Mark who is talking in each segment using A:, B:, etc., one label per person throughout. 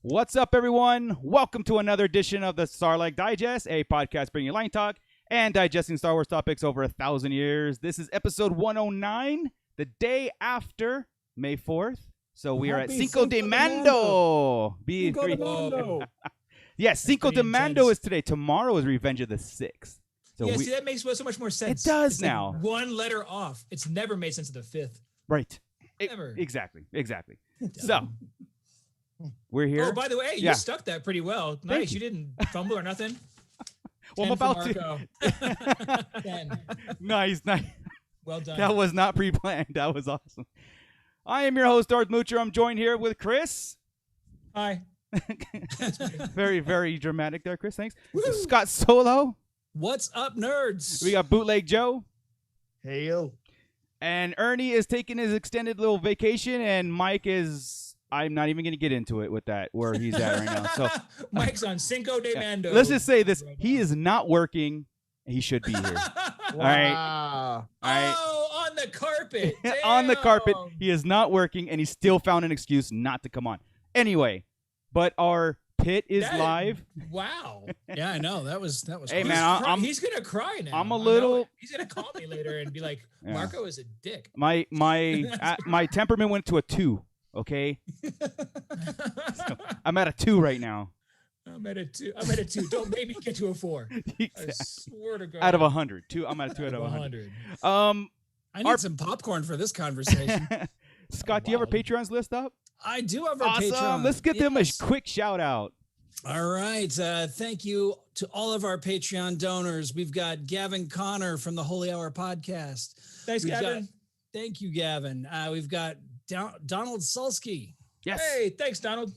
A: What's up, everyone? Welcome to another edition of the Sarlacc Digest, a podcast bringing you line talk and digesting Star Wars topics over 1,000 years. This is episode 109, the day after May 4th. So we are at Cinco de Mando.
B: Cinco de Mando.
A: Yes, Cinco de Mando is today. Tomorrow is Revenge of the Sixth.
B: So see, that makes so much more sense.
A: It does
B: it's
A: now.
B: Like one letter off. It's never made sense of the fifth.
A: Right.
B: Never.
A: Exactly. So we're here.
B: Oh, by the way, you stuck that pretty well. Nice. You didn't fumble or nothing.
A: Well, I'm about to.
B: 10.
A: Nice.
B: Well done.
A: That was not pre-planned. That was awesome. I am your host, Darth Moocher. I'm joined here with Chris.
B: Hi.
A: Very, very dramatic there, Chris. Thanks. Scott Solo.
B: What's up, nerds?
A: We got Bootleg Joe.
C: Hey, yo.
A: And Ernie is taking his extended little vacation, and Mike is... I'm not even going to get into it with that, where he's at right now. So
B: Mike's on Cinco de Mando.
A: Let's just say this. He is not working. He should be here.
C: Wow.
A: All right.
B: Oh, on the carpet.
A: On the carpet. He is not working, and he still found an excuse not to come on. Anyway, but our pit is live.
B: Wow.
D: Yeah, I know. That was
A: Hey, man,
B: he's going to cry now.
A: I'm a little...
B: He's going to call me later and be like, Marco is a dick.
A: My temperament went to a 2. Okay. So I'm at a 2 right now.
B: I'm at a 2. Don't make me get to a 4. Exactly. I swear to God.
A: Out of 100. I'm at a 2 out of 100.
D: I need some popcorn for this conversation.
A: Scott, do you have our Patreons list up?
D: I do have our
A: Patreon.
D: Patreon.
A: Let's give them a quick shout out.
D: All right. Thank you to all of our Patreon donors. We've got Gavin Connor from the Holy Hour podcast.
B: Thanks, Gavin.
D: Thank you, Gavin. We've got Donald Sulsky.
A: Yes.
B: Hey, thanks, Donald.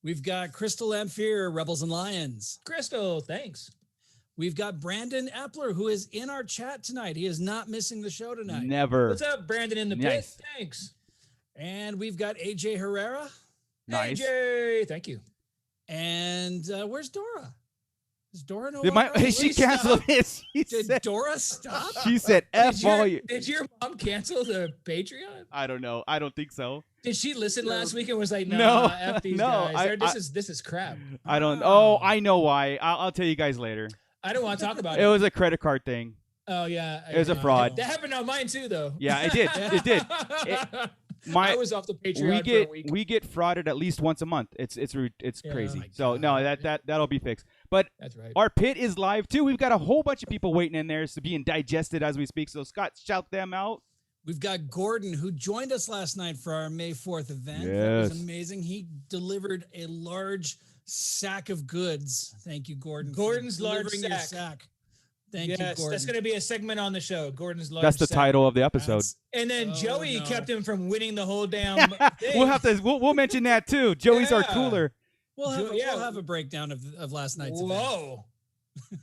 D: We've got Crystal Amphere, Rebels and Lions.
B: Crystal, thanks.
D: We've got Brandon Epler, who is in our chat tonight. He is not missing the show tonight.
A: Never.
B: What's up, Brandon in the pit? Thanks.
D: And we've got AJ Herrera.
A: Nice.
B: AJ, thank you.
D: And where's Dora? Is Dora no
A: she canceled this.
D: Did Dora stop?
A: She said, F all you.
B: Did your mom cancel the Patreon?
A: I don't know. I don't think so.
B: Did she listen last week and was like, no, F these guys. This is crap.
A: I don't. Oh, I know why. I'll tell you guys later.
B: I don't want to talk about it.
A: It was a credit card thing.
B: Oh, yeah.
A: It was a fraud.
B: That happened on mine, too, though.
A: Yeah, it did. It did.
B: I was off the Patreon for a week.
A: We get frauded at least once a month. It's crazy.
D: Oh
A: so no, that'll be fixed. But
B: that's right.
A: Our pit is live too. We've got a whole bunch of people waiting in there, so being digested as we speak. So Scott, shout them out.
D: We've got Gordon, who joined us last night for our May 4th event.
A: Yes.
D: That was amazing. He delivered a large sack of goods. Thank you, Gordon.
B: Gordon's large sack.
D: Thank you, Gordon.
B: That's going to be a segment on the show. Gordon's large.
A: That's the title of the episode.
B: And then Joey kept him from winning the whole damn thing.
A: We'll mention that too. Joey's our cooler.
D: We'll have a breakdown of last night's event.
B: Whoa.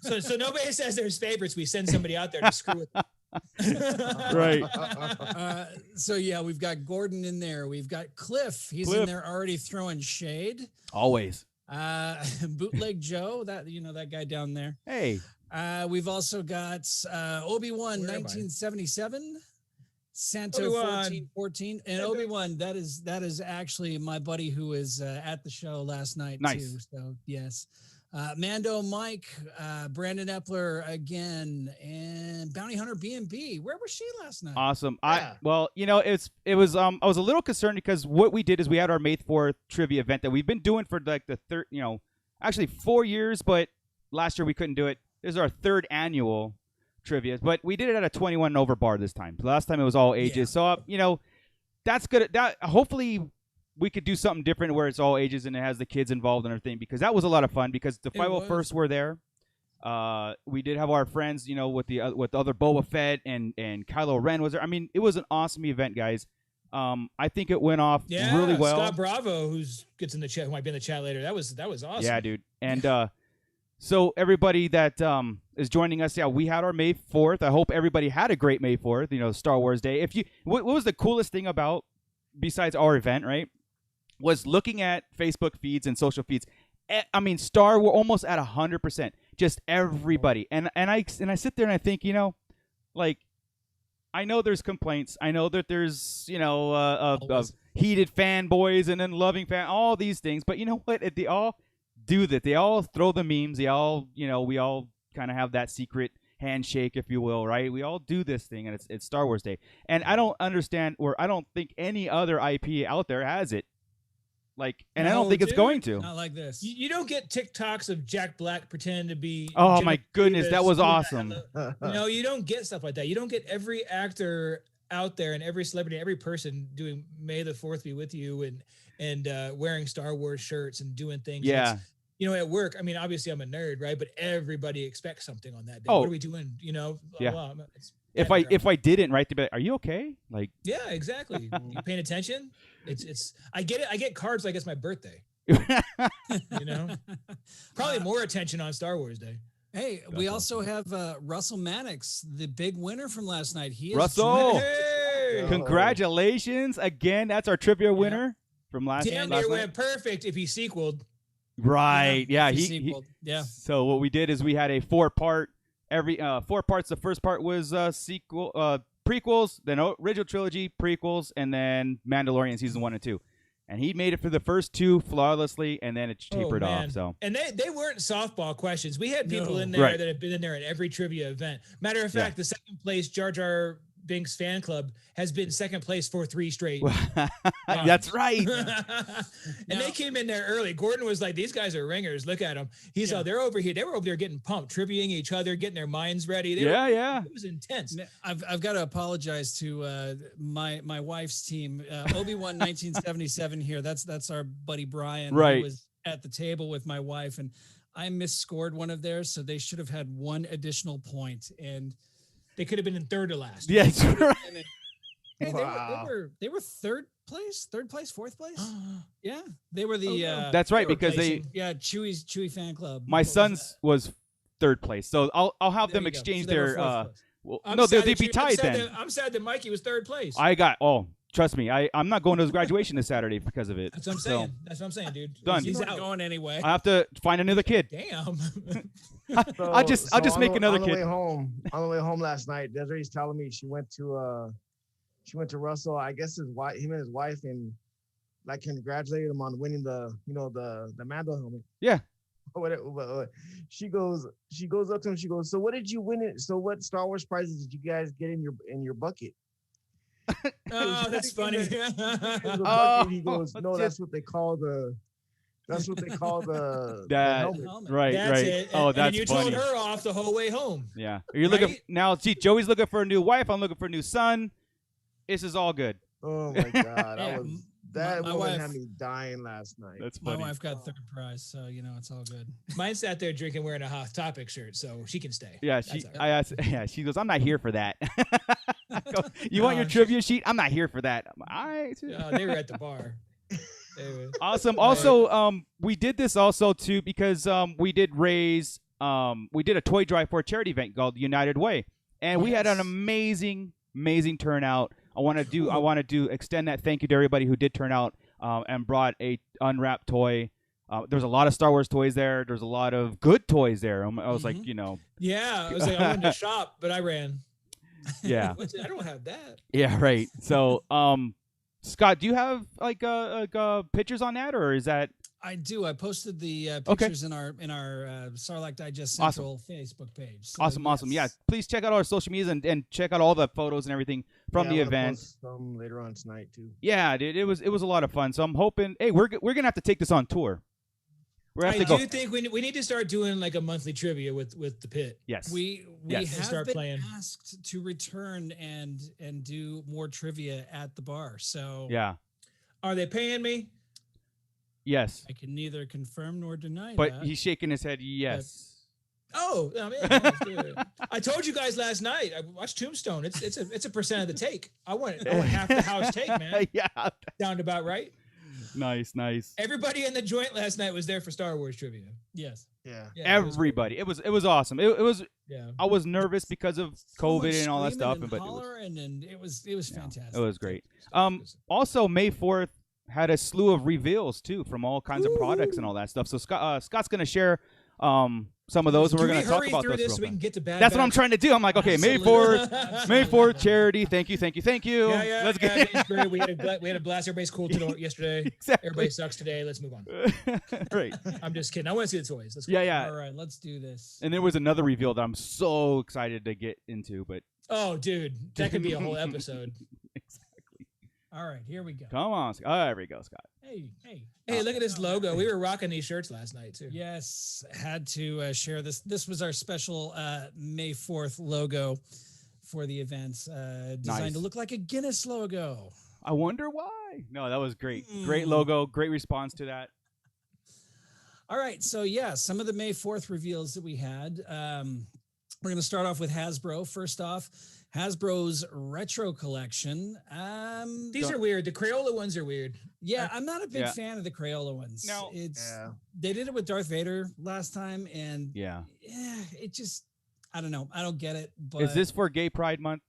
B: So nobody says there's favorites. We send somebody out there to screw with them.
A: Right.
D: So yeah, we've got Gordon in there. We've got Cliff. He's in there already throwing shade.
A: Always.
D: Bootleg Joe, that guy down there.
A: Hey.
D: We've also got Obi-Wan 1977, Santo
B: Obi-Wan.
D: 1414, and Obi-Wan. That is actually my buddy who was at the show last night too. So yes, Mando Mike, Brandon Epler again, and Bounty Hunter B&B. Where was she last night?
A: Awesome.
B: Yeah.
A: It was I was a little concerned because what we did is we had our May 4th trivia event that we've been doing for like the third, actually 4 years, but last year we couldn't do it. This is our 3rd annual trivia, but we did it at a 21 and over bar this time. Last time it was all ages. So, that's good. Hopefully we could do something different where it's all ages and it has the kids involved and everything, because that was a lot of fun because the 501st were there. We did have our friends, with the other Boba Fett and Kylo Ren was there. I mean, it was an awesome event, guys. I think it went off really well.
B: Scott Bravo, who gets in the chat, who might be in the chat later. That was awesome.
A: Yeah, dude. And, so everybody that is joining us, we had our May 4th. I hope everybody had a great May 4th, Star Wars Day. What was the coolest thing about, besides our event, right, was looking at Facebook feeds and social feeds. I mean, we're almost at 100%. Just everybody. And I sit there and I think, I know there's complaints. I know that there's, heated fanboys and then loving all these things. But you know what? They all do that. They all throw the memes. They all, we all kind of have that secret handshake, if you will, right? We all do this thing, and it's Star Wars Day. And I don't understand, or I don't think any other IP out there has it. And I don't think it's going to.
D: Not like this.
B: You don't get TikToks of Jack Black pretending to be.
A: Oh
B: Jimmy
A: my goodness, that was
B: Davis.
A: awesome.
B: No, you don't get stuff like that. You don't get every actor out there and every celebrity, every person doing "May the 4th be with you" and wearing Star Wars shirts and doing things.
A: Yeah.
B: At work. I mean, obviously I'm a nerd, right? But everybody expects something on that day.
A: Oh.
B: What are we doing? Blah,
A: Yeah.
B: blah.
A: If I didn't, right, they'd be like, "Are you okay?"
B: Yeah, exactly. You paying attention? It's. I get it. I get cards like it's my birthday. Probably more attention on Star Wars Day.
D: Hey, we also have Russell Mannix, the big winner from last night. He is
A: Russell!
B: Hey!
A: Congratulations again. That's our trivia winner from last
B: Damn
A: night.
B: near went perfect if he sequeled.
A: Right. Yeah.
D: He yeah.
A: So what we did is we had a 4-part. Every 4 parts. The first part was prequels, then original trilogy, prequels, and then Mandalorian season 1 and 2. And he made it for the first 2 flawlessly, and then it tapered off. So,
B: and they weren't softball questions. We had people in there
A: Right.
B: that have been in there at every trivia event. Matter of fact, the second place Jar Jar Binks fan club has been second place for 3 straight.
A: that's right.
B: And they came in there early. Gordon was like, "These guys are ringers. Look at them." He's they're over here. They were over there getting pumped, triviaing each other, getting their minds ready.
A: Yeah.
B: It was intense.
D: I've got to apologize to my wife's team. Obi-Wan 1977 here. That's our buddy Brian.
A: Right.
D: Who was at the table with my wife, and I misscored one of theirs, so they should have had 1 additional point. And
B: they could have been in third to last.
A: Yes. Right.
D: Hey, they were third place, fourth place. Yeah, they were the.
A: That's right,
B: they were
A: because
B: placing.
D: Chewy fan club.
A: my son's was 3rd place, so I'll have
D: There
A: them
D: you go.
A: exchange
D: So they were
A: their.
D: fourth place.
A: Well,
B: I'm
A: no,
B: sad
A: they'd
B: that
A: be
B: you-
A: tied
B: I'm sad
A: then.
B: that- I'm sad that Mikey was 3rd place.
A: Trust me, I'm not going to his graduation this Saturday because of it.
B: That's what I'm saying. That's what I'm saying, dude.
A: Done.
D: He's
B: He's
D: not
B: out.
D: going anyway.
A: I have to find another kid.
B: Damn.
A: I'll just make another
C: on the
A: kid.
C: way home. On the way home last night, Desiree's telling me she went to Russell. I guess him and his wife, and congratulated him on winning the Mando helmet.
A: Yeah.
C: She goes up to him. She goes, "So what did you win it? So what Star Wars prizes did you guys get in your bucket?et?"
B: Oh, that's funny.
C: He goes, "No, that's what they call the
A: That
C: helmet."
A: right,
B: That's
A: right.
B: it.
A: Oh,
B: And
A: that's
B: you
A: funny.
B: told her off the whole way home.
A: Yeah. You're looking
B: Right?
A: now. See, Joey's looking for a new wife. I'm looking for a new son. This is all good.
C: Oh my god,
D: Yeah,
C: that
D: my
C: woman
D: wife-
C: had me dying last night.
A: That's
D: My
A: funny.
D: wife got 3rd prize, so it's all good.
B: Mine sat there drinking, wearing a Hot Topic shirt, so she can stay.
A: Yeah,
B: That's all right.
A: I asked. Yeah, she goes, "I'm not here for that." I go, "You want your trivia sheet? I'm not here for that." All right.
B: They were at the bar. They were-
A: Awesome. Also, we did this also too because we did a toy drive for a charity event called United Way, and we had an amazing turnout. I want to extend that thank you to everybody who did turn out and brought a unwrapped toy. There's a lot of Star Wars toys there. There's a lot of good toys there. I was like,
B: Yeah, I was like, I wanted to shop, but I ran.
A: yeah,
B: I don't have that.
A: yeah, right. So, Scott, do you have pictures on that, or is that?
D: I do. I posted the
A: Okay.
D: pictures in our Sarlacc Digest
A: Awesome.
D: Central Facebook page. So,
A: Awesome. Yeah,
D: yes.
A: please check out our social media and check out all the photos and everything from the
C: I'm gonna
A: event.
C: post some later on tonight too.
A: Yeah, dude, it was a lot of fun. So I'm hoping. Hey, we're gonna have to take this on tour. We have
B: I
A: to go.
B: do think we need to start doing like a monthly trivia with the pit.
A: Yes.
D: We
A: Yes.
D: have
B: Start
D: been
B: playing.
D: asked to return and do more trivia at the bar. So
A: Yeah.
B: Are they paying me?
A: Yes.
D: I can neither confirm nor deny
A: But
D: that.
A: he's shaking his head. Yes.
B: Oh, I mean, let's do it. I told you guys last night. I watched Tombstone. It's a percent of the take. I want half the house take, man.
A: Yeah.
B: Sound about right?
A: Nice.
B: Everybody in the joint last night was there for Star Wars trivia.
D: Yes.
C: Yeah.
B: Yeah, it was cool.
A: Everybody. It was awesome. It was.
B: Yeah.
A: I was nervous because of
D: So much
A: COVID and all that
D: screaming
A: stuff,
D: and
A: but it was,
D: hollering, and it was fantastic.
A: it was great. Also, May 4th had a slew of reveals too from all kinds of products and all that stuff. So Scott's gonna share some of those, and we're
B: Can
A: going
B: we
A: to talk
B: hurry
A: about
B: through
A: those.
B: this
A: real
B: so we can
A: fast.
B: get to bad?
A: That's what I'm trying to do. I'm like, okay, May 4th, May 4th charity. Thank you.
B: Yeah.
A: Let's get
B: We had a blast. Everybody's cool yesterday.
A: Exactly.
B: Everybody sucks today. Let's move on.
A: Right.
B: I'm just kidding. I want to see the toys. Let's go.
A: Yeah.
D: All right, let's do this.
A: And there was another reveal that I'm so excited to get into, but
B: Oh, dude, that could be a whole episode.
A: exactly.
D: All right, here we go.
A: Come on, Scott. Oh, there we go, Scott.
B: Hey, look at this logo. We were rocking these shirts last night too.
D: Yes, had to share this. This was our special May 4th logo for the events, designed to look like a Guinness logo.
A: I wonder why. No, that was great. Great logo. Great response to that.
D: All right, so yeah, some of the May 4th reveals that we had. We're going to start off with Hasbro. First off, Hasbro's retro collection.
B: These are weird. The Crayola ones are weird.
D: Yeah, I'm not a big fan of the Crayola ones.
A: No.
D: They did it with Darth Vader last time, and it just, I don't know. I don't get it. But
A: is this for Gay Pride Month?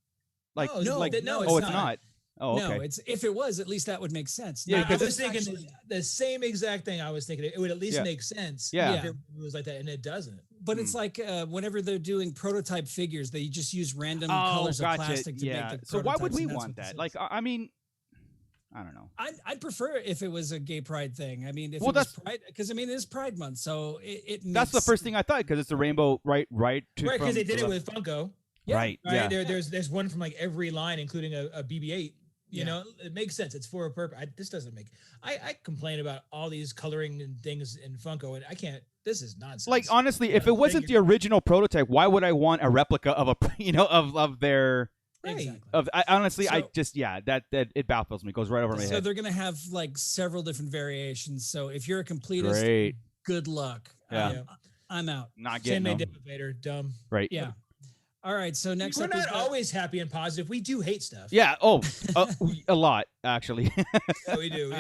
A: Like,
B: no,
A: like,
B: it's
A: it's
B: not.
A: not. Oh, okay.
D: No, if it was, at least that would make sense.
A: Yeah,
B: I
A: because
B: was thinking the same exact thing. I was thinking it would at least make sense.
A: Yeah.
B: If it was like that, and it doesn't.
D: But it's like whenever they're doing prototype figures, they just use random colors of plastic to make the
A: So why would
D: prototypes,
A: we
D: and that's
A: want
D: what this
A: that?
D: is.
A: Like, I mean, I don't know.
D: I'd prefer if it was a Gay Pride thing. I mean, if
A: Well,
D: it was Pride, because I mean, it is Pride Month, so it
A: That's the first thing I thought, because it's a rainbow, right?
B: Right, because they did it with Funko.
D: Yeah.
A: Right.
B: Right. There's one from like every line, including a BB-8. You know, it makes sense. It's for a purpose. This doesn't make. I complain about all these coloring and things in Funko, and I can't. This is nonsense.
A: Like, honestly, if it wasn't the original prototype, why would I want a replica of a of their
B: Exactly.
A: Honestly, I
D: So-
A: just that it baffles me. It goes right over my
D: So
A: head.
D: they're gonna have like several different variations. So if you're a completist,
A: Great.
D: good luck.
A: Yeah.
D: I'm out.
A: Not
B: Same
A: getting
B: made
A: them.
B: Vader, dumb.
A: Right.
D: Yeah. All right. So next
B: We're
D: up, we've
B: not
D: got-
B: always happy and positive. We do hate stuff.
A: Yeah. Oh, a lot actually.
B: Yeah, we do.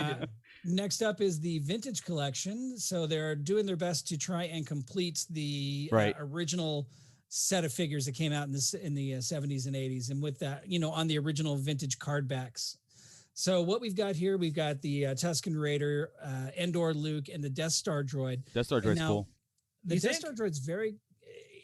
D: Next up is the vintage collection. So they're doing their best to try and complete the original set of figures that came out in the 70s and 80s, and with that, on the original vintage card backs. So what we've got here, we've got the Tusken Raider, Endor Luke, and the Death Star droid.
A: Death Star droid's cool.
D: The Death Star droid's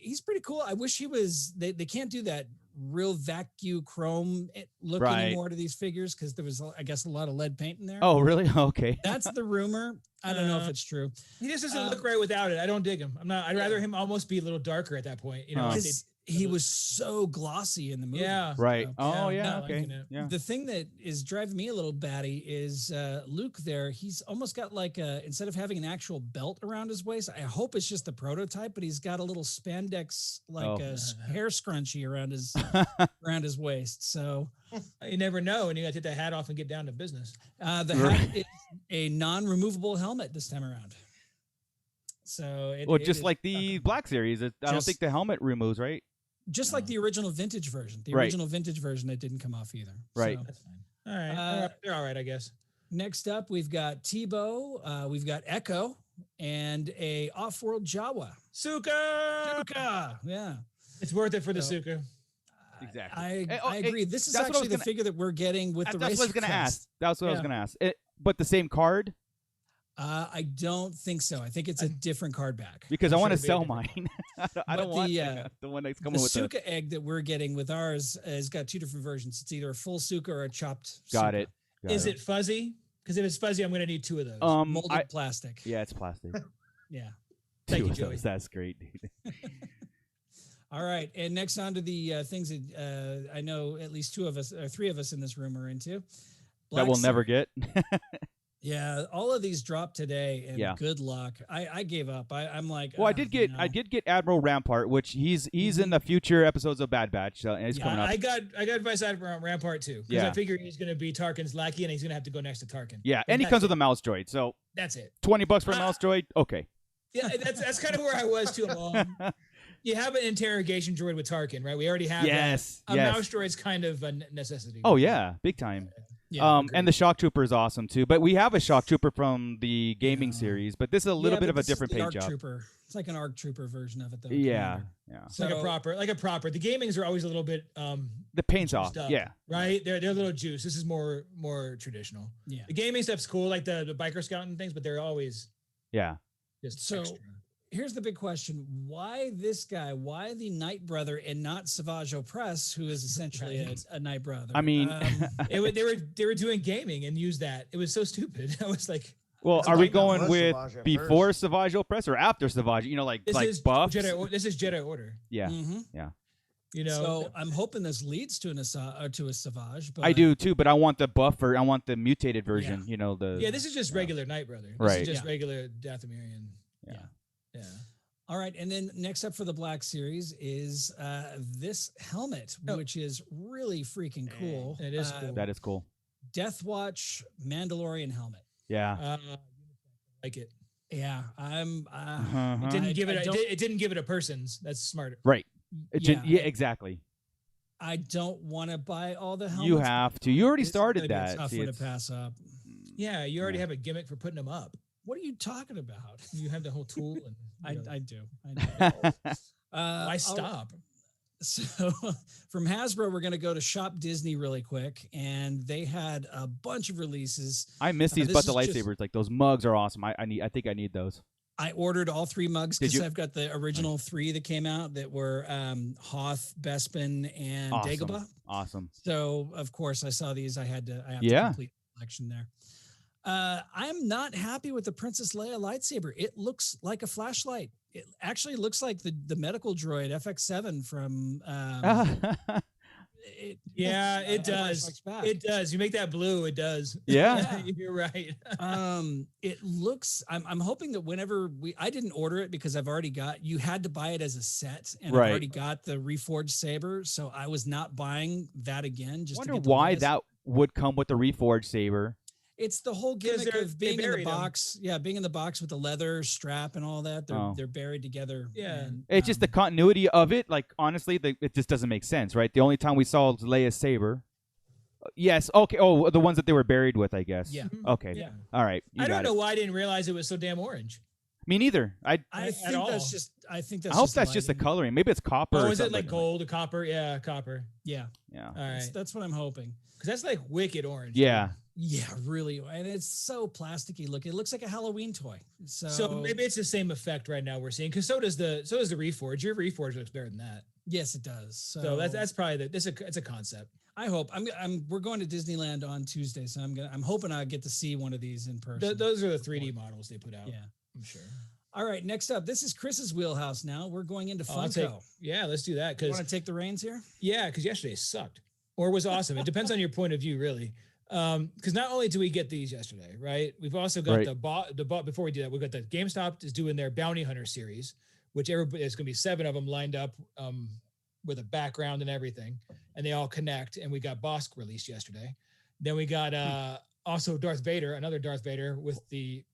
D: he's pretty cool. I wish he was. They can't do that real vacuum chrome look anymore to these figures, because there was, I guess, a lot of lead paint in there.
A: Oh, really? Okay.
D: That's the rumor. I don't know if it's true.
B: He just doesn't look right without it. I don't dig him. I'd rather him almost be a little darker at that point.
D: Because he was so glossy in the movie.
B: Yeah.
A: Right.
D: So,
A: Oh, yeah.
B: not
A: Okay.
B: liking it.
A: Yeah.
D: The thing that is driving me a little batty is Luke there. He's almost got like instead of having an actual belt around his waist, I hope it's just the prototype, but he's got a little spandex, like a hair scrunchie around his waist. So
B: You never know, and you got to take the hat off and get down to business.
D: the hat is a non-removable helmet this time around. So
A: just like the Black Series, I don't think the helmet removes, right?
D: Just like the original vintage version. The
A: Right.
D: original vintage version, it didn't come off either.
A: Right.
D: So,
B: That's fine. All right. They're all right, I guess.
D: next up, we've got Tebow, we've got Echo, and a off-world Jawa.
B: Suka!
D: Yeah.
B: It's worth it for the
D: So-
B: Suka.
A: Exactly.
D: I agree. This is
A: that's what I
D: actually
A: was
D: the figure that we're getting with the
A: That's what I was
D: Racer
A: going to
D: Crest.
A: ask. That's what I was
D: Yeah.
A: going to ask. But the same card?
D: I don't think so. I think it's a different card back.
A: Because
B: I'm
A: I want to
B: sure
A: sell
B: it'd
A: mine. I
D: But
A: don't want
D: the
A: one that's
D: The
A: coming with
D: Suka egg that we're getting with ours has got two different versions. It's either a full Suka or a chopped
A: Got
D: Suka.
A: it. Got
B: Is it fuzzy? Because if it's fuzzy, I'm going to need two of those.
D: Molded plastic.
A: Yeah, it's plastic.
D: Yeah.
B: Thank
A: Two
B: you,
A: of
B: Joey.
A: those. That's great, dude.
D: All right. And next on to the things that I know at least two of us or three of us in this room are into.
A: That
D: Black
A: we'll
D: Series.
A: never get.
D: Yeah, all of these dropped today, and
A: Yeah.
D: good luck. I gave up. I'm like,
A: Well, I did get Admiral Rampart, which he's in the future episodes of Bad Batch, so and he's coming up.
B: I got advice out of Rampart too. Because
A: Yeah.
B: I figure he's going to be Tarkin's lackey, and he's going to have to go next to Tarkin.
A: Yeah, and he
B: that's
A: comes
B: it.
A: with a mouse droid, so
B: That's it.
A: $20 for a mouse droid. Okay.
B: Yeah, that's kind of where I was too. You have an interrogation droid with Tarkin, right? We already have
A: Yes.
B: that. A
A: Yes.
B: mouse droid's kind of a necessity.
A: Oh yeah, big time.
D: Yeah,
A: And the Shock Trooper is awesome too. But we have a Shock Trooper from the gaming series, but this is a little bit of a different paint job.
D: Trooper. It's like an ARC Trooper version of it, though.
A: Yeah, yeah.
B: It's like a proper. The gamings are always a little bit
A: The paint's off.
B: juiced up,
A: Yeah.
B: right. They're a little juice. This is more traditional.
D: Yeah.
B: The gaming stuff's cool, like the biker scout and things, but they're always
A: Yeah.
B: just
D: So-
B: extra.
D: here's the big question: why this guy? Why the Knight Brother and not Savage Opress, who is essentially a Knight Brother?
A: I mean,
B: they were doing gaming and used that. It was so stupid. I was like,
A: well, are we going with
C: Savage at
A: before
C: first.
A: Savage Opress or after Savage? You know, like
B: this is
A: buffs.
B: this is Jedi Order.
A: Yeah,
D: Mhm.
A: yeah.
B: You know,
D: So I'm hoping this leads to a Savage. But
A: I do too, but I want the buffer. I want the mutated version. You know the.
B: yeah, this is just regular Knight Brother. This
A: Right.
B: is just regular Dathomirian.
A: Yeah.
B: Yeah.
D: All right, and then next up for the Black Series is this helmet, which is really freaking cool.
B: It is cool.
A: That is cool.
D: Death Watch Mandalorian helmet.
A: Yeah.
B: Like it.
D: Yeah, I'm.
B: It didn't
D: I-
B: give it.
D: I
B: It,
D: don't-
B: it didn't give it a person's. That's smart.
A: Right.
D: Yeah.
A: Yeah, exactly.
D: I don't want to buy all the helmets.
A: You have to. You already
D: This is
A: started
D: gonna be a
A: that.
D: Tough
A: See,
D: one to
A: it's-
D: pass up.
B: Yeah, you already
A: Yeah.
B: have a gimmick for putting them up.
D: What are you talking about?
B: You have the whole tool. And
D: I do.
B: Why
D: I'll-
B: stop?
D: So from Hasbro, we're going to go to Shop Disney really quick, and they had a bunch of releases.
A: I miss these,
D: this
A: but the
D: is just-
A: lightsabers, like those mugs, are awesome. I think I need those.
D: I ordered all 3 mugs
A: Did
D: because
A: you?
D: I've got the original 3 that came out that were Hoth, Bespin, and
A: Awesome.
D: Dagobah.
A: Awesome.
D: So of course I saw these. I have to
A: Yeah.
D: complete the collection there. I'm not happy with the Princess Leia lightsaber. It looks like a flashlight. It actually looks like the medical droid FX7 from.
B: Yeah, it
D: Empire
B: does.
D: Strikes Back.
B: It does. You make that blue, it does.
A: Yeah.
B: You're right.
D: It looks. I'm hoping that whenever I didn't order it because I've already got. You had to buy it as a set, and
A: Right.
D: I've already got the reforged saber, so I was not buying that again. Just
A: I
D: to
A: wonder
D: get the
A: why
D: latest.
A: that would come with the reforged saber.
D: It's the whole
B: 'Cause
D: gimmick of
B: they
D: being in the
B: buried 'em.
D: box. Yeah, being in the box with the leather strap and all that. They're buried together.
B: Yeah.
D: and,
A: It's just the continuity of it. Like honestly, it just doesn't make sense, right? The only time we saw Leia's saber. Yes. Okay. Oh, the ones that they were buried with, I guess.
D: Yeah.
A: Okay.
B: Yeah.
A: All right. You
B: I
A: got
B: don't know
A: it.
B: why I didn't realize it was so damn orange.
A: Me neither.
D: I
B: at
D: think
B: all.
D: that's just. I think that's.
A: I hope that's just the
D: lighting.
A: coloring. Maybe it's copper.
B: Oh,
A: or
B: is it
A: something
B: like gold or copper? Yeah, copper.
D: Yeah,
A: Yeah.
B: All right.
D: that's what I'm hoping.
B: Because that's like wicked orange.
A: Yeah.
D: Yeah, really, and it's so plasticky looking. It looks like a Halloween toy.
B: So maybe it's the same effect right now we're seeing. Because so does the Reforge. Your Reforge looks better than that.
D: yes, it does.
B: So that's probably it's a concept.
D: I hope we're going to Disneyland on Tuesday, so I'm hoping I get to see one of these in person.
B: Those are the 3D models they put out.
D: Yeah.
B: I'm sure.
D: All right, next up, this is Chris's wheelhouse. Now we're going into
B: Oh, I'll
D: Funko.
B: yeah, let's do that.
D: You
B: Because
D: want to take the reins here?
B: because yesterday sucked or was awesome. It depends on your point of view, really. Because not only do we get these yesterday, right? We've also got
A: Right.
B: the bot. Before we do that, we've got the GameStop is doing their Bounty Hunter series, which everybody it's going to be 7 of them lined up with a background and everything, and they all connect. And we got Bosk released yesterday. Then we got also Darth Vader, another Darth Vader with the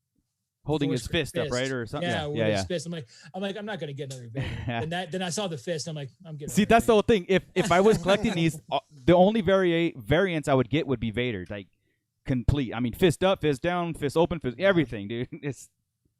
A: Holding his
B: Force
A: fist up,
B: fist.
A: right, or something.
B: Yeah, with
A: Yeah.
B: his fist. I'm like, I'm not going to get another Vader.
A: Yeah.
B: And then I saw the fist. I'm like, I'm getting.
A: See,
B: another
A: that's the
B: Vader.
A: whole thing. If I was collecting these, the only variants I would get would be Vader, like complete. I mean, fist up, fist down, fist open, fist everything, dude. It's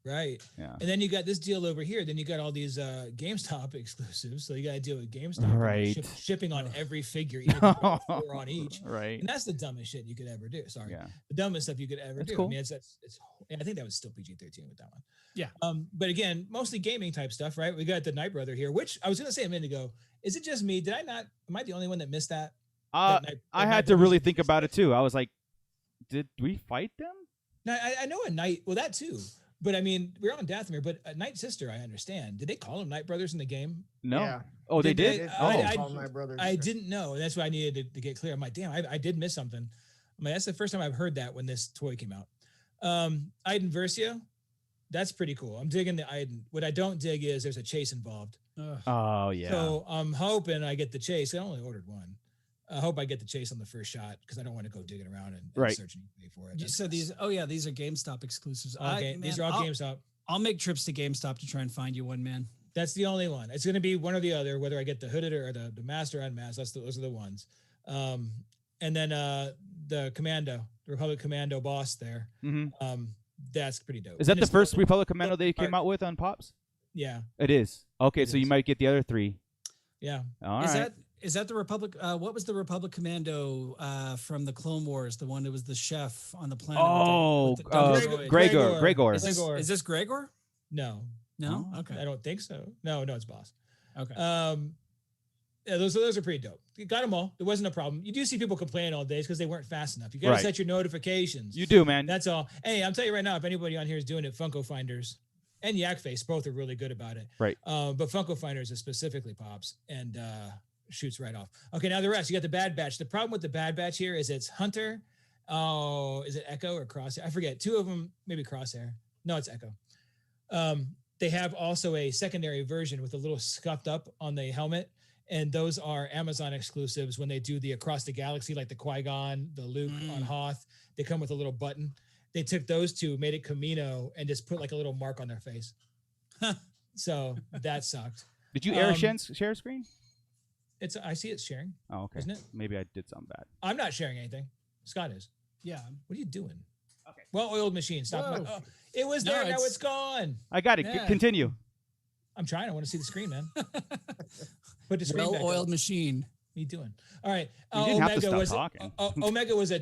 B: Right.
A: yeah.
B: And then you got this deal over here. Then you got all these GameStop exclusives. So you got to deal with GameStop.
A: Right.
B: Shipping on every figure, even if you buy 4 on each.
A: Right.
B: And that's the dumbest shit you could ever do. Sorry.
A: Yeah.
B: The dumbest stuff you could ever
A: That's
B: do.
A: cool.
B: I mean, it's I think that was still PG-13 with that one.
D: Yeah.
B: But again, mostly gaming type stuff, right? We got the Knight Brother here, which I was going to say a minute ago. Is it just me? Am I the only one that missed that?
A: I had to really think about it too. I was like, did we fight them?
B: Now, I know a Knight, well, that too. But I mean, we're on Dathomir, but a Knight sister, I understand. Did they call them Knight Brothers in the game?
A: No.
C: Yeah.
A: Oh, they
B: Did
A: did.
B: they?
A: Oh,
B: I-
C: Call my brother.
B: I didn't know. And that's why I needed to get clear. I'm like, damn, I did miss something. I mean, that's the first time I've heard that when this toy came out. Iden Versio, that's pretty cool. I'm digging the Iden. What I don't dig is there's a chase involved.
D: Ugh.
A: oh yeah.
B: So I'm hoping I get the chase. I only ordered one. I hope I get the chase on the first shot because I don't want to go digging around and
A: Right.
B: searching for it.
D: You said these. Oh yeah, these are GameStop exclusives.
B: These are all GameStop.
D: I'll make trips to GameStop to try and find you one, man.
B: That's the only one. It's going to be one or the other, whether I get the hooded or the master unmasked. Those are the ones. And then the Commando, the Republic Commando boss there.
A: Mhm.
B: That's pretty dope.
A: Is that
B: And
A: the
B: it's-
A: first Republic Commando they came out with on Pops?
B: Yeah,
A: It is. Okay,
B: It
A: so you
B: is.
A: might get the other 3.
B: yeah.
A: All
D: is
A: right.
D: that the Republic? What was the Republic Commando from the Clone Wars? The one that was the chef on the planet.
A: Oh,
D: with the droid?
A: Gregor.
B: Gregor.
A: Gregor.
D: Is this
B: Gregor.
D: is this Gregor?
B: No,
D: No, okay.
B: I don't think so. No, it's Boss.
D: Okay.
B: Yeah, those are pretty dope. You got them all. There wasn't a problem. You do see people complaining all days because they weren't fast enough. You got to set your notifications.
A: You do, man.
B: That's all. Hey, I'm telling you right now, if anybody on here is doing it, Funko Finders and Yak Face both are really good about it.
A: Right.
B: But Funko Finders is specifically pops and shoots right off. Okay, now the rest. You got the Bad Batch. The problem with the Bad Batch here is it's Hunter. Oh, is it Echo or Crosshair? I forget. Two of them, maybe Crosshair. No, it's Echo. They have also a secondary version with a little scuffed up on the helmet. And those are Amazon exclusives when they do the Across the Galaxy, like the Qui-Gon, the Luke on Hoth. They come with a little button. They took those two, made it Camino, and just put like a little mark on their face. So that sucked.
A: Did you share screen?
B: I see it's sharing.
A: Oh, okay.
B: Isn't it?
A: Maybe I did something bad.
B: I'm not sharing anything. Scott is.
D: Yeah.
B: What are you doing?
A: Okay.
B: Well-oiled machine. Stop. It was there. Now it's gone.
A: I got it.
D: Yeah.
A: Continue.
B: I'm trying. I want to see the screen, man. Put the screen back
D: well-oiled
B: up.
D: machine.
B: What are you doing? All right.
A: You didn't have to stop talking.
B: Omega was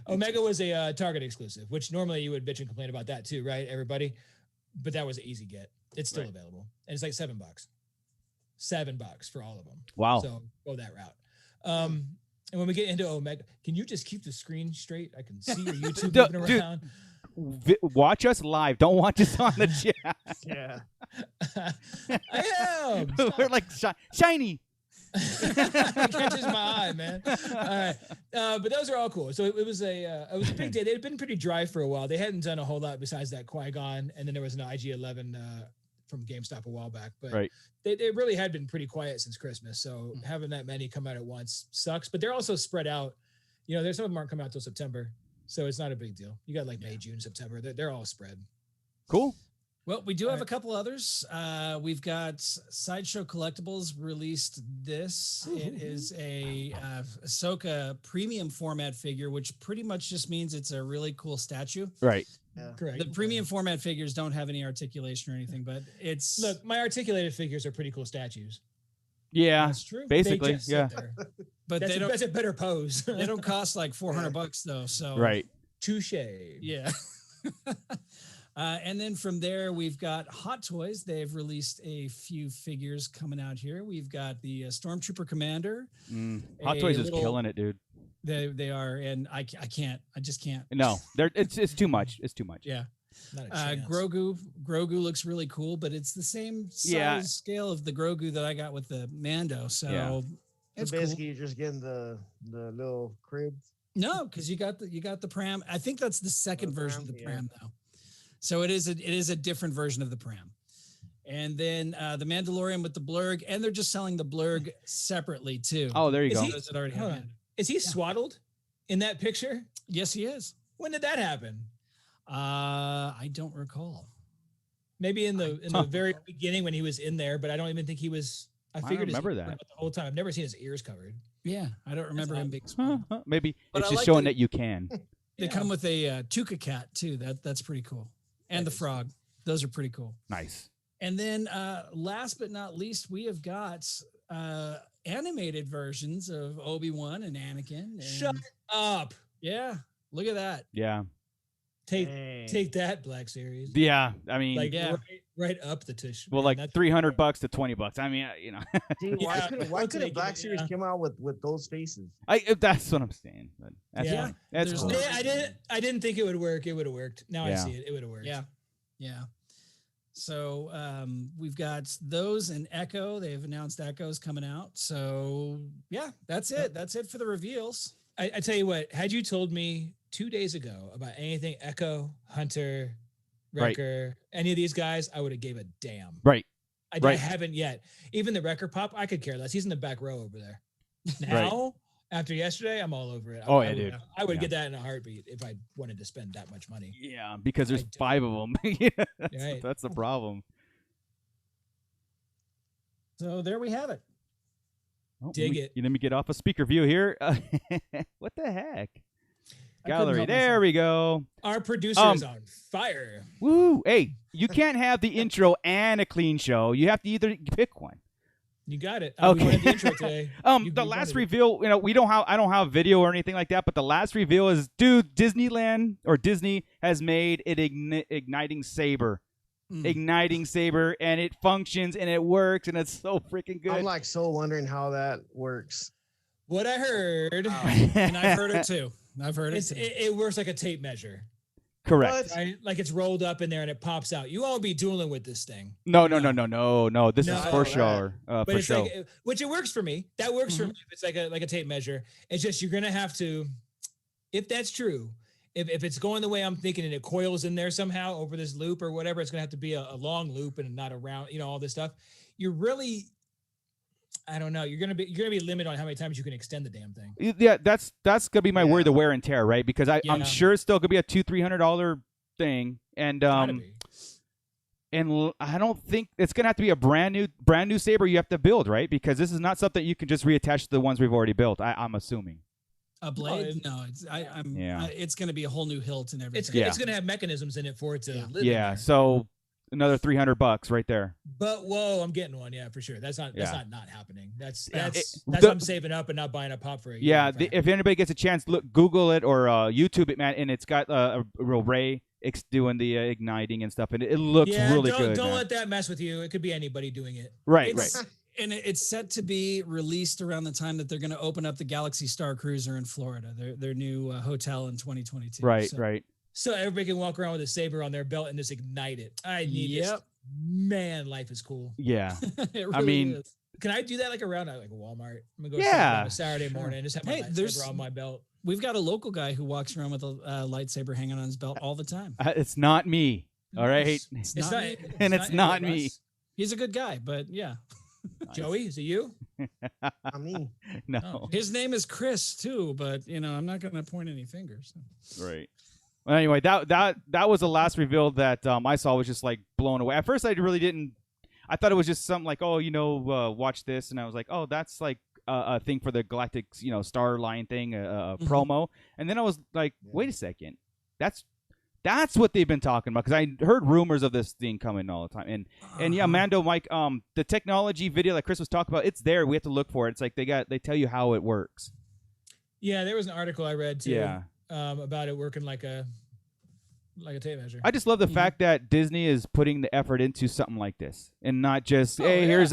B: Omega was a Target exclusive, which normally you would bitch and complain about that too, right, everybody? But that was an easy get. It's still available, and it's like $7. $7 for all of them.
A: Wow.
B: So go that route. And when we get into Omega, can you just keep the screen straight? I can see your YouTube moving around.
A: Watch us live. Don't watch us on the chat.
C: Yeah.
B: I am.
A: We're like shiny.
B: It catches my eye, man. All right. But those are all cool. So it was a big day. They had been pretty dry for a while. They hadn't done a whole lot besides that Qui-Gon, and then there was an IG-11 from GameStop a while back. But they really had been pretty quiet since Christmas. So having that many come out at once sucks. But they're also spread out. You know, there's some of them aren't coming out till September. So it's not a big deal. You got like May, June, September. They're all spread.
A: Cool.
D: Well, we do have a couple others. We've got Sideshow Collectibles released this. It is a Ahsoka premium format figure, which pretty much just means it's a really cool statue.
A: Right.
C: Yeah.
B: Correct.
D: The premium format figures don't have any articulation or anything, but it's...
B: Look, my articulated figures are pretty cool statues.
A: Yeah.
D: That's true.
A: Basically,
B: They just sit there.
D: But
B: that's a better pose.
D: They don't cost like $400 though. So
A: right.
B: Touche.
D: Yeah. And then from there, we've got Hot Toys. They've released a few figures coming out here. We've got the Stormtrooper Commander.
A: Hot Toys is killing it, dude.
D: They are, and I just can't.
A: No, it's too much. It's too much.
D: Yeah.
B: Not a chance.
D: Grogu looks really cool, but it's the same size scale of the Grogu that I got with the Mando. So it's
C: basically
D: cool.
C: you're just getting the little crib.
D: No, because you got the pram. I think that's the second version of the pram though. So it is a different version of the pram. And then the Mandalorian with the blurg, and they're just selling the blurg separately too.
A: Oh, there you go.
D: Those that already have Mando.
B: Is he swaddled in that picture?
D: Yes, he is.
B: When did that happen?
D: I don't recall.
B: Maybe in the very beginning when he was in there, but I don't even think he was. I figured
A: remember
B: his
A: that
B: the whole time. I've never seen his ears covered.
D: Yeah, I don't remember him being.
A: Maybe
D: But
A: it's
D: I
A: just
D: like
A: showing that you can.
D: They come with a Tuca cat too. That's pretty cool. And the frog. Those are pretty cool.
A: Nice.
D: And then last but not least, we have got animated versions of Obi-Wan and Anakin. And
B: Shut up.
D: Yeah. Look at that.
A: Yeah.
B: Take that, Black Series.
A: Yeah. I mean,
B: Like right up the tush.
A: well,
B: man.
A: like $300 to $20. I mean, you know.
C: Dude, why couldn't
B: they
C: Black
B: give
C: Series come out with those faces?
A: That's what I'm saying. But that's cool.
B: I didn't think it would work. It would have worked. Now I see it. It would have worked.
D: Yeah. Yeah. So we've got those and Echo. They've announced Echo's coming out. So yeah, that's it. That's it for the reveals.
B: I tell you what, had you told me 2 days ago about anything Echo, Hunter, Wrecker, any of these guys, I would have gave a damn.
A: Right.
B: I haven't yet. Even the Wrecker Pop, I could care less. He's in the back row over there. Now, after yesterday, I'm all over it.
A: Dude.
B: I would get that in a heartbeat if I wanted to spend that much money.
A: Yeah, because there's 5 of them. That's the problem.
D: So there we have it.
A: Oh,
B: Dig it.
A: Let me get off a speaker view here. What the heck? Gallery. There we go.
B: Our producer is on fire.
A: Woo! Hey, you can't have the intro and a clean show. You have to either pick one.
B: You got it.
A: Okay.
B: We wanted the intro today.
A: The last reveal, I don't have video or anything like that, but the last reveal is, dude, Disney has made an igniting saber igniting saber, and it functions and it works and it's so freaking good.
C: I'm like so wondering how that works.
B: What I heard,
D: And I've heard it too.
B: It works like a tape measure.
A: Correct.
B: Right? Like it's rolled up in there and it pops out. You won't be dueling with this thing.
A: No. This is for
B: No,
A: sure.
B: But
A: For
B: it's
A: sure.
B: like, which it works for me. That works for me. It's like a tape measure. It's just you're gonna have to, if that's true, if it's going the way I'm thinking and it coils in there somehow over this loop or whatever, it's gonna have to be a long loop and not a round. All this stuff. You're really, I don't know. You're gonna be limited on how many times you can extend the damn thing.
A: Yeah, that's gonna be my worry, the wear and tear, right? Because I'm sure it's still gonna be a $200-300 thing, and and I don't think it's gonna have to be a brand new saber you have to build, right? Because this is not something you can just reattach to the ones we've already built. I'm assuming.
D: A blade? No, it's going to be a whole new hilt and everything.
B: It's going to have mechanisms in it for it to live. In there.
A: So another $300 right there.
B: But whoa, I'm getting one, for sure. That's not happening. That's I'm saving up and not buying a pop for a year.
A: Yeah, if anybody gets a chance, Google it or YouTube it, man, and it's got a real Ray doing the igniting and stuff, and it looks really good.
B: Don't let that mess with you. It could be anybody doing it.
A: Right.
D: And it's set to be released around the time that they're going to open up the Galaxy Star Cruiser in Florida, their new hotel in 2022.
A: Right.
B: So everybody can walk around with a saber on their belt and just ignite it. I need this. Man, life is cool.
A: Yeah.
D: It really is.
B: Can I do that like around like a Walmart? I'm going to go on a Saturday morning and just have my lightsaber on my belt.
D: We've got a local guy who walks around with a lightsaber hanging on his belt all the time.
A: It's not me. All right. It's not me.
D: He's a good guy, but yeah.
A: Nice.
B: Joey, is it you?
C: I mean,
A: no.
B: Oh.
D: His name is Chris too, but I'm not going to point any fingers.
A: Right. Well, anyway, that was the last reveal that I saw. Was just like blown away. At first, I really didn't. I thought it was just something like, watch this, and I was like, oh, that's like a thing for the Galactic, Star Line thing, promo. And then I was like, wait a second, that's what they've been talking about, because I heard rumors of this thing coming all the time. And yeah, Mando, Mike, the technology video that Chris was talking about, it's there. We have to look for it. It's like they tell you how it works.
B: Yeah, there was an article I read too.
A: Yeah.
B: About it working like a tape measure.
A: I just love the fact that Disney is putting the effort into something like this, and not just here's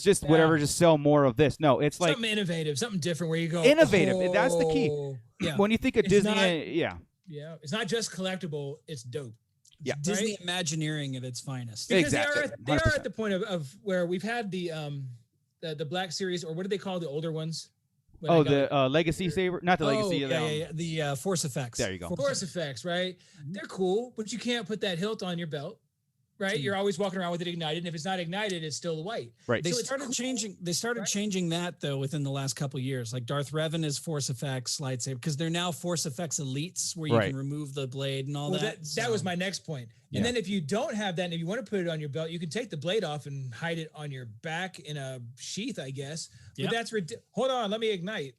A: just whatever, just sell more of this. No, it's like
B: something innovative, something different where you go
A: innovative. That's the key.
B: Yeah.
A: When you think of Disney,
B: Yeah, it's not just collectible; it's dope.
A: Yeah,
D: Disney Imagineering at its finest.
B: Because
A: exactly.
B: They are at the point of where we've had the Black Series, or what do they call the older ones?
A: Legacy Saber, not the Legacy.
D: The Force Effects.
A: There you go.
B: Force Effects, right? They're cool, but you can't put that hilt on your belt, right? You're always walking around with it ignited, and if it's not ignited, it's still white.
A: Right.
D: They started changing that though within the last couple of years. Like Darth Revan is Force Effects lightsaber, because they're now Force Effects Elites, where you can remove the blade and all that.
B: That was my next point. And then if you don't have that, and if you want to put it on your belt, you can take the blade off and hide it on your back in a sheath, I guess. But that's hold on, let me ignite.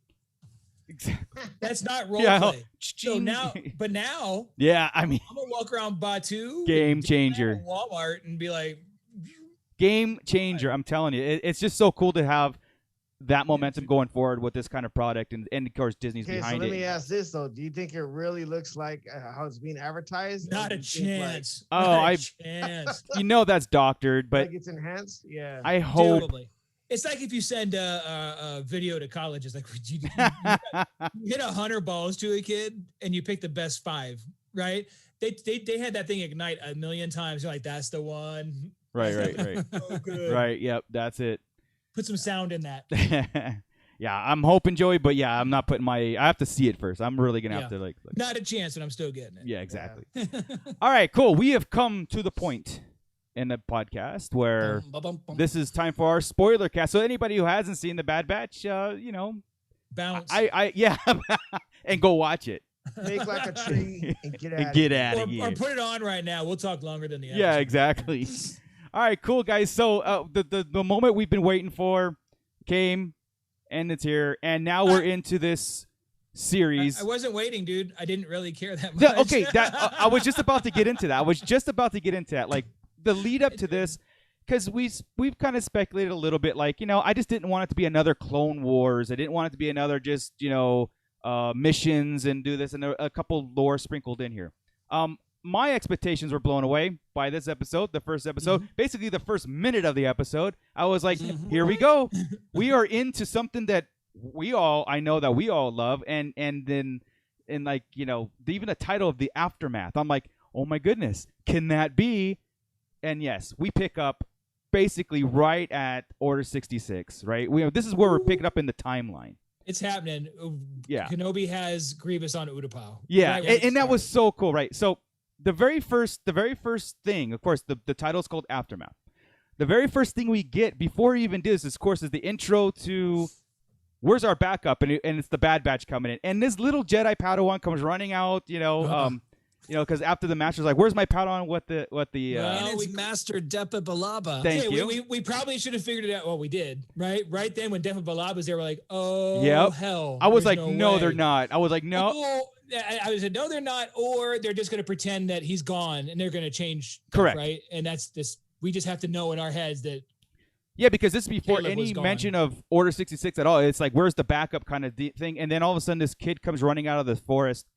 A: Exactly.
B: That's not role play. So now,
A: yeah, I mean,
B: I'm gonna walk around Batu,
A: game changer,
B: Walmart, and be like,
A: game changer. I'm telling you, it's just so cool to have that momentum going forward with this kind of product, and of course Disney's behind it.
C: Let me ask this though: do you think it really looks like how it's being advertised?
B: Not a chance.
A: Chance. That's doctored, but
C: like it's enhanced. Yeah,
A: I hope.
B: Totally. It's like if you send a video to college, it's like you hit 100 balls to a kid and you pick the best 5, right? They had that thing ignite a million times. You're like, that's the one.
A: Right.
B: So good.
A: Right. Yep. That's it.
B: Put some sound in that.
A: Yeah, I'm hoping, Joey, but yeah, I'm not putting I have to see it first. I'm really gonna have to like.
B: Not a chance, but I'm still getting it.
A: Yeah, exactly. All right, cool. We have come to the point in the podcast where this is time for our spoiler cast. So anybody who hasn't seen the Bad Batch,
B: bounce.
A: I and go watch it.
C: Make like a tree and get
A: out of here.
B: Or put it on right now. We'll talk longer than the episode.
A: Yeah, exactly. All right, cool, guys. So the moment we've been waiting for came, and it's here, and now we're into this series.
B: I wasn't waiting, dude. I didn't really care that much.
A: Yeah, okay, I was just about to get into that. Like the lead up to this, because we've kind of speculated a little bit. Like, I just didn't want it to be another Clone Wars. I didn't want it to be another just missions and do this, and a couple lore sprinkled in here. my expectations were blown away by this episode, the first episode. Basically, the first minute of the episode, I was like, here we go. We are into something that I know that we all love. And then, and like, even the title of the Aftermath, I'm like, oh my goodness, can that be? And yes, we pick up basically right at Order 66, right? This is where we're picking up in the timeline.
B: It's happening.
A: Yeah.
B: Kenobi has Grievous on Utapau.
A: Yeah, right, and that was so cool, right? So the very first thing, of course, the title's called Aftermath. The very first thing we get before we even do this, of course, is the intro to where's our backup, and it's the Bad Batch coming in, and this little Jedi Padawan comes running out, because after the master's like, "Where's my Padawan?"
D: And it's Master Depa Balaba.
A: Thank you.
B: We probably should have figured it out. Well, we did, right? Right then, when Depa Balaba's there, we're like, "Oh, hell!"
A: I was like, "No, they're not." I was like, "No."
B: I said, "No, they're not," or they're just going to pretend that he's gone and they're going to change.
A: Correct,
B: right? And that's this. We just have to know in our heads that.
A: Yeah, because this is before
B: Caleb
A: any mention of Order 66 at all. It's like, where's the backup kind of thing? And then all of a sudden, this kid comes running out of the forest.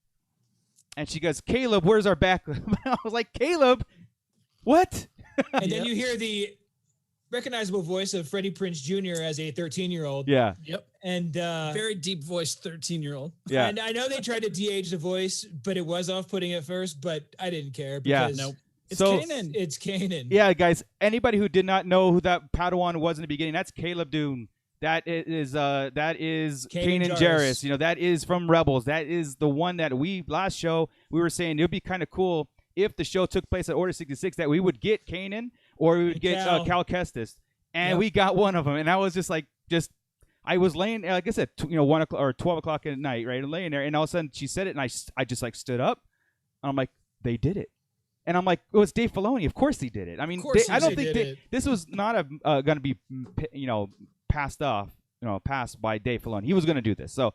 A: And she goes, "Caleb, where's our backup?" I was like, "Caleb, what?"
B: And then you hear the recognizable voice of Freddie Prinze Jr. as a 13-year-old.
A: Yeah.
D: Yep.
B: And
D: very deep voiced 13-year-old.
A: Yeah.
B: And I know they tried to de-age the voice, but it was off-putting at first. But I didn't care because
D: it's Kanan.
B: It's Kanan.
A: Yeah, guys. Anybody who did not know who that Padawan was in the beginning, that's Caleb Dune. That is Kanan Jarrus. That is from Rebels. That is the one that last show we were saying it would be kind of cool if the show took place at Order 66 that we would get Kanan or we would get Cal Kestis, and we got one of them. And I was I was laying, like I said, 1 o'clock or 12 o'clock at night, right, laying there, and all of a sudden she said it, and I just like stood up, and I'm like, they did it. And I'm like, it was Dave Filoni. Of course he did it. I mean, I don't think this was not going to be, passed by Dave Filoni. He was going to do this. So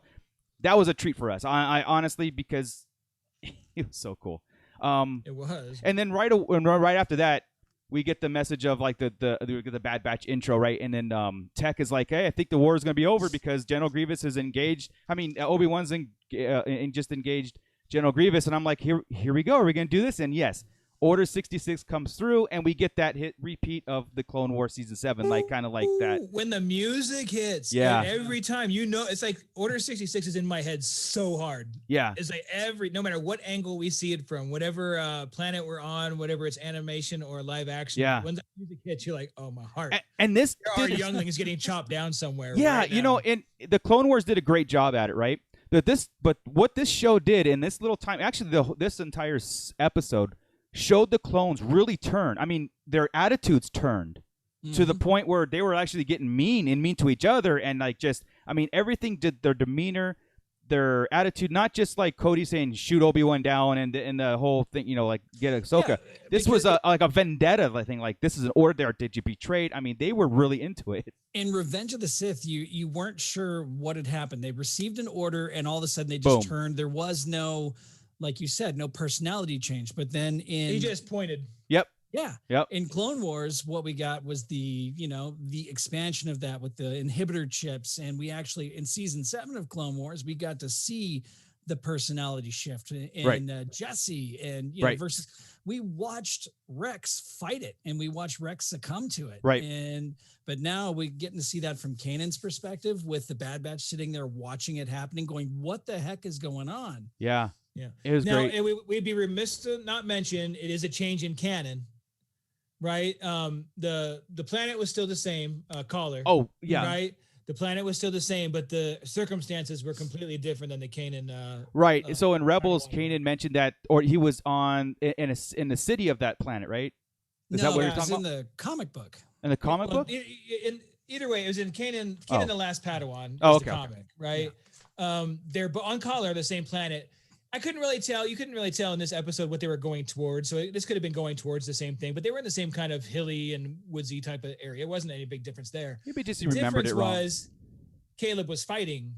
A: that was a treat for us. I honestly, because it was so cool.
B: It was.
A: And then right after that, we get the message of like the Bad Batch intro, right? And then Tech is like, "Hey, I think the war is going to be over because General Grievous is engaged." I mean, Obi-Wan's just engaged General Grievous, and I'm like, "Here we go. Are we going to do this?" And yes, Order 66 comes through, and we get that repeat of the Clone Wars Season 7, kind of like that.
B: When the music hits,
A: yeah.
B: Every time, it's like Order 66 is in my head so hard.
A: Yeah.
B: It's like no matter what angle we see it from, whatever planet we're on, whatever it's animation or live action, when the music hits, you're like, oh, my heart.
A: And this...
B: There are younglings getting chopped down somewhere.
A: Yeah,
B: right
A: and the Clone Wars did a great job at it, right? But what this show did in this little time, actually, this entire episode showed the clones really turn. I mean, their attitudes turned to the point where they were actually getting mean to each other, and everything did their demeanor, their attitude, not just like Cody saying shoot Obi-Wan down and the whole thing, get Ahsoka. Yeah, this was like a vendetta thing. Like, this is an order. Did you betrayed? I mean, they were really into it.
D: In Revenge of the Sith, you weren't sure what had happened. They received an order, and all of a sudden they just turned. There was no, like you said, no personality change. But then he
B: just pointed.
A: Yep.
D: Yeah.
A: Yep.
D: In Clone Wars, what we got was the expansion of that with the inhibitor chips. And we actually, in season 7 of Clone Wars, we got to see the personality shift in Jesse and, versus we watched Rex fight it, and we watched Rex succumb to it.
A: Right.
D: But now we're getting to see that from Kanan's perspective, with the Bad Batch sitting there watching it happening, going, what the heck is going on?
A: Yeah.
B: Yeah.
A: It was great.
B: And we'd be remiss to not mention it is a change in canon. Right. The planet was still the same, Caller.
A: Oh, yeah.
B: Right. The planet was still the same, but the circumstances were completely different than the Kanan.
A: Right. So in Rebels, Kanan mentioned that, or he was in the city of that planet, right? Is that what you're talking about?
D: In the comic book.
A: In the comic book?
B: Either way, it was in Kanan the Last Padawan. The comic, right? Yeah. They're on Caller, the same planet. I couldn't really tell. You couldn't really tell in this episode what they were going towards. So this could have been going towards the same thing, but they were in the same kind of hilly and woodsy type of area. It wasn't any big difference there.
A: Maybe just you remembered it wrong.
B: The difference was Caleb was fighting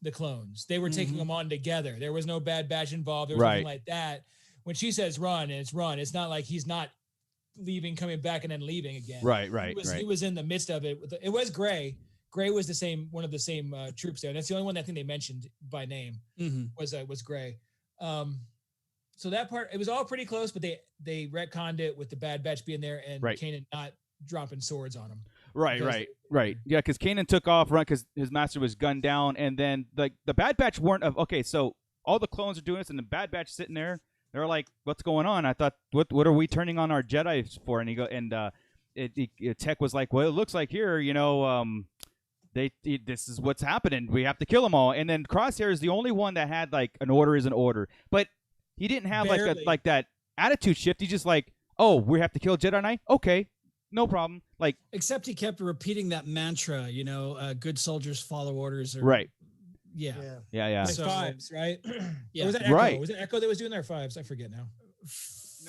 B: the clones. They were taking them on together. There was no Bad Batch involved. There was nothing like that. When she says run, and it's run, it's not like he's not leaving, coming back, and then leaving again.
A: Right.
B: He was in the midst of it. It was Gray. Gray was one of the same troops there. That's the only one I think they mentioned by name was Gray. So that part, it was all pretty close, but they retconned it with the Bad Batch being there and Kanan not dropping swords on him.
A: Right. Yeah, because Kanan took off, run, because his master was gunned down, and then the Bad Batch weren't of. Okay, so all the clones are doing this, and the Bad Batch sitting there. They're like, "What's going on?" I thought, "What are we turning on our Jedi for?" And Tech was like, "Well, it looks like here, this is what's happening. We have to kill them all." And then Crosshair is the only one that had like an order is an order, but he didn't have like that attitude shift. He's just like, "Oh, we have to kill Jedi Knight? Okay, no problem." Like,
D: except he kept repeating that mantra, good soldiers follow orders.
A: Right.
D: Yeah.
B: Like fives, right?
D: Yeah.
B: Or was that Echo?
A: Right.
B: Was it Echo that was doing their fives? I forget now.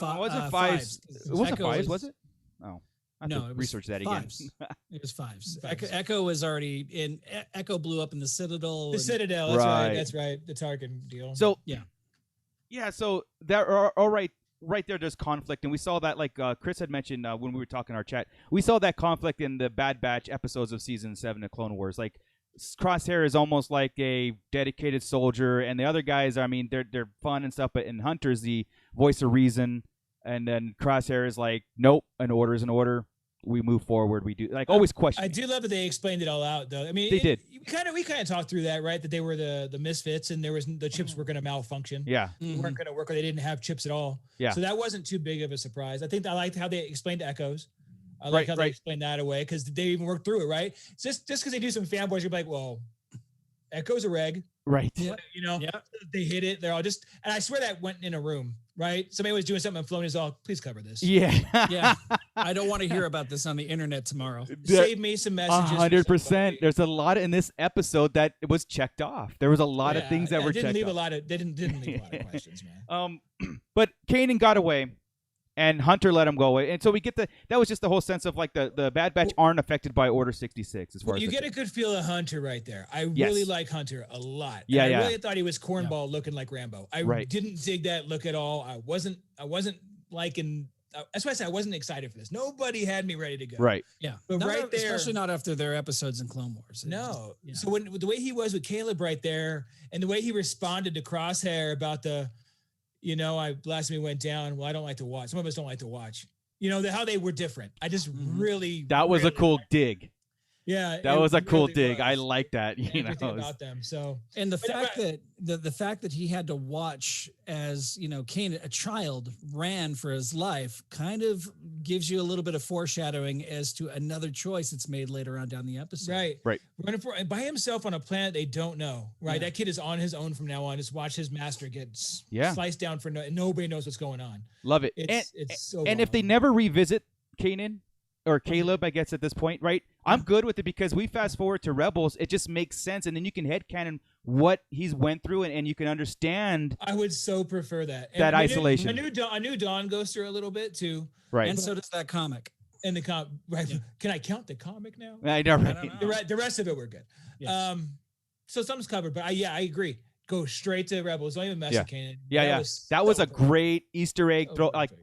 A: No, it wasn't fives. It wasn't fives, was it? Oh.
D: No, it was
A: research that
D: fives.
A: Again.
D: It was fives. Echo was already in. Echo blew up in the Citadel.
B: Citadel. That's right. That's right. The Tarkin deal.
A: So yeah. So there are all right. Right there, there's conflict, and we saw that, like Chris had mentioned when we were talking in our chat. We saw that conflict in the Bad Batch episodes of season 7 of Clone Wars. Like, Crosshair is almost like a dedicated soldier, and the other guys, I mean, they're fun and stuff. But in Hunter's the voice of reason, and then Crosshair is like, nope, an order is an order. We move forward. We do always question.
B: I do love that they explained it all out, though. I mean,
A: they did.
B: We kind of talked through that, right? That they were the misfits, and the chips were going to malfunction.
A: Yeah,
B: they weren't going to work, or they didn't have chips at all.
A: Yeah.
B: So that wasn't too big of a surprise. I liked how they explained Echoes. I like how they explained that away, because they even worked through it, right? It's just because they do some fanboys, you're like, well, Echo's a reg.
A: Right.
B: Yeah. They hit it. They're all just, and I swear that went in a room, right? Somebody was doing something and Filoni's all, please cover this.
A: Yeah.
D: Yeah. I don't want to hear about this on the internet tomorrow.
B: Save me some messages.
A: 100%. There's a lot in this episode that was checked off. There was a lot of things that were checked off.
B: They didn't leave a lot of questions, man.
A: But Kanan got away, and Hunter let him go away. And so we get that was just the whole sense of like the Bad Batch aren't affected by Order 66 as far as
B: you get a good feel of Hunter right there. I really like Hunter a lot.
A: Yeah,
B: I really thought he was cornball looking like Rambo. I didn't dig that look at all. I wasn't liking. That's why I said I wasn't excited for this. Nobody had me ready to go.
A: Right.
D: Yeah.
B: But there,
D: especially not after their episodes in Clone Wars.
B: No. So when the way he was with Caleb right there, and the way he responded to Crosshair about I blasphemy went down. Well, I don't like to watch. Some of us don't like to watch. How they were different. I just really
A: that was a cool dig.
B: Yeah,
A: that was a cool dig.
B: Was.
A: I like that.
B: Everything about them. So,
D: and the fact that the fact that he had to watch as Kanan, a child, ran for his life, kind of gives you a little bit of foreshadowing as to another choice that's made later on down the episode.
B: Right. Running for by himself on a planet they don't know. Right. That kid is on his own from now on. Just watch his master get sliced down for nobody knows what's going on.
A: Love it.
B: It's so.
A: And if they never revisit Kanan or Caleb, I guess at this point, right? I'm good with it because we fast forward to Rebels. It just makes sense, and then you can headcanon what he's went through, and you can understand.
B: I would so prefer that.
A: That isolation.
B: I knew Dawn goes through a little bit too.
A: Right.
D: And so does that comic.
B: And the comic, right? Yeah. Can I count the comic now?
A: I know, right?
B: The rest of it we're good. Yes. So something's covered, but I agree. Go straight to Rebels. Don't even mess with Kanan.
A: Yeah. That was a great Easter egg,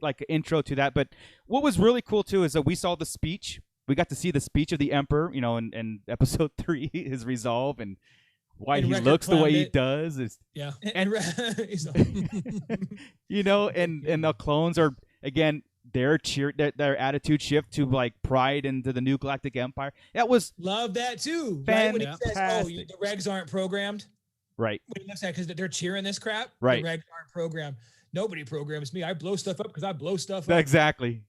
A: like an intro to that. But what was really cool too is that we saw the speech. We got to see the speech of the Emperor, in episode 3, his resolve and why he looks the way he does. And the clones are again their attitude shift to like pride into the new Galactic Empire. That was
B: love that too.
A: Fantastic.
B: Right? When he says, the regs aren't programmed.
A: Right.
B: When he looks at because they're cheering this crap.
A: Right.
B: The regs aren't programmed. Nobody programs me. I blow stuff up because I blow stuff
A: up.
B: Exactly.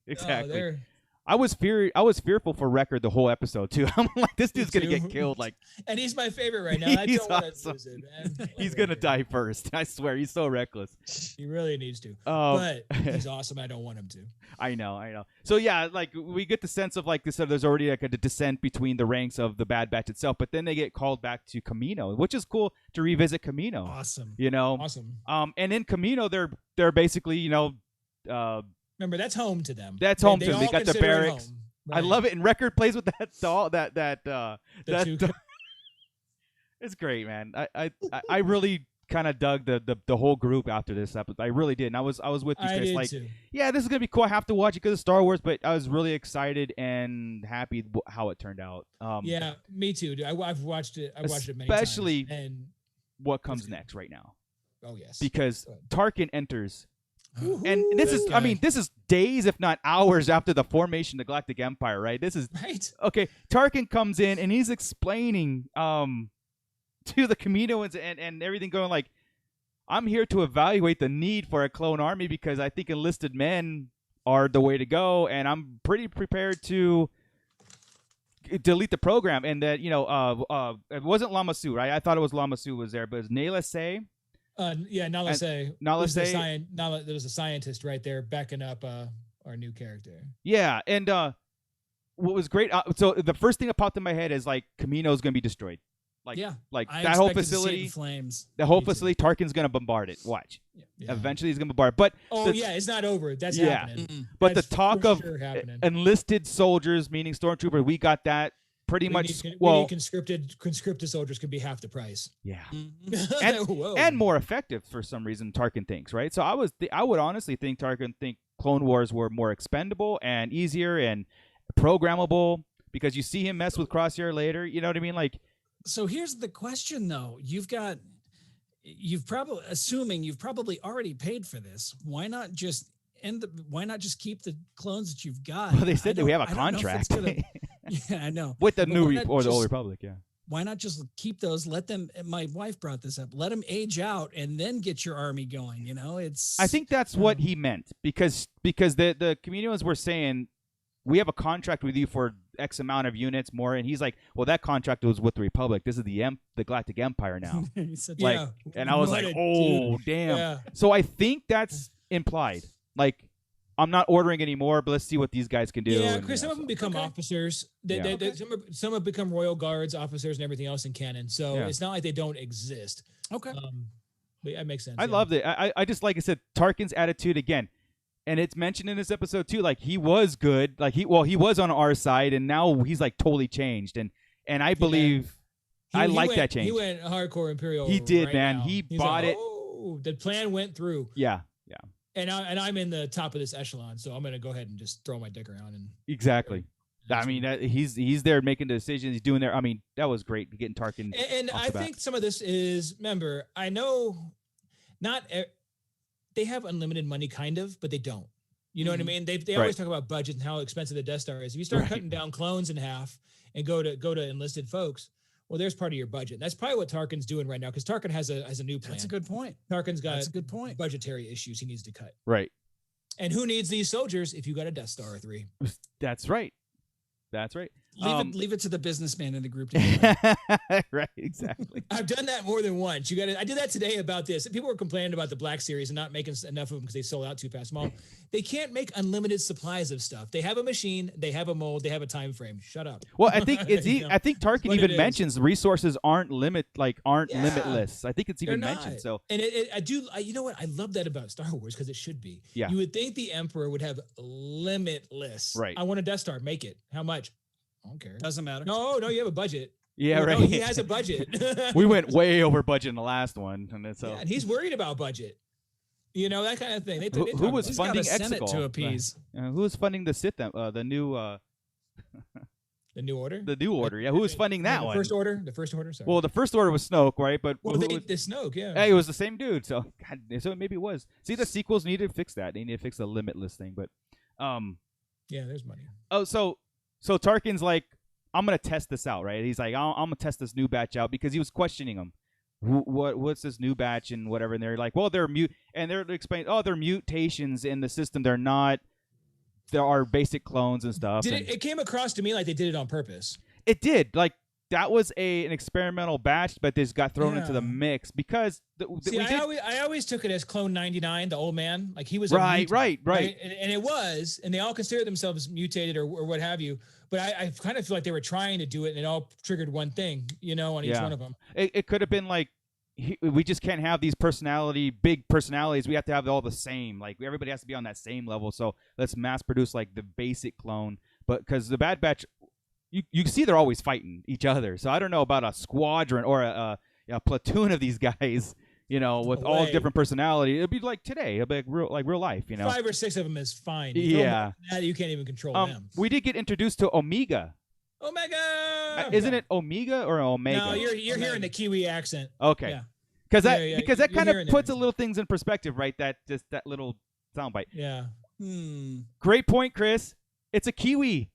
A: I was fearful for Wrecker the whole episode too. I'm like, this dude's gonna get killed. Like,
B: and he's my favorite right now. I don't want to lose it, man.
A: He's gonna die first. I swear, he's so reckless.
B: He really needs to. But he's awesome. I don't want him to.
A: I know. So yeah, like we get the sense of like this. There's already like a descent between the ranks of the Bad Batch itself, but then they get called back to Kamino, which is cool to revisit Kamino.
D: Awesome.
B: Awesome.
A: And in Kamino, they're basically
B: remember, that's home to them.
A: That's home to them. They got the barracks.
B: Home, right?
A: I love it. And Record plays with that doll. It's great, man. I really kind of dug the whole group after this episode. I really did. And I was with you, Chris. Like,
B: too.
A: Yeah, this is gonna be cool. I have to watch it because of Star Wars, but I was really excited and happy how it turned out.
B: Yeah, me too. Dude. I've watched it. I've watched it many
A: especially
B: times. And
A: what comes next right now.
B: Oh yes,
A: because Tarkin enters And this is,
B: Okay.
A: I mean, this is days, if not hours after the formation of the Galactic Empire, right? This is
B: Right.
A: okay. Tarkin comes in and he's explaining to the Kaminoans and everything, going like, I'm here to evaluate the need for a clone army because I think enlisted men are the way to go, and I'm pretty prepared to delete the program. And that, it wasn't Lama Su, right? I thought it was Lama Su was there, but it was Nala Se.
B: Nala Se.
A: Nala Se.
B: There was a scientist right there backing up our new character.
A: Yeah, and what was great, so the first thing that popped in my head is like Kamino's gonna be destroyed. Like,
D: Yeah,
A: like
D: I
A: that whole
D: expect to see it in
A: facility,
D: flames.
A: the whole
B: Me too.
A: facility, Tarkin's gonna bombard it. Watch.
B: Yeah.
A: Eventually, he's gonna bombard. But
B: Oh yeah, it's not over. That's
A: Yeah.
B: happening.
A: but
B: That's
A: the talk
B: for
A: of
B: sure happening.
A: enlisted soldiers, meaning stormtroopers, we got that pretty
B: We
A: much.
B: need,
A: well,
B: we need conscripted soldiers could be half the price.
A: yeah,
D: Mhm.
B: Whoa.
A: and more effective for some reason. Tarkin thinks, right? So I would honestly think Clone Wars were more expendable and easier and programmable because you see him mess with Crosshair later. You know what I mean? Like,
D: So here's the question, though. You've probably already paid for this. Why not just keep the clones that you've got?
A: well, they said that we have a
D: I don't know if it's
A: contract
D: Yeah, I know.
A: with the
D: But
A: new
D: why not
A: or the Old
D: just-
A: Republic. Yeah.
D: Why not just keep those? Let them. My wife brought this up. Let them age out and then get your army going. It's.
A: I think that's what he meant because the Kaminoans were saying we have a contract with you for X amount of units more, and he's like, well, that contract was with the Republic. This is the Galactic Empire now.
D: He's such
A: like,
B: Yeah.
A: and I was
B: What
A: like,
B: a
A: oh
B: dude.
A: damn.
B: Yeah.
A: So I think that's implied. Like, I'm not ordering anymore, but let's see what these guys can do.
B: Yeah,
A: and,
B: Chris, some of them become
D: Okay.
B: officers.
A: Yeah.
B: Some have become royal guards, officers, and everything else in canon. So
A: Yeah.
B: it's not like they don't exist.
D: okay.
B: But that makes sense.
A: I loved it. I just, like I said, Tarkin's attitude again, and it's mentioned in this episode too. Like, he was good. Like, he was on our side, and now he's like totally changed. And I believe I like that change.
B: He went hardcore Imperial.
A: He did,
B: right
A: man.
B: now.
A: He
B: He's
A: bought
B: like,
A: it.
B: Oh, the plan went through,
A: Yeah,
B: and I'm in the top of this echelon, so I'm gonna go ahead and just throw my dick around and.
A: exactly. I mean, he's there making the decisions. He's doing there. I mean, that was great getting Tarkin.
B: And
A: off
B: I
A: the bat.
B: think some of this is, remember, I know they have unlimited money, kind of, but they don't. You know what I mean? They
A: Right.
B: always talk about budget and how expensive the Death Star is. If you start
A: Right.
B: cutting down clones in half and go to enlisted folks, well, there's part of your budget. That's probably what Tarkin's doing right now because Tarkin has a new plan.
D: That's a good point.
B: Tarkin's got
D: That's a good point.
B: budgetary issues he needs to cut.
A: Right.
B: And who needs these soldiers if you got a Death Star or 3?
A: That's right. That's right.
D: Leave it to the businessman in the group to do that.
A: Right. Exactly.
B: I've done that more than once. I did that today about this. People were complaining about the Black Series and not making enough of them because they sold out too fast. Well, they can't make unlimited supplies of stuff. They have a machine, they have a mold, they have a time frame. Shut up.
A: Well, I think
B: You know,
A: I think Tarkin
B: what it
A: even
B: is.
A: mentions resources aren't
B: Yeah.
A: limitless. I think it's even
B: They're
A: mentioned.
B: not.
A: So
B: And you know what? I love that about Star Wars because it should be.
A: Yeah.
B: You would think the Emperor would have limitless.
A: Right.
B: I want a Death Star. Make it. How much? I don't care.
D: Doesn't matter.
B: No, you have a budget.
A: yeah,
B: No,
A: right.
B: he has a budget.
A: We went way over budget in the last one, and then so
B: Yeah, and he's worried about budget. You know, that kind of thing. They
A: Who
B: talk
A: was
B: about
D: He's
B: that.
D: got a
A: funding
D: Senate
A: Exegol?
D: to appease.
A: who was funding the Sith? The new
B: The New Order?
A: the new order. Yeah, who was funding that
B: the
A: one?
B: First Order? The First Order? Sorry.
A: Well, the first order was Snoke, right? But
B: Well,
A: who
B: the
A: was-
B: Snoke, yeah.
A: hey, it was the same dude. So God, so maybe it was. See, the sequels needed to fix that. They need to fix the limitless thing. But
B: Yeah, there's money.
A: oh, so Tarkin's like, I'm gonna test this out, right? He's like, I'm gonna test this new batch out because he was questioning them. What's this new batch and whatever? And they're like, well, they're they're explaining, oh, they're mutations in the system. They're not. There are basic clones and stuff.
B: It came across to me like they did it on purpose.
A: It did. Like, that was an experimental batch, but this got thrown into the
B: Yeah.
A: mix because
B: See, I always took it as Clone 99, the old man. Like he was
A: Right,
B: a mutant,
A: right.
B: And it was, and they all considered themselves mutated or what have you. But I kind of feel like they were trying to do it, and it all triggered one thing, on each
A: Yeah.
B: one of them.
A: It could have been like, we just can't have these big personalities. We have to have all the same. Like, everybody has to be on that same level. So let's mass produce like the basic clone. But because the Bad Batch, you see they're always fighting each other. So I don't know about a squadron or a platoon of these guys. With all
B: way.
A: different personality. It'd be like today. It'd be like real life.
B: 5 or 6 of them is fine.
A: Yeah.
B: You can't even control them.
A: We did get introduced to Omega.
B: Omega.
A: Isn't it Omega or Omega?
B: No, you're hearing the Kiwi accent.
A: Okay.
B: Yeah.
A: Because
B: Yeah,
A: that
B: you're
A: kind of
B: hearing
A: puts
B: that.
A: a little things in perspective, right? That little soundbite.
B: Yeah.
A: Great point, Chris. It's a Kiwi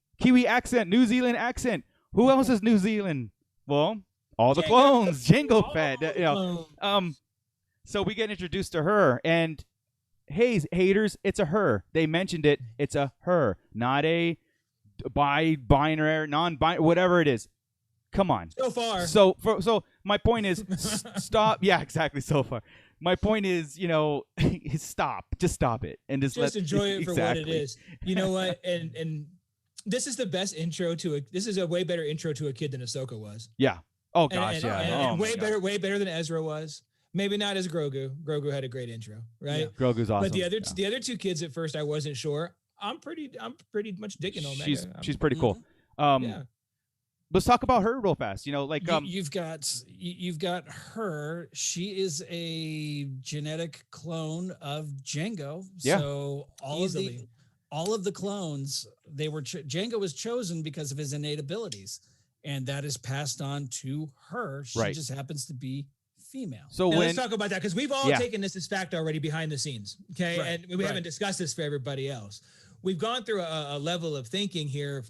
A: accent, New Zealand accent. Who else is New Zealand? Well, all the clones, Jango Fett. So we get introduced to her, and hey, haters, it's a her. They mentioned it. It's a her, not a binary, non-binary, whatever it is. Come on.
B: So far.
A: So my point is, stop. Yeah, exactly. So far. My point is, stop. Just stop it and just
B: enjoy it for what it is. You know what? And this is the best intro to this is a way better intro to a kid than Ahsoka was.
A: Yeah. Oh gosh,
B: and way better than Ezra was. Maybe not as Grogu. Grogu had a great intro, right?
A: Yeah. Grogu's awesome.
B: But the other two kids at first I wasn't sure. I'm pretty much digging Omega.
A: She's pretty cool. Yeah. Let's talk about her real fast.
D: You've got her. She is a genetic clone of Jango.
A: Yeah.
D: So all of the clones, Jango was chosen because of his innate abilities, and that is passed on to her. She just happens to be female.
B: So let's talk about that, because we've all taken this as fact already behind the scenes. Okay. Right. And we haven't discussed this for everybody else. We've gone through a level of thinking here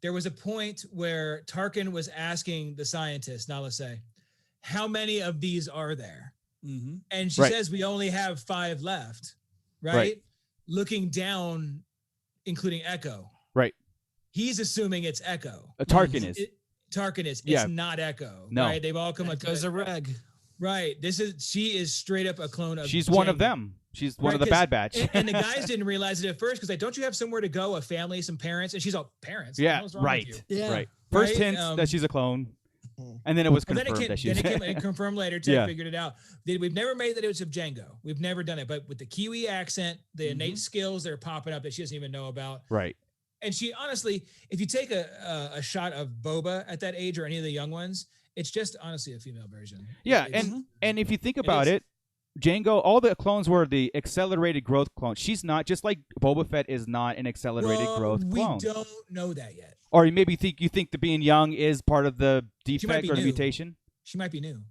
B: there was a point where Tarkin was asking the scientist, Nala Se, how many of these are there? Mm-hmm. And she says, we only have 5 left, right? Looking down, including Echo.
A: Right.
B: He's assuming it's Echo.
A: Tarkin is.
B: Tarkin is. It's not Echo.
A: No.
B: Right? They've all come up to
D: a reg.
B: Right. She is straight up a clone of
A: She's
B: Jango.
A: one of them. She's one of the Bad Batch.
B: and the guys didn't realize it at first, because don't you have somewhere to go, a family, some parents? And she's all, parents?
A: Yeah, right. Right. First hint that she's a clone, and then it was confirmed that she's.
B: Then it came confirmed later. Ted figured it out. We've never made that it was of Jango. We've never done it, but with the Kiwi accent, the innate skills that are popping up that she doesn't even know about.
A: Right.
B: And she honestly, if you take a shot of Boba at that age or any of the young ones, it's just honestly a female version.
A: Yeah, and if you think about it, Jango, all the clones were the accelerated growth clones. She's not, just like Boba Fett is not an accelerated growth clone.
B: We don't know that yet.
A: Or maybe you think that being young is part of the defect or the mutation.
B: She might be new.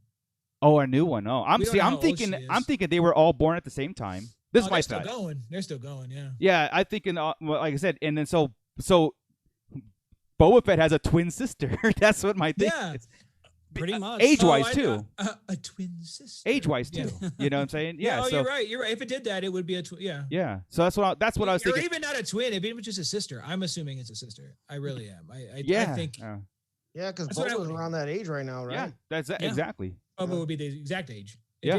A: Oh, a new one. Oh, I'm thinking they were all born at the same time. This might
B: still going. They're still going. Yeah.
A: Yeah, I think like I said, and then so Boba Fett has a twin sister. That's what my thing is.
D: Pretty much.
A: Age-wise, too.
B: A twin sister.
A: Age-wise, too. You know what I'm saying? Yeah.
B: You're right. You're right. If it did that, it would be a twin. Yeah.
A: Yeah. So that's what I was thinking.
B: Or even not a twin. If it was just a sister. I'm assuming it's a sister. I really am. I think.
C: Yeah, because Boba's around that age right now, right?
A: Yeah, that's exactly.
B: Boba would be the exact age.
A: Yeah.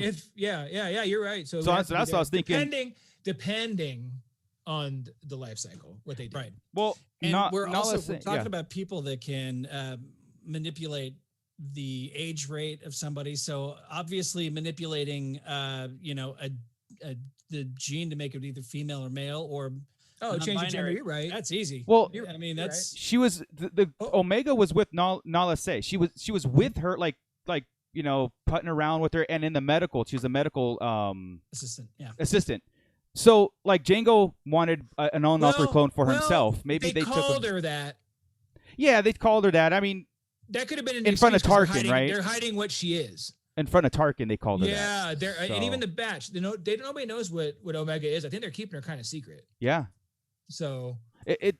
B: You're right. So
A: that's what I was thinking.
B: Depending on the life cycle, what they do.
D: Right.
A: Well,
D: we're talking about people that can manipulate the age rate of somebody. So obviously manipulating, the gene to make it either female or male, or
B: change the gender. You're right.
D: That's easy.
A: Well,
D: that's
A: she was the Omega was with Nala Se. She was with her like putting around with her, and in the medical, she was a medical
D: assistant. Yeah.
A: Assistant. So like Jango wanted an unaltered clone for himself. Maybe they
B: called her that.
A: Yeah, they called her that. I mean,
B: that could have been
A: in front of Tarkin, right?
B: They're hiding what she is.
A: In front of Tarkin, they called her that.
B: Yeah, and even the batch, nobody knows what Omega is. I think they're keeping her kind of secret.
A: Yeah.
B: So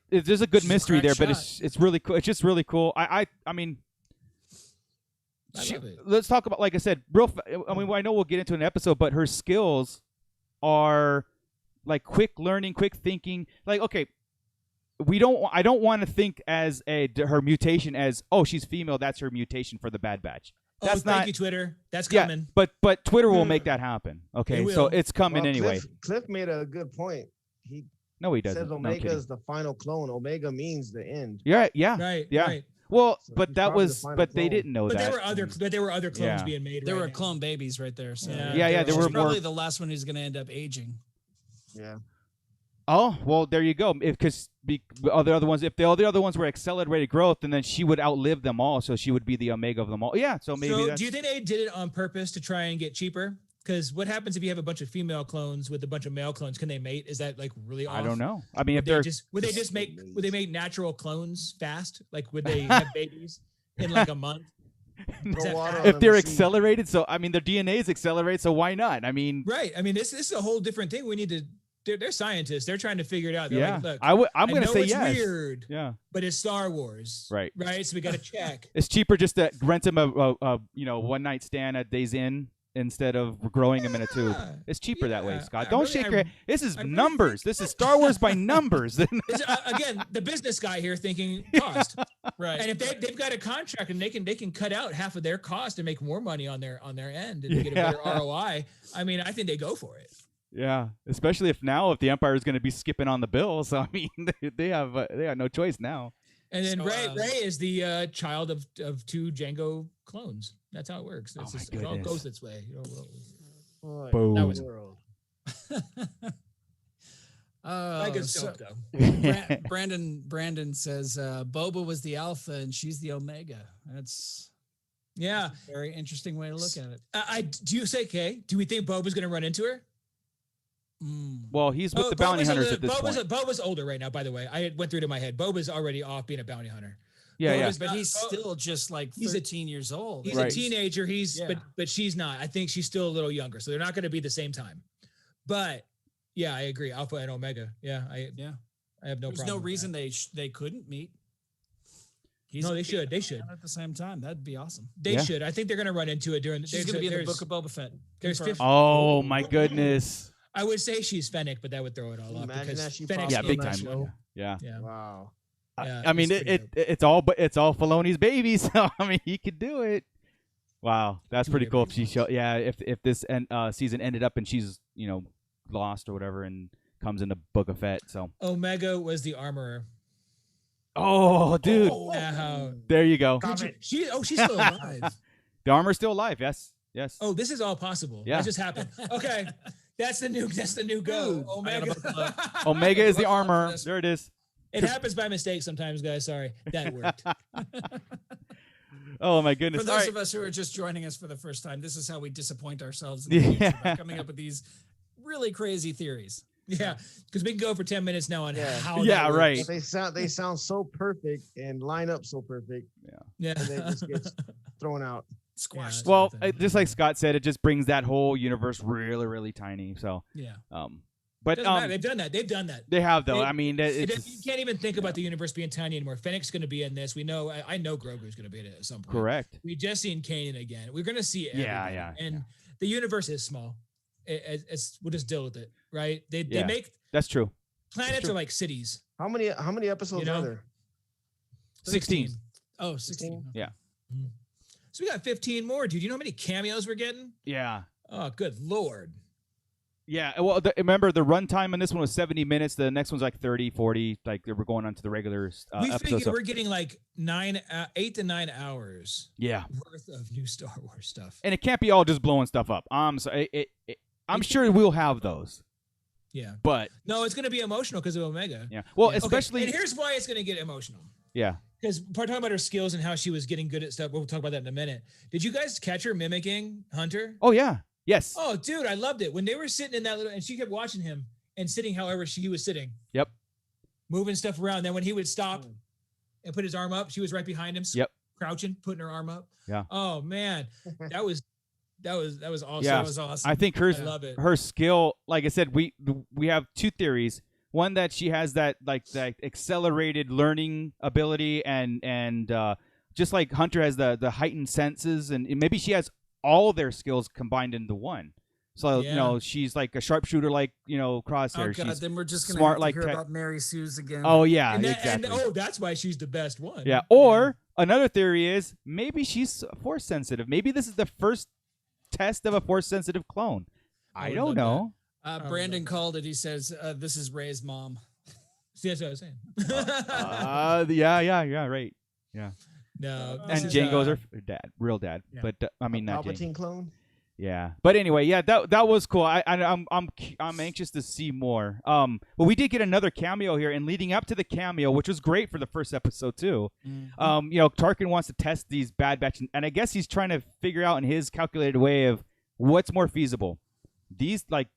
A: there's a good mystery there, but it's really cool. It's just really cool. I mean,
B: I love it.
A: Let's talk about, like I said, I know we'll get into an episode, but her skills are like quick learning, quick thinking. Like, okay, I don't want to think as her mutation as, oh, she's female, that's her mutation for the Bad Batch. That's
B: thank you, Twitter. That's coming.
A: But Twitter will make that happen. Okay, so it's coming anyway.
C: Cliff made a good point.
A: No, he doesn't.
C: Says Omega is the final clone. Omega means the end.
A: Yeah, yeah,
B: right,
A: yeah.
B: Right.
A: Well, so but they didn't know that.
B: There were other clones being made.
D: There were clone babies right there. So
A: there were
D: probably the last one who's going to end up aging.
C: Yeah.
A: Oh, well, there you go. Because the other ones, if the other ones were accelerated growth, and then she would outlive them all, so she would be the Omega of them all. Yeah, so maybe. So
B: do you think they did it on purpose to try and get cheaper? Because what happens if you have a bunch of female clones with a bunch of male clones? Can they mate? Is that like really off?
A: I don't know. I mean,
B: would they make natural clones fast? Like, would they have babies in like a month?
A: If they're accelerated, so I mean, their DNA is accelerated, so why not? I mean,
B: right. I mean, this is a whole different thing. We need to they're scientists. They're trying to figure it out. They're
A: Yeah,
B: like, look,
A: I'm going to say
B: it's
A: yes.
B: Weird,
A: yeah,
B: but it's Star Wars,
A: right?
B: So we got to check.
A: It's cheaper just to rent him a one night stand at Days Inn instead of growing him in a tube. It's cheaper that way, Scott. Don't shake your head. This is numbers. This is Star Wars by numbers.
B: Again, the business guy here thinking cost, right? And if they've got a contract and they can cut out half of their cost and make more money on their end and get a better ROI. I mean, I think they go for it.
A: Yeah, especially if the Empire is going to be skipping on the bill. So I mean, they have no choice now.
B: And then Rey is the child of two Jango clones. That's how it works. It all goes this way.
A: Boom.
B: That was
C: world.
D: Brandon says Boba was the alpha and she's the omega. That's a very interesting way to look at it.
B: Do you say, Kay? Do we think Boba's going to run into her?
A: Well, he's with the bounty hunters at this point.
B: Boba's older right now, by the way. I went through to my head. Boba's already off being a bounty hunter.
A: Yeah,
D: but he's still just like 13 years old.
B: He's a teenager. But she's not. I think she's still a little younger, so they're not going to be the same time. But yeah, I agree. Alpha and Omega. Yeah, I have no problem.
D: There's no reason they couldn't meet.
B: No, they should. They should
D: at the same time. That'd be awesome.
B: They should. I think they're going to run into it during.
D: She's going to be in the Book of Boba Fett.
B: There's 50,
A: oh my goodness.
B: I would say she's Fennec, but that would throw it all off because Fennec's
A: big time. Yeah.
C: Wow.
B: Yeah,
A: I mean, it's all Filoni's baby, so I mean, he could do it. Wow, that's pretty cool. If she if this season ended up and she's lost or whatever and comes into Book of Fett. So
B: Omega was the armorer.
A: Oh, dude. There you go.
B: She's still alive.
A: The armor's still alive. Yes.
B: Oh, this is all possible.
A: Yeah.
B: That just happened. Okay. That's the new go.
A: Omega is the armor. There it is.
B: It happens by mistake sometimes, guys. Sorry. That worked.
A: Oh my goodness.
D: For those of us who are just joining us for the first time, this is how we disappoint ourselves in the future by coming up with these really crazy theories.
B: Yeah, because we can go for 10 minutes now on how.
A: Yeah, right.
C: But they sound so perfect and line up so perfect.
B: Yeah.
C: And they just get thrown out.
D: Squashed.
A: Well, just like Scott said, it just brings that whole universe really, really tiny. So but
B: they've done that.
A: They have though. I mean,
B: you can't even think about the universe being tiny anymore. Fennec's going to be in this. We know. I know Grogu's going to be in it at some point.
A: Correct.
B: We just seen Kanan again. We're going to see everybody. And the universe is small. We'll just deal with it, right? They make
A: that's true.
B: Planets are like cities.
C: How many episodes are there?
A: 16.
D: Oh, 16.
A: Yeah.
B: Mm-hmm. So we got 15 more, dude. You know how many cameos we're getting?
A: Yeah.
B: Oh, good Lord.
A: Yeah. Well, remember the runtime on this one was 70 minutes. The next one's like 30, 40. Like we're going on to the regular
B: we
A: episodes.
B: Figured we're getting like 8 to 9 hours.
A: Yeah.
B: Worth of new Star Wars stuff.
A: And it can't be all just blowing stuff up. I'm sure we'll have those.
B: Yeah.
A: But
B: no, it's going to be emotional because of Omega.
A: Yeah. Well, especially.
B: Okay. And here's why it's going to get emotional.
A: Yeah.
B: Because talking about her skills and how she was getting good at stuff. We'll talk about that in a minute. Did you guys catch her mimicking Hunter?
A: Oh, yeah. Yes.
B: Oh, dude, I loved it. When they were sitting in that little, and she kept watching him and sitting however he was sitting.
A: Yep.
B: Moving stuff around. Then when he would stop and put his arm up, she was right behind him.
A: Yep.
B: Crouching, putting her arm up.
A: Yeah.
B: Oh, man. That was awesome.
A: Yeah.
B: That was awesome.
A: I think her skill, like I said, we have two theories. One, that she has that accelerated learning ability and just like Hunter has the heightened senses, and maybe she has all their skills combined into one. So she's like a sharpshooter, like Crosshair.
D: Oh God,
A: she's
D: then we're just gonna
A: smart,
D: have to hear about Mary Sue's again.
A: Oh yeah,
B: exactly. And that's why she's the best one.
A: Yeah. Or another theory is maybe she's force sensitive. Maybe this is the first test of a force sensitive clone. I don't know.
D: Brandon called it. He says, "This is Ray's mom."
B: See, that's what I was saying.
A: Yeah, right. Yeah.
B: No.
A: And Jango's her dad, real dad. Yeah. But I mean, not
C: Palpatine
A: Jango.
C: clone.
A: Yeah, but anyway, that was cool. I'm anxious to see more. But we did get another cameo here, and leading up to the cameo, which was great for the first episode too. Mm-hmm. Tarkin wants to test these Bad Batch, and I guess he's trying to figure out in his calculated way of what's more feasible. These like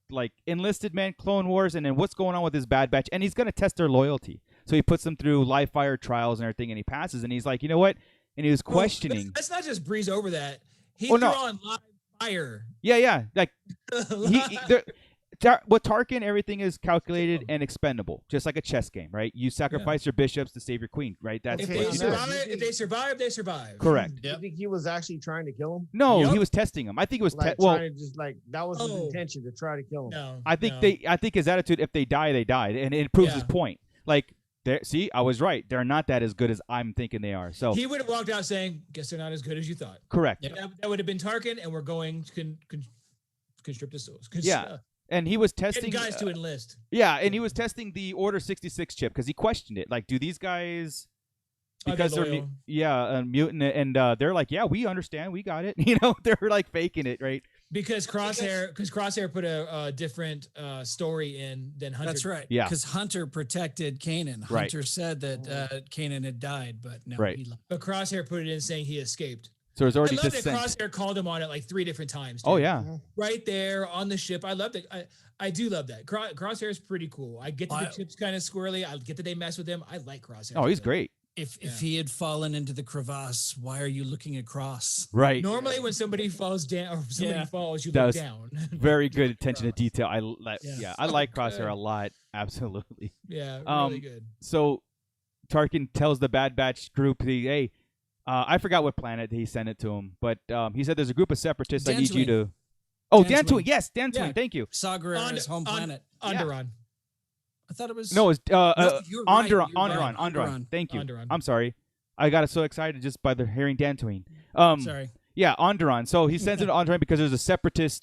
A: enlisted men, Clone Wars, and then what's going on with this Bad Batch, and he's gonna test their loyalty. So he puts them through live fire trials and everything, and he passes, and he's like, you know what? And he was questioning.
B: Let's not just breeze over that. He's on live fire.
A: Yeah. Like With Tarkin, everything is calculated and expendable, just like a chess game, right? You sacrifice your bishops to save your queen, right? That's
B: If
A: what
B: they
A: you do.
B: survive, if they survive, they survive.
A: Correct.
C: Do you think he was actually trying to kill him?
A: No,
B: Yep.
A: he was testing him. I think it was
C: Like
A: well.
C: trying to just like that was his intention to try to kill him.
B: No,
A: I think
B: no.
A: I think his attitude, if they die, they died, and it proves his
B: Yeah.
A: point. Like, see, I was right. They're not that as good as I'm thinking they are. So
B: He would have walked out saying, "Guess they're not as good as you thought."
A: correct.
D: Yep.
B: That would have been Tarkin, and we're going to conscript the souls.
A: Yeah. And he was testing
B: Getting guys to enlist.
A: Yeah, and he was testing the Order 66 chip because he questioned it. Like, do these guys, because they're
B: loyal?
A: mutant, and they're like, yeah, we understand, we got it. You know, they're like faking it, right?
B: Because Crosshair put a different story in than Hunter.
D: That's right.
A: Yeah.
D: Because Hunter protected Kanan.
A: Right.
D: Hunter said that Kanan had died, but no,
A: Right.
D: he lied.
B: But Crosshair put it in saying he escaped.
A: So there's already
B: I love that
A: dissent.
B: Crosshair called him on it like 3 different times.
A: Oh
B: dude.
A: yeah,
B: Right there on the ship. I love that. I do love that. Crosshair is pretty cool. I get that the chip's kind of squirrely. I get that they mess with him. I like Crosshair.
A: oh he's great.
D: If he had fallen into the crevasse, why are you looking across?
A: Right.
B: Normally, when somebody falls down or somebody falls, you
A: That
B: look
A: was
B: down.
A: Very good attention to detail. I
B: So
A: like Crosshair
B: good.
A: a lot. Absolutely.
B: Yeah, really good.
A: So Tarkin tells the Bad Batch group, hey, I forgot what planet he sent it to him, but he said there's a group of separatists I need you to. Oh, Dantooine. Yes, Dantooine.
D: Yeah.
A: Thank you.
D: Saw Gerrera's home planet.
B: Onderon.
D: I thought it was
A: No, it's
D: you're right, you're right.
A: Onderon. Thank you.
B: Onderon.
A: I'm sorry. I got so excited just by the hearing Dantooine.
D: Sorry.
A: Yeah, Onderon. So he sends it to Onderon because there's a separatist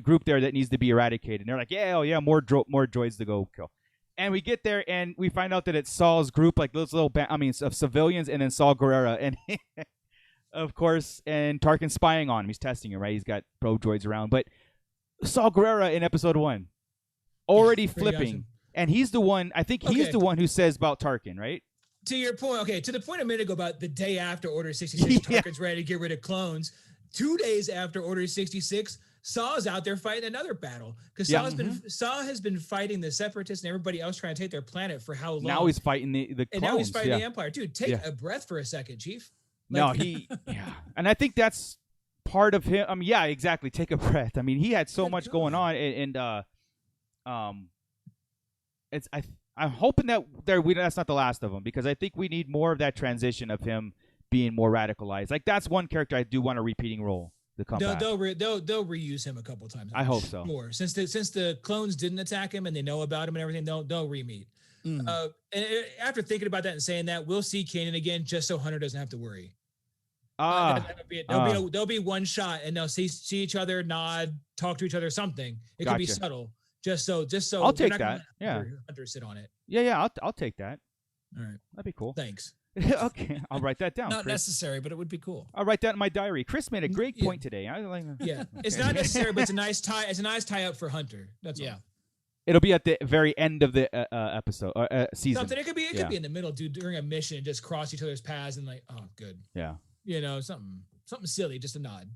A: group there that needs to be eradicated. And they're like, yeah, more droids to go kill. And we get there and we find out that it's Saul's group, like those little, of civilians, and then Saul Gerrera, and of course, and Tarkin's spying on him. He's testing him, right? He's got probe droids around, but Saul Gerrera in episode 1 already flipping, and he's the one. I think he's the one who says about Tarkin, right?
B: To your point, to the point a minute ago about the day after Order 66,
A: Yeah.
B: Tarkin's ready to get rid of clones. 2 days after Order 66, Saw's out there fighting another battle because Saw has been fighting the Separatists and everybody else trying to take their planet for how long?
A: Now he's fighting the clones.
B: And now he's fighting the Empire. Dude, take a breath for a second, Chief.
A: No, and I think that's part of him. Yeah, exactly. Take a breath. I mean, he had so much going on, and I'm hoping that that's not the last of him, because I think we need more of that transition of him being more radicalized. Like, that's one character I do want a repeating role to come back.
B: They'll reuse him a couple times.
A: I hope so.
B: More since the clones didn't attack him and they know about him and everything, they'll re-meet. And after thinking about that and saying that, we'll see Kanan again, just so Hunter doesn't have to worry. There'll be one shot and they'll see each other, nod, talk to each other, something. It could be subtle, just so.
A: I'll take that. Yeah,
B: Hunter sit on it.
A: Yeah. I'll take that.
B: All right,
A: that'd be cool.
B: Thanks.
A: Okay, I'll write that down.
D: Not
A: Chris.
D: necessary, but it would be cool.
A: I'll write that in my diary. Chris made a great point today.
B: Yeah, it's not necessary, but it's a nice tie. It's a nice tie up for Hunter. That's all.
A: It'll be at the very end of the episode or season.
B: Something. It could be in the middle, dude, during a mission, just cross each other's paths and like, oh, good.
A: Yeah.
B: Something silly, just a nod.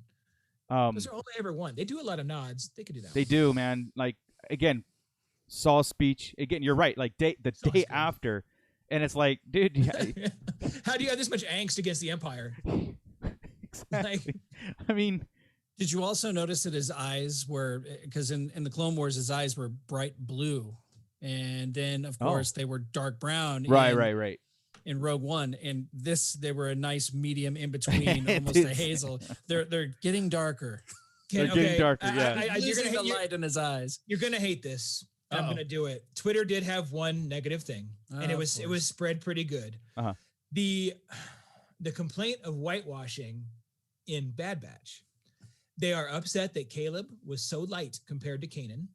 B: Those are all they ever want. They do a lot of nods. They could do that.
A: They do, man. Like, again, Saul's speech. Again, you're right. Like the day after, and it's like, dude.
B: How do you have this much angst against the Empire?
A: Exactly. I mean,
D: did you also notice that his eyes were, because in the Clone Wars, his eyes were bright blue, and then of course they were dark brown.
A: Right.
D: In Rogue One, and they were a nice medium in between, almost a hazel. They're getting darker.
A: Getting darker.
D: Yeah, you're gonna hate the light in his eyes.
B: You're gonna hate this. I'm gonna do it. Twitter did have one negative thing, and it was spread pretty good. The complaint of whitewashing in Bad Batch. They are upset that Caleb was so light compared to Kanan.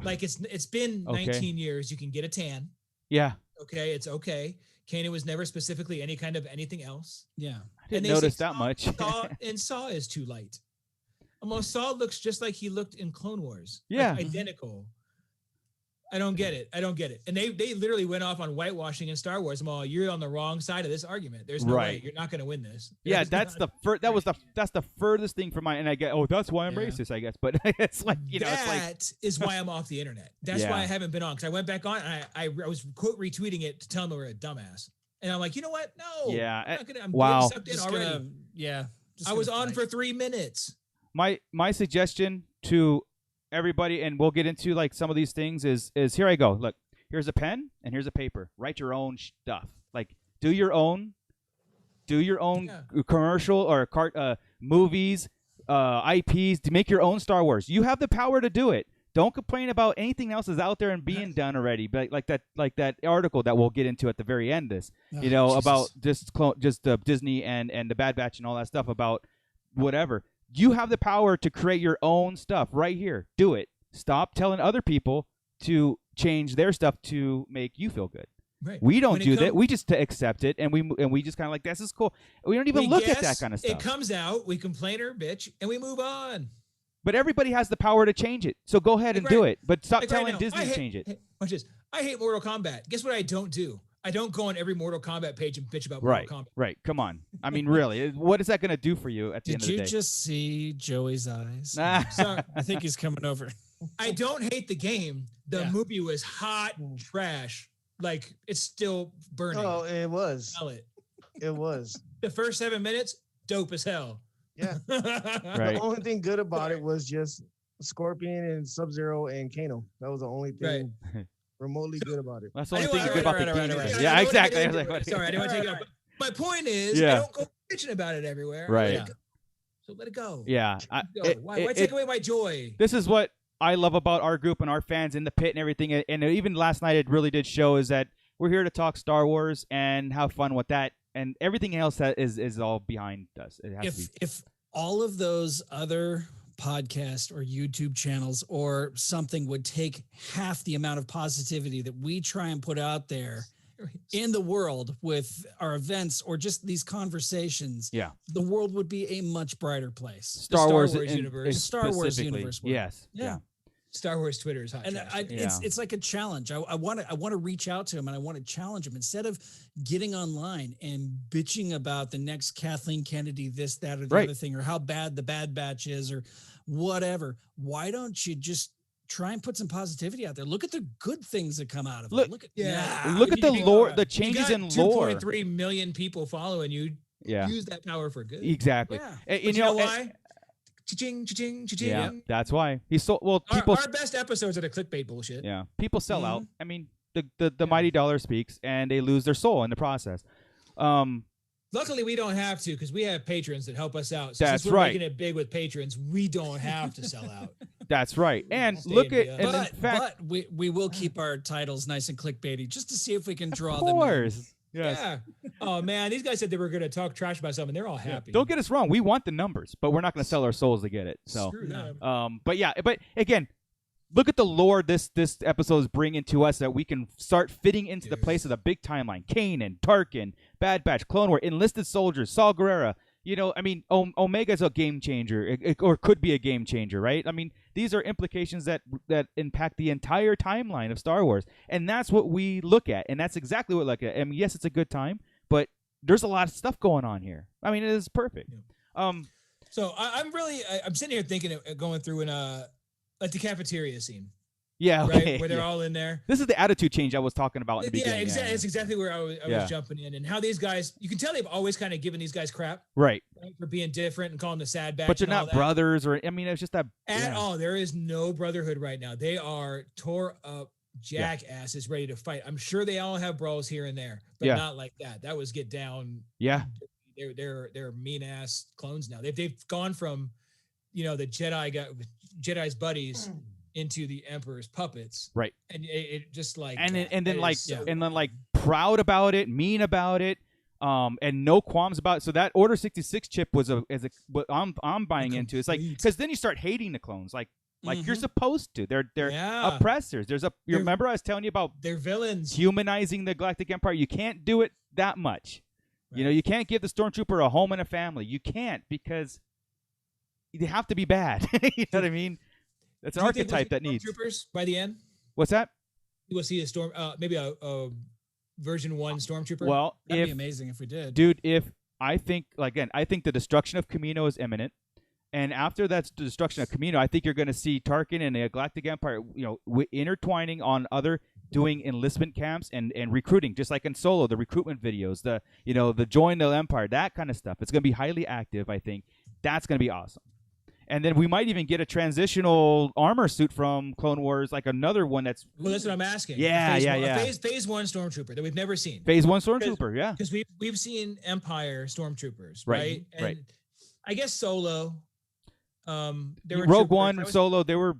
B: Like, it's been 19 years. You can get a tan.
A: Yeah.
B: Okay, it's okay. Kanan was never specifically any kind of anything else.
D: Yeah.
A: I didn't notice that much.
B: Saw is too light. Almost Saw looks just like he looked in Clone Wars.
A: Yeah.
B: Like, identical. I don't get it. And they literally went off on whitewashing in Star Wars. I'm all, you're on the wrong side of this argument. There's no way. You're not going to win this.
A: Yeah, that's the furthest thing from and I get, that's why I'm racist, I guess. But it's like,
B: that is why I'm off the internet. That's why I haven't been on, because I went back on and I was quote retweeting it to tell them we're a dumbass. And I'm like, you know what? No.
A: Yeah.
B: I'm getting sucked in already.
D: I
B: was on for 3 minutes.
A: My suggestion to everybody, and we'll get into like some of these things. Is here I go. Look, here's a pen and here's a paper. Write your own stuff. Like do your own commercial or movies, IPs to make your own Star Wars. You have the power to do it. Don't complain about anything else that's out there and being done already. But like that article that we'll get into at the very end. About just Disney and the Bad Batch and all that stuff about whatever. You have the power to create your own stuff right here. Do it. Stop telling other people to change their stuff to make you feel good.
B: Right.
A: We don't do that. We just accept it, and we just kind of like, this is cool. We don't even look at that kind of stuff.
B: It comes out, we complain or bitch, and we move on.
A: But everybody has the power to change it. So go ahead and do it. But stop telling Disney to change it.
B: Watch this. I hate Mortal Kombat. Guess what I don't do? I don't go on every Mortal Kombat page and bitch about Mortal Kombat.
A: Right. Come on. I mean, really, what is that going to do for you at the end of the day?
D: Did you just see Joey's eyes?
B: Sorry.
D: I think he's coming over.
B: I don't hate the game. The movie was hot trash. Like, it's still burning.
C: Oh, it was.
B: Smell it.
C: It was.
B: The first 7 minutes, dope as hell.
C: Yeah.
A: Right.
C: The only thing good about it was just Scorpion and Sub-Zero and Kano. That was the only thing remotely good about it.
A: That's the only thing good about the game.
B: Right.
A: Yeah, exactly.
B: Sorry, I didn't want to take it up. My point is, I don't go bitching about it everywhere.
A: Right.
B: So let it go.
A: Yeah.
B: Why take away my joy?
A: This is what I love about our group and our fans in the pit and everything. And even last night, it really did show is that we're here to talk Star Wars and have fun with that. And everything else that is all behind us. It has to be.
D: If all of those other podcasts or YouTube channels or something would take half the amount of positivity that we try and put out there in the world with our events or just these conversations, the world would be a much brighter place.
A: Star Wars
B: universe.
D: Star Wars universe.
A: Yes.
D: Yeah.
B: Star Wars Twitter is hot.
D: And it's like a challenge. I want to reach out to him and I want to challenge him instead of getting online and bitching about the next Kathleen Kennedy, this, that, or the other thing, or how bad the Bad Batch is, or whatever. Why don't you just try and put some positivity out there? Look at the good things that come out of it. Look
A: at the lore, the changes in lore.
B: 2.3 million people following you.
A: Yeah.
B: Use that power for good.
A: Exactly.
B: Yeah.
A: And
B: you know why? Cha-ching, cha-ching, cha-ching.
A: Yeah, that's why he's so well.
B: Our best episodes are the clickbait bullshit.
A: Yeah, people sell out. I mean, the mighty dollar speaks, and they lose their soul in the process.
B: Luckily, we don't have to because we have patrons that help us out. So
A: that's
B: since we're
A: right.
B: making it big with patrons, we don't have to sell out.
A: That's right. And
D: but we will keep our titles nice and clickbaity just to see if we can draw them.
A: Of course.
B: Yes. Yeah. Oh man, these guys said they were going to talk trash about something. They're all happy.
A: Don't get us wrong. We want the numbers, but we're not going to sell our souls to get it. So, but again, look at the lore this episode is bringing to us that we can start fitting into the place of the big timeline. Kanan, Tarkin, Bad Batch, Clone Wars, enlisted soldiers, Saw Gerrera. You know, I mean, Omega's a game changer, or could be a game changer, right? I mean, these are implications that impact the entire timeline of Star Wars, and that's what we look at, and that's exactly what we look at. I mean, yes, it's a good time, but there's a lot of stuff going on here. I mean, it is perfect.
B: Yeah. So I'm sitting here thinking of going through like the cafeteria scene.
A: Yeah, okay.
B: Right, where they're all in there.
A: This is the attitude change I was talking about in the beginning.
B: Exactly. It's exactly where I was jumping in, and how these guys. You can tell they've always kind of given these guys crap,
A: right,
B: for being different and calling the sad batch.
A: But they're not brothers, or I mean, it's just that
B: at all. There is no brotherhood right now. They are tore up jackasses ready to fight. I'm sure they all have brawls here and there, but not like that. That was get down.
A: Yeah,
B: they're mean ass clones now. They've gone from, the Jedi's buddies. Into the Emperor's puppets,
A: right?
B: And it just like
A: and then proud about it, mean about it, and no qualms about it. So that Order 66 chip was what I'm buying into. It's like, because then you start hating the clones, like you're supposed to. They're oppressors. You remember I was telling you about
B: they're villains,
A: humanizing the Galactic Empire. You can't do it that much. Right. You can't give the Stormtrooper a home and a family. You can't, because they have to be bad. You know what I mean? That's an archetype that needs
B: Stormtroopers by the end.
A: What's that?
B: You will see maybe a version 1 Stormtrooper.
D: Well, that'd be amazing if we did,
A: dude. I think the destruction of Kamino is imminent, and after that destruction of Kamino, I think you're going to see Tarkin and the Galactic Empire, intertwining on other doing enlistment camps and recruiting, just like in Solo, the recruitment videos, the join the Empire, that kind of stuff. It's going to be highly active. I think that's going to be awesome. And then we might even get a transitional armor suit from Clone Wars, like another one that's.
B: Well, that's what I'm asking.
A: Yeah,
B: Phase 1 Stormtrooper that we've never seen.
A: Phase 1 Stormtrooper, yeah.
B: Because we've seen Empire Stormtroopers,
A: Right,
B: right? And
A: right.
B: I guess Solo. There were
A: Rogue One, Solo, they were.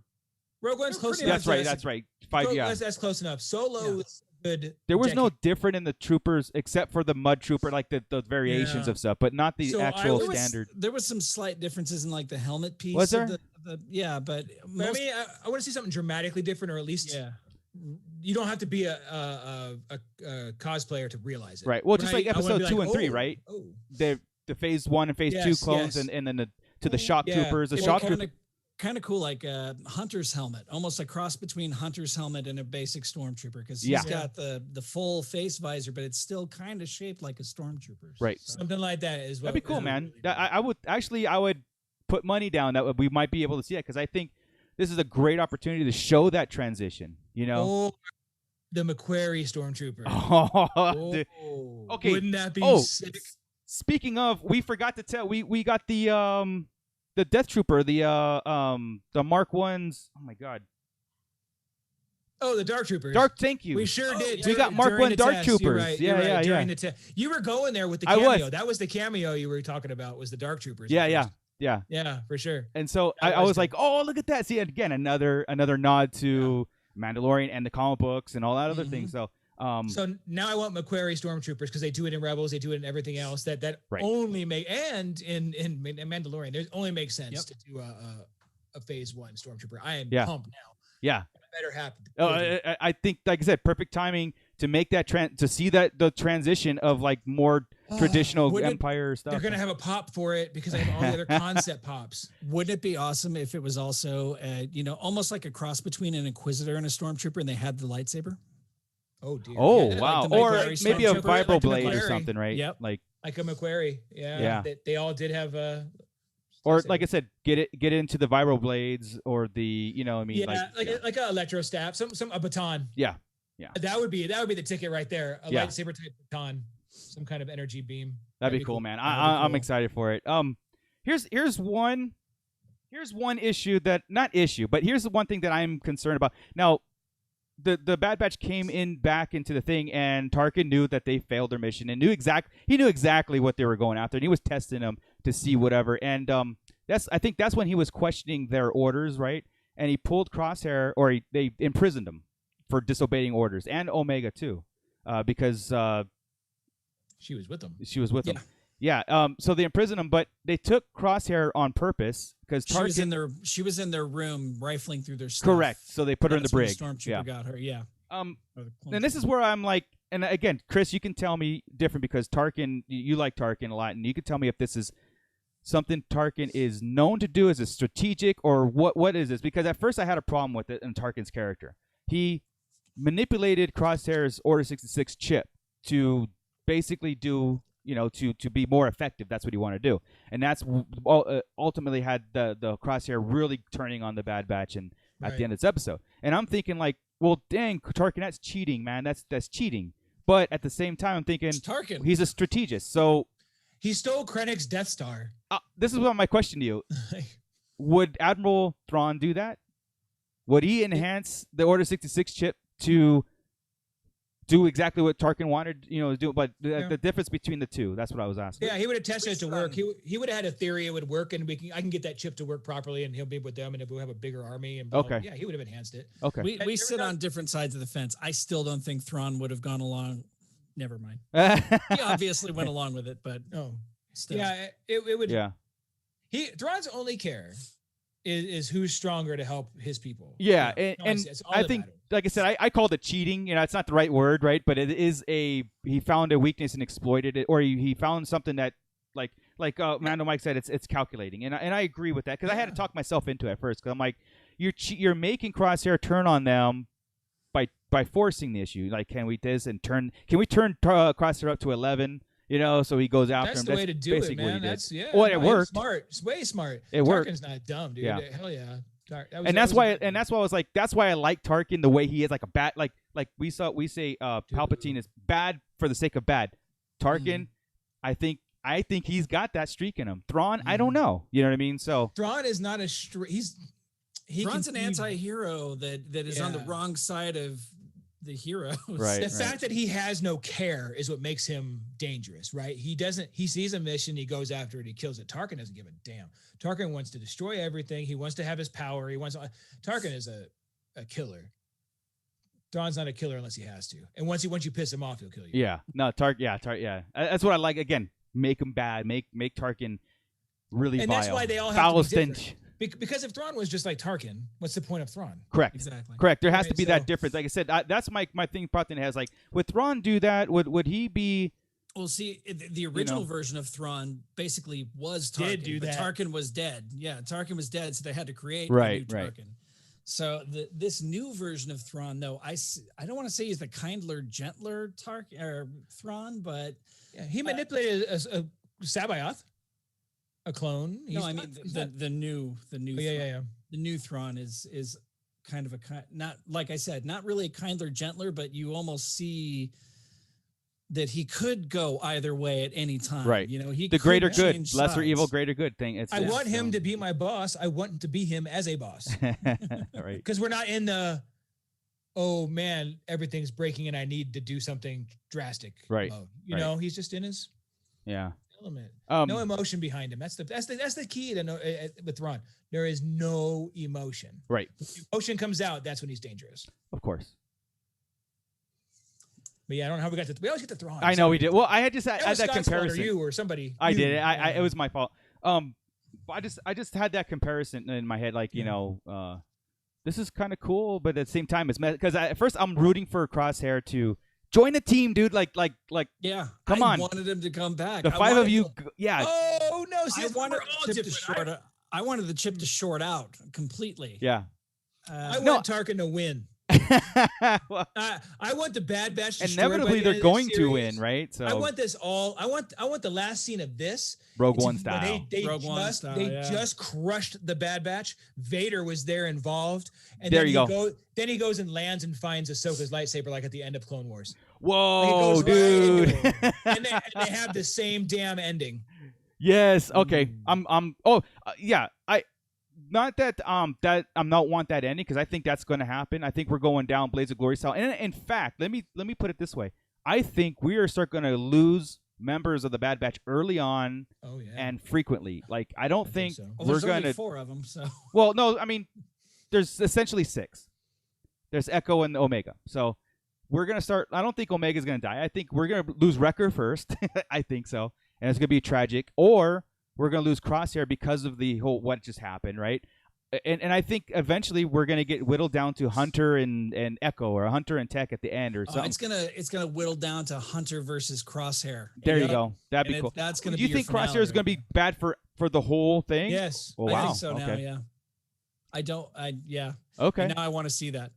B: Rogue One's close enough.
A: That's right. 5, yeah.
B: That's close enough. Solo was good.
A: There was no different in the troopers except for the mud trooper, like the variations of stuff, but not the actual standard.
D: There was some slight differences in like the helmet piece.
A: Was there?
D: But
B: I mean, I want to see something dramatically different, or at least you don't have to be a cosplayer to realize it.
A: Right. Well, just like episode 2 and 3, right?
B: Oh.
A: The Phase 1 and Phase 2 clones, and then the shock troopers. The shock troopers.
D: Kind of cool, like a Hunter's helmet, almost a cross between Hunter's helmet and a basic Stormtrooper, because he's got the full face visor, but it's still kind of shaped like a Stormtrooper.
A: Right.
B: So. Something like that is what.
A: That'd be cool, man. Really I would put money down that we might be able to see that, because I think this is a great opportunity to show that transition. You know.
B: Oh, the McQuarrie Stormtrooper.
A: Okay.
B: Wouldn't that be sick?
A: Speaking of, we forgot to tell. We got the Death Trooper, the Mark Ones. Oh my God.
B: Oh, the Dark Troopers.
A: Thank you.
B: We sure did.
A: We got Mark 1 Dark Troopers.
B: Right,
A: yeah.
B: During the test, you were going there with the cameo. That was the cameo you were talking about. Was the Dark Troopers?
A: Yeah,
B: for sure.
A: And so I was like, oh, look at that. See, again, another nod to Mandalorian and the comic books and all that other thing. So.
B: So now I want McQuarrie Stormtroopers, because they do it in Rebels, they do it in everything else. That only make, and in Mandalorian, it only makes sense to do a Phase 1 Stormtrooper. I am pumped now.
A: Yeah,
B: better happen.
A: I think, like I said, perfect timing to make that to see that the transition of like more traditional Empire stuff.
B: They're gonna have a pop for it because I have all the other concept pops.
D: Wouldn't it be awesome if it was also, almost like a cross between an Inquisitor and a Stormtrooper, and they had the lightsaber?
B: Oh dear.
A: Oh
B: yeah,
A: wow.
B: Like
A: or maybe a vibro blade or something, right?
D: Yep.
A: Like
B: a McQuarrie. Yeah. They all did have
A: or like I said, get into the vibro blades, or the
B: like a electro staff, a baton.
A: Yeah.
B: That would be the ticket right there. A lightsaber type baton, some kind of energy beam.
A: That'd be cool, man. I'm excited for it. Here's one issue but here's the one thing that I'm concerned about. Now, the Bad Batch came back into the thing, and Tarkin knew that they failed their mission, and he knew exactly what they were going after, and he was testing them to see whatever. And I think that's when he was questioning their orders, right? And he pulled Crosshair, or they imprisoned him for disobeying orders, and Omega too, because
B: she was with them.
A: Them. Yeah. So they imprisoned him, but they took Crosshair on purpose because Tarkin.
D: She was in their room rifling through their stuff.
A: Correct. So they put her in the brig.
D: The Stormtrooper got her. Yeah.
A: And this is where I'm like, and again, Chris, you can tell me different, because Tarkin, you like Tarkin a lot, and you can tell me if this is something Tarkin is known to do. Is it strategic, or what is this? Because at first I had a problem with it in Tarkin's character. He manipulated Crosshair's Order 66 chip to basically do. To be more effective. That's what he wanted to do. And that's ultimately had the Crosshair really turning on the Bad Batch and at the end of this episode. And I'm thinking like, well, dang, Tarkin, that's cheating, man. That's cheating. But at the same time, I'm thinking
D: Tarkin.
A: He's a strategist. So
B: he stole Krennic's Death Star.
A: This is what my question to you. Would Admiral Thrawn do that? Would he enhance the Order 66 chip to do exactly what Tarkin wanted, to do, but the difference between the two, that's what I was asking.
B: Yeah, he would have tested it to work. He would have had a theory it would work, and I can get that chip to work properly, and he'll be with them, and we'll have a bigger army. And yeah, he would have enhanced it.
A: Okay,
D: we sit on different sides of the fence. I still don't think Thrawn would have gone along. Never mind. He obviously went along with it, but still.
B: Yeah, it would.
A: Yeah,
B: Thrawn's only care is who's stronger to help his people.
A: Yeah, and I think, like I said, I called it cheating. It's not the right word, right? But it is he found a weakness and exploited it, or he found something that, like Mando Mike said, it's calculating, and I agree with that, because I had to talk myself into it at first, because I'm like, you're making Crosshair turn on them by forcing the issue. Like, can we turn Crosshair up to 11? So he goes after him.
B: That's the way to do it, man.
A: It worked.
B: Smart. It's way smart.
A: It worked.
B: Tarkin's not dumb, dude.
A: Yeah.
B: Hell yeah.
A: That's why I was like, that's why I like Tarkin the way he is, like a bad, like we say Palpatine is bad for the sake of bad. Tarkin, I think I think he's got that streak in him. Thrawn, I don't know. You know what I mean? So
B: Thrawn is not a
D: Thrawn's an anti-hero that is on the wrong side of the heroes.
A: Right.
B: The fact that he has no care is what makes him dangerous, right? He sees a mission, he goes after it, he kills it. Tarkin doesn't give a damn. Tarkin wants to destroy everything. He wants to have his power. Tarkin is a killer. Thrawn's not a killer unless he has to. And once you piss him off, he'll kill you.
A: yeah, no, Tarkin. That's what I like. Again, make him bad. Make Tarkin really
B: and
A: vile.
B: that's why they all have
A: foul
B: to be
A: stench.
B: different. Because if Thrawn was just like Tarkin, what's the point of Thrawn?
A: Correct.
D: Exactly.
A: Correct. There has to
B: Right,
A: be
B: so-
A: that difference. Like I said, that's my thing. Proton has like, would Thrawn do that? Would he be?
D: Well, see, the original version of Thrawn basically was Tarkin.
B: Did do
D: but
B: that.
D: Tarkin was dead. Yeah, Tarkin was dead, so they had to create
A: Right,
D: a new
A: right.
D: Tarkin. So this new version of Thrawn, though, I don't want to say he's the kindler, gentler Thrawn, but
B: Yeah, he manipulated a Sabayoth, a clone.
D: no, I mean the new
B: Oh,
D: Thrawn.
B: yeah.
D: The new Thrawn is kind of not, like I said, not really a kindler, gentler, but you almost see that he could go either way at any time.
A: Right.
D: You know, he
A: The
D: could
A: greater good,
D: change
A: lesser evil,
D: sides.
A: greater good thing.
B: I want him to be my boss. I want to be him as a boss.
A: Right.
B: Because we're not in the, oh man, everything's breaking and I need to do something drastic
A: Right,
B: mode. You
A: right.
B: know, he's just in his
A: Yeah.
B: element.
A: Um,
B: No emotion behind him. That's the key to know with Thrawn. There is no emotion.
A: Right.
B: When the emotion comes out, that's when he's dangerous.
A: Of course.
B: But yeah, I don't know how we got to. We always get to Thrawn.
A: I know we did. Well, I had just had
B: That was
A: that
B: Scott's fault or
A: comparison.
B: you or somebody.
A: I
B: you.
A: did it. It was my fault. I just had that comparison in my head, like, you know, this is kind of cool, but at the same time, it's because at first I'm rooting for Crosshair to join the team, dude. Like,
D: Yeah.
A: Come
D: I
A: on.
D: wanted him to come back.
A: the
D: I
A: five of
D: wanted
A: you,
D: the-
A: yeah,
B: Oh no! See,
D: I
B: we're
D: wanted
B: all
D: the chip to
B: different.
D: short out. I wanted the chip to short out completely.
A: yeah.
B: I
A: No.
B: want Tarkin to win.
A: Well,
B: I want the Bad Batch destroyed by
A: inevitably,
B: the
A: they're
B: end of
A: going
B: this
A: to
B: series.
A: win, right? So
B: I want this all. I want the last scene of this.
A: Rogue
B: to-
A: One
B: when
A: style.
B: They
D: Rogue One style, yeah.
B: just crushed the Bad Batch. Vader was there involved, and
A: There
B: then
A: you
B: he
A: go.
B: Then he goes and lands and finds Ahsoka's lightsaber, like at the end of Clone Wars.
A: Whoa,
B: Like, it goes
A: dude.
B: right into and they have the same damn ending.
A: Yes. Okay. Yeah. Not that that I'm not want that ending, because I think that's going to happen. I think we're going down Blades of Glory style. And in fact, let me put it this way: I think we are going to lose members of the Bad Batch early on
B: Oh yeah.
A: and frequently. Like, I don't
B: I
A: think,
B: think so.
D: Well,
A: we're
D: there's
A: going
D: only
A: to.
D: 4 of them, so
A: Well, no, I mean, there's essentially 6. There's Echo and Omega. So we're going to start. I don't think Omega's going to die. I think we're going to lose Wrecker first. I think so. And it's going to be tragic. Or we're going to lose Crosshair because of the whole what just happened, right? And I think eventually we're going to get whittled down to Hunter and Echo, or Hunter and Tech at the end, or something.
D: it's gonna whittle down to Hunter versus Crosshair.
A: There you
D: Yep.
A: go. That'd be
D: And
A: cool.
D: that's gonna
A: Do you
D: be your
A: think Crosshair
D: finale
A: is going to
D: right
A: be bad for the whole thing?
B: Yes.
A: Oh,
D: I
A: wow.
D: think so now.
A: Okay.
D: Yeah. Yeah.
A: Okay.
D: And now I want to see that.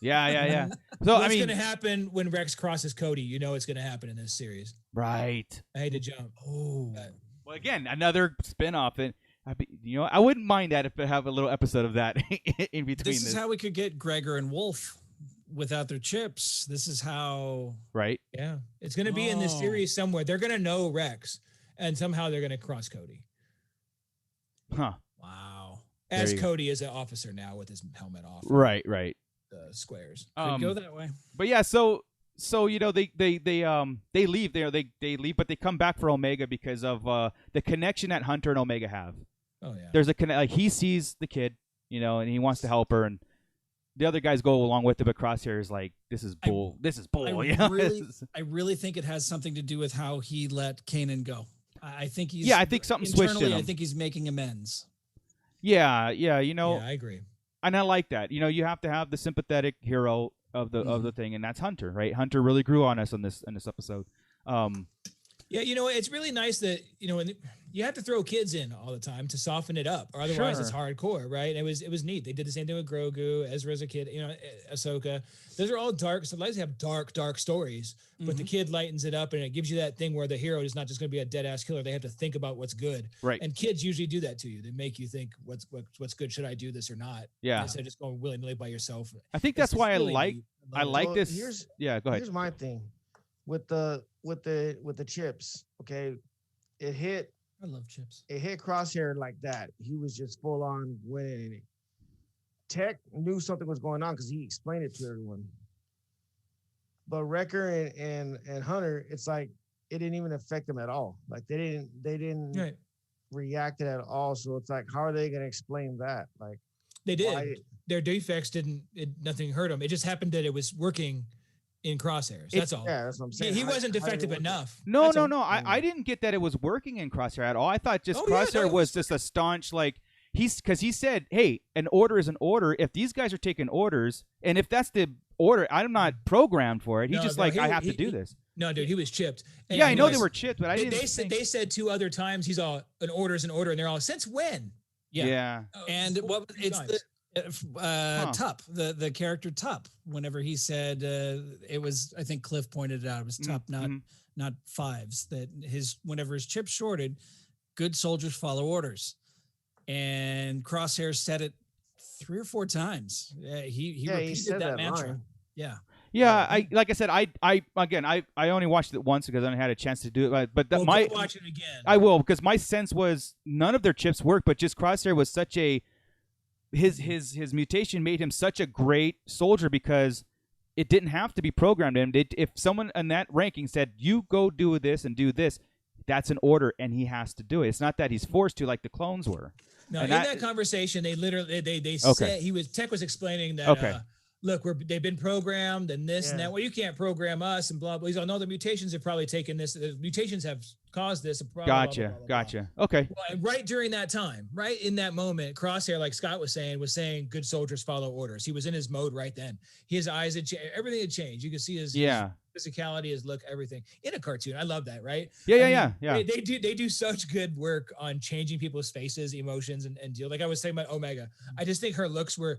A: Yeah. So
B: What's
A: I mean,
B: going to happen when Rex crosses Cody? You know it's going to happen in this series.
A: right.
B: I hate to jump.
D: Oh.
A: Well, again, another spinoff, and I wouldn't mind that if I have a little episode of that in between.
D: This is how we could get Gregor and Wolf without their chips. This is how.
A: right?
B: Yeah. It's going to be in this
D: Oh.
B: series somewhere. They're going to know Rex, and somehow they're going to cross Cody.
A: Huh?
D: Wow.
B: As
A: you go.
B: Cody is an officer now with his helmet off.
A: Right.
B: The squares.
D: Could go that way.
A: But yeah, so you know they leave there. They leave, but they come back for Omega because of the connection that Hunter and Omega have.
B: Oh yeah.
A: There's a like he sees the kid, you know, and he wants to help her, and the other guys go along with it. But Crosshair is like, this is bull. This is bull. You know?
D: I really think it has something to do with how he let Kanan go. I think he's.
A: Yeah, I think something switched in
D: internally, I
A: him.
D: think he's making amends.
A: Yeah, you know,
B: Yeah, I agree.
A: and I like that. You know, you have to have the sympathetic hero of the thing, and that's Hunter, right? Hunter really grew on us in this episode.
B: Yeah, you know, it's really nice that, you know, and you have to throw kids in all the time to soften it up, or otherwise it's hardcore, right? It was neat. They did the same thing with Grogu, Ezra's a kid, you know, Ahsoka. Those are all dark. So lights have dark stories, but the kid lightens it up, and it gives you that thing where the hero is not just going to be a dead ass killer. They have to think about what's good,
A: Right.
B: And kids usually do that to you. They make you think what's good. Should I do this or not?
A: Yeah.
B: Instead of just going willy nilly by yourself.
A: I think that's why
B: really
A: I like
B: neat.
C: Well,
A: this. Yeah, go ahead.
C: Here's my thing with the chips. Okay, it hit.
D: I love chips.
C: It hit Crosshair like that. He was just full on winning it. Tech knew something was going on because he explained it to everyone. But Wrecker and Hunter, it's like it didn't even affect them at all. Like they didn't
B: Right.
C: react at all. So it's like, how are they going to explain that? Like
B: They did.
C: why-
B: Their defects nothing hurt him. It just happened that it was working in Crosshairs. That's all.
C: Yeah, that's what I'm saying.
B: He
C: How-
B: wasn't
C: how did it
B: defective
C: work?
B: enough.
A: No,
B: That's
A: no,
B: all.
A: no. I didn't get that it was working in Crosshair at all. I thought just
B: Oh, yeah,
A: Crosshair
B: no, it
A: was just a staunch because he said, "Hey, an order is an order. If these guys are taking orders, and if that's the order, I'm not programmed for it." He's
B: No,
A: just
B: no,
A: like,
B: he-
A: "I have
B: he-
A: to do
B: he-
A: this."
B: No, dude, he was chipped. And
A: Yeah, I
B: he
A: know
B: was-
A: they were chipped, but I didn't.
B: They said 2 other times he's all an order is an order, and they're all since when?
A: Yeah.
B: Oh,
D: And what it's
B: times.
D: Tup, the character Tup. Whenever he said it was, I think Cliff pointed it out. It was Tup, not Fives. That whenever his chip shorted, good soldiers follow orders. And Crosshair said it 3 or 4 times. He repeated
C: said
D: that
C: that
D: mantra.
C: line.
D: Yeah.
A: Yeah, like I said, I only watched it once because I only had a chance to do it. But
B: Well,
A: my
B: go watch it again.
A: I will, because my sense was none of their chips worked, but just Crosshair was such a his mutation made him such a great soldier because it didn't have to be programmed in. If someone in that ranking said, "You go do this and do this," that's an order, and he has to do it. It's not that he's forced to, like the clones were.
B: No,
A: and
B: in that conversation, they literally they
A: Okay.
B: said Tech was explaining that.
A: Okay.
B: Look, they've been programmed and this and
C: Yeah.
B: that. Well, you can't program us and blah blah. He's all, no, the mutations have probably taken this. The mutations have caused this. Blah, blah,
A: Gotcha,
B: blah, blah, blah, blah.
A: gotcha. Okay.
B: Well, and right during that time, right in that moment, Crosshair, like Scott was saying, good soldiers follow orders. He was in his mode right then. His eyes had changed. Everything had changed. You could see his physicality, his look, everything in a cartoon. I love that, right?
A: Yeah.
B: They do such good work on changing people's faces, emotions, and deal. Like I was saying about Omega, I just think her looks were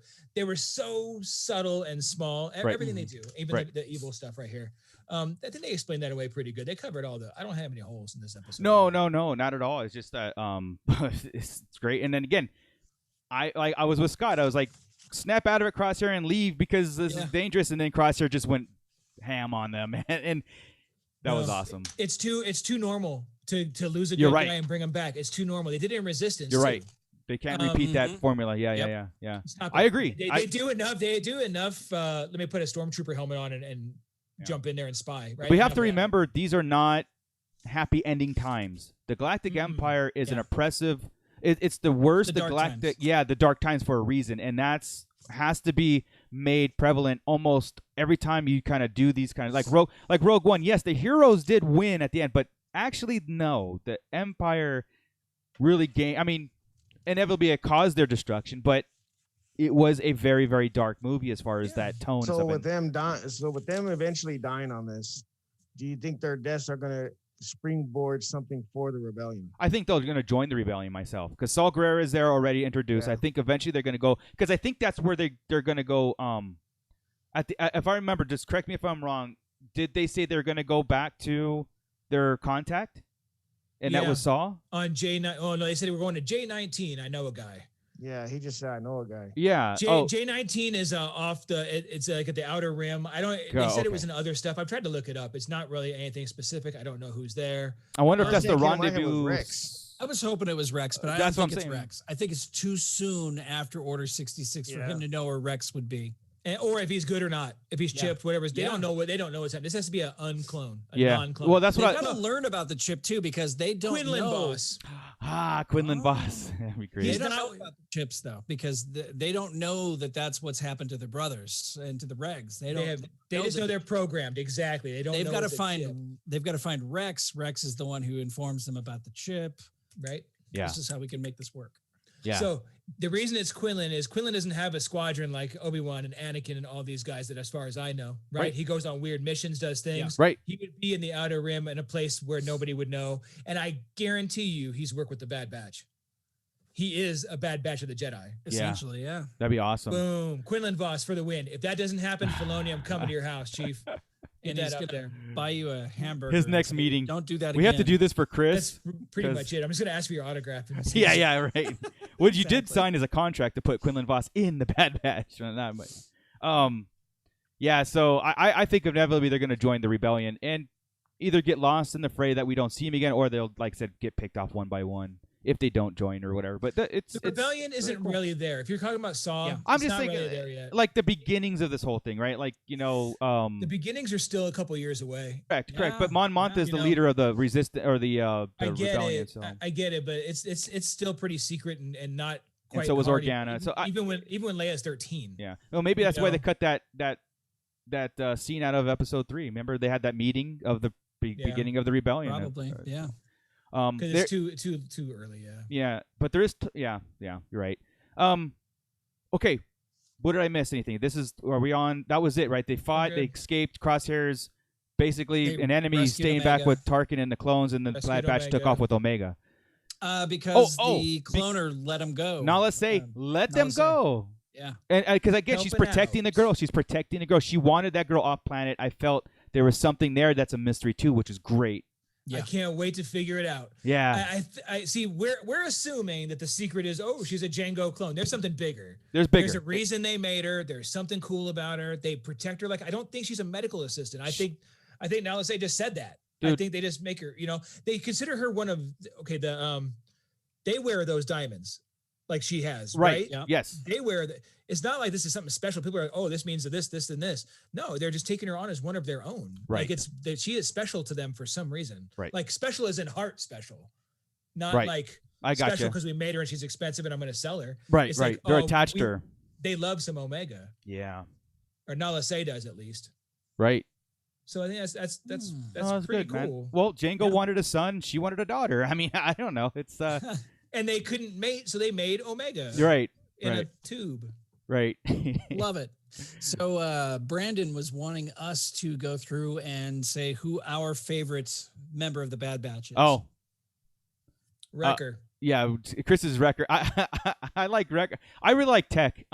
B: so subtle and small.
A: Right.
B: Everything they do, even
A: Right.
B: the evil stuff right here. I think they explained that away pretty good. They covered all I don't have any holes in this episode.
A: No, not at all. It's just that it's great. And then again, I was with Scott. I was like, snap out of it, Crosshair, and leave because this is dangerous. And then Crosshair just went ham on them, and that was awesome.
B: It's too normal to lose a
A: You're
B: good
A: right.
B: guy and bring him back. It's too normal. They did it in Resistance.
A: You're
B: too.
A: right. They can't repeat that formula. Yeah.
B: Stop
A: I
B: it.
A: agree.
B: They do enough. They do enough. Let me put a stormtrooper helmet on and jump in there and spy. Right.
A: We have
B: Enough
A: to
B: of that.
A: remember these are not happy ending times. The Galactic Empire is an oppressive. It's the worst.
B: The dark
A: Galactic,
B: times.
A: the dark times for a reason, and has to be made prevalent almost every time you kind of do these kind of like Rogue One. Yes, the heroes did win at the end, but actually no, the Empire really gained. I mean, inevitably it caused their destruction, but it was a very, very dark movie as far as that tone.
C: So
A: and
C: with
A: stuff.
C: with them eventually dying on this, do you think their deaths are gonna springboard something for the rebellion?
A: I think they're going to join the rebellion myself because Saul Guerrero is there already introduced.
C: Yeah.
A: I think eventually they're going to go because I think that's where they're going to go. If I remember, just correct me if I'm wrong. Did they say they're going to go back to their contact, and that was Saul
B: on J9? Oh no, they said they were going to J19. I know a guy.
C: Yeah, he just said I know a guy.
A: Yeah.
B: J19 is off it's like at the outer rim. They said it was in other stuff. I've tried to look it up. It's not really anything specific. I don't know who's there.
A: I wonder if that's the
C: in my head was
A: rendezvous.
C: Rex.
D: I was hoping it was Rex, but I
A: That's
D: don't
A: what
D: think
A: I'm
D: it's
A: saying.
D: Rex. I think it's too soon after Order 66 for
C: Yeah.
D: him to know where Rex would be.
B: Or if he's good or not, if he's
D: Yeah.
B: chipped, whatever. They
D: Yeah.
B: don't know what's happening. This has to be an unclone, a
A: Yeah.
B: non-clone.
A: Well, that's
D: They
A: what I.
D: got to learn about the chip too because they don't
B: Quinlan
D: know.
B: boss.
A: Quinlan Boss. That'd be great.
D: They
B: He's
D: don't
B: not-
D: know about the chips though because they don't know that that's what's happened to their brothers and to the Regs. They don't.
B: They just
D: that-
B: know they're programmed. Exactly. They don't.
D: They've
B: know
D: got to
B: it's a
D: find.
B: chip,
D: They've got to find Rex. Rex is the one who informs them about the chip.
B: right.
A: Yeah.
D: This is how we can make this work.
A: Yeah.
B: So the reason it's Quinlan is Quinlan doesn't have a squadron like Obi-Wan and Anakin and all these guys that, as far as I know, right?
A: Right.
B: He goes on weird missions, does things.
A: Right.
B: He would be in the outer rim in a place where nobody would know. And I guarantee you he's worked with the Bad Batch. He is a Bad Batch of the Jedi.
D: Essentially, yeah.
A: That'd be awesome.
B: Boom. Quinlan Voss for the win. If that doesn't happen, Filoni, I'm coming to your house, Chief. Get
D: And he's
B: that up
D: gonna
B: there.
D: buy you a hamburger.
A: His
D: and
A: next
D: say,
A: meeting.
D: Don't do that
A: We
D: again.
A: have to do this for Chris.
B: That's pretty
A: 'cause-
B: much it. I'm just going to ask for your autograph. and see-
A: Yeah, right. What you did
B: Exactly.
A: sign is a contract to put Quinlan Voss in the Bad Batch. Yeah. So I think inevitably they're going to join the rebellion, and either get lost in the fray that we don't see him again, or they'll, like I said, get picked off one by one if they don't join or whatever. But the
B: rebellion isn't really there. If you're talking about Saw,
A: I'm just
B: thinking
A: really
B: there yet.
A: Like the beginnings of this whole thing, right? Like
B: the beginnings are still a couple years away.
A: Correct. But Mon Mothma is the leader of the resistance or the rebellion. So.
B: I get it, but it's still pretty secret and not quite.
A: And so was
B: hard,
A: Organa.
B: Even when Leia's 13.
A: Yeah. Well, maybe that's why they cut that scene out of episode 3. Remember, they had that meeting of the beginning of the rebellion.
D: Probably. Yeah.
B: Because it's too early. Yeah.
A: Yeah, but there is. You're right. Okay. What did I miss? Anything? Are we on? That was it, right? They fought. They escaped. Crosshairs, basically an enemy staying back with Tarkin and the clones, and the Bad Batch took off with Omega.
D: Because the cloner let him go.
A: Now let them go.
D: Yeah.
A: And because again, she's protecting the girl. She's protecting the girl. She wanted that girl off planet. I felt there was something there that's a mystery too, which is great.
B: Yeah. I can't wait to figure it out.
A: Yeah.
B: I see. We're assuming that the secret is, she's a Jango clone. There's something bigger.
A: There's
B: a reason they made her. There's something cool about her. They protect her. Like, I don't think she's a medical assistant. I think now they just said that. Dude. I think they just make her, they consider her one of, they wear those diamonds like she has, right?
A: Yeah. Yes.
B: They wear that. It's not like this is something special. People are like, this means this, and this. No, they're just taking her on as one of their own.
A: Right.
B: Like she is special to them for some reason.
A: Right.
B: Like special as in heart special, not like
A: I got
B: special because we made her and she's expensive and I'm going to sell her.
A: Right.
B: It's
A: right.
B: Like,
A: they're attached to her.
B: They love some Omega.
A: Yeah.
B: Or Nala Se does at least.
A: Right.
B: So I think that's pretty
A: good,
B: cool.
A: Man. Well, Jango wanted a son. She wanted a daughter. I mean, I don't know. It's
B: and they couldn't mate, so they made Omega.
A: Right.
B: In a tube.
A: Right.
D: Love it. So Brandon was wanting us to go through and say who our favorite member of the Bad Batch is.
A: Oh.
B: Wrecker.
A: Yeah, Chris's Wrecker. I like Wrecker. I really like Tech.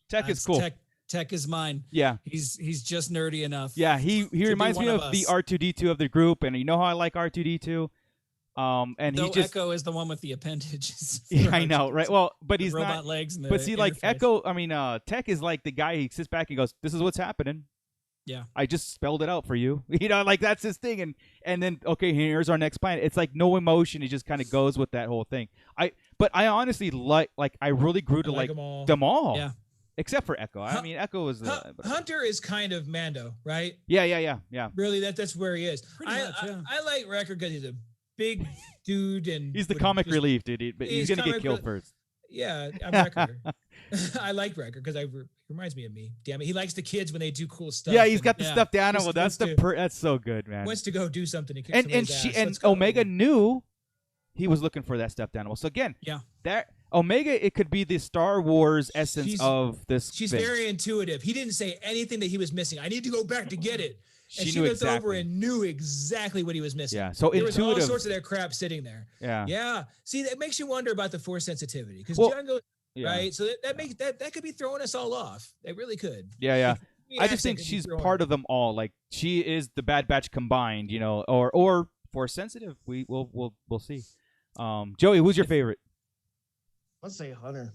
A: Tech is cool.
D: Tech is mine.
A: Yeah.
D: He's just nerdy enough.
A: Yeah, he reminds me of the R2D2 of the group, and you know how I like R2D2 and
D: though
A: he just
D: Echo is the one with the appendages.
A: Yeah, I know, right? Well, but he's
D: robot
A: not
D: legs. And
A: but see,
D: interface.
A: like Echo, I mean, Tech is like the guy. He sits back and goes, "This is what's happening."
D: Yeah,
A: I just spelled it out for you. Like that's his thing. And then okay, here's our next planet. It's like no emotion. He just kind of goes with that whole thing. But I honestly like I really grew to like them all.
D: Yeah.
A: Except for Echo. I mean, Echo was
B: Hunter is kind of Mando, right?
A: Yeah.
B: Really, that's where he is.
D: Pretty much, yeah.
B: I like Wrecker because he's a big dude and
A: he's the comic relief, dude. But he's gonna get killed first.
B: Yeah, I'm Wrecker. I like Wrecker because he reminds me of me. Damn it, he likes the kids when they do cool stuff.
A: Yeah, he's got the stuffed animal. That's so good, man.
B: Wants to go do something.
A: And Omega knew he was looking for that stuffed animal. So again, that Omega, it could be the Star Wars essence of this.
B: She's very intuitive. He didn't say anything that he was missing. I need to go back to get it. And she
A: knew
B: looked over and knew exactly what he was missing.
A: Yeah, so
B: there
A: intuitive.
B: was all sorts of their crap sitting there.
A: Yeah.
B: See, that makes you wonder about the Force sensitivity because Django, right? So that could be throwing us all off. It really could.
A: Yeah. I just think she's part of them all. Like she is the Bad Batch combined, or Force sensitive. We'll see. Joey, who's your favorite?
C: Let's say Hunter.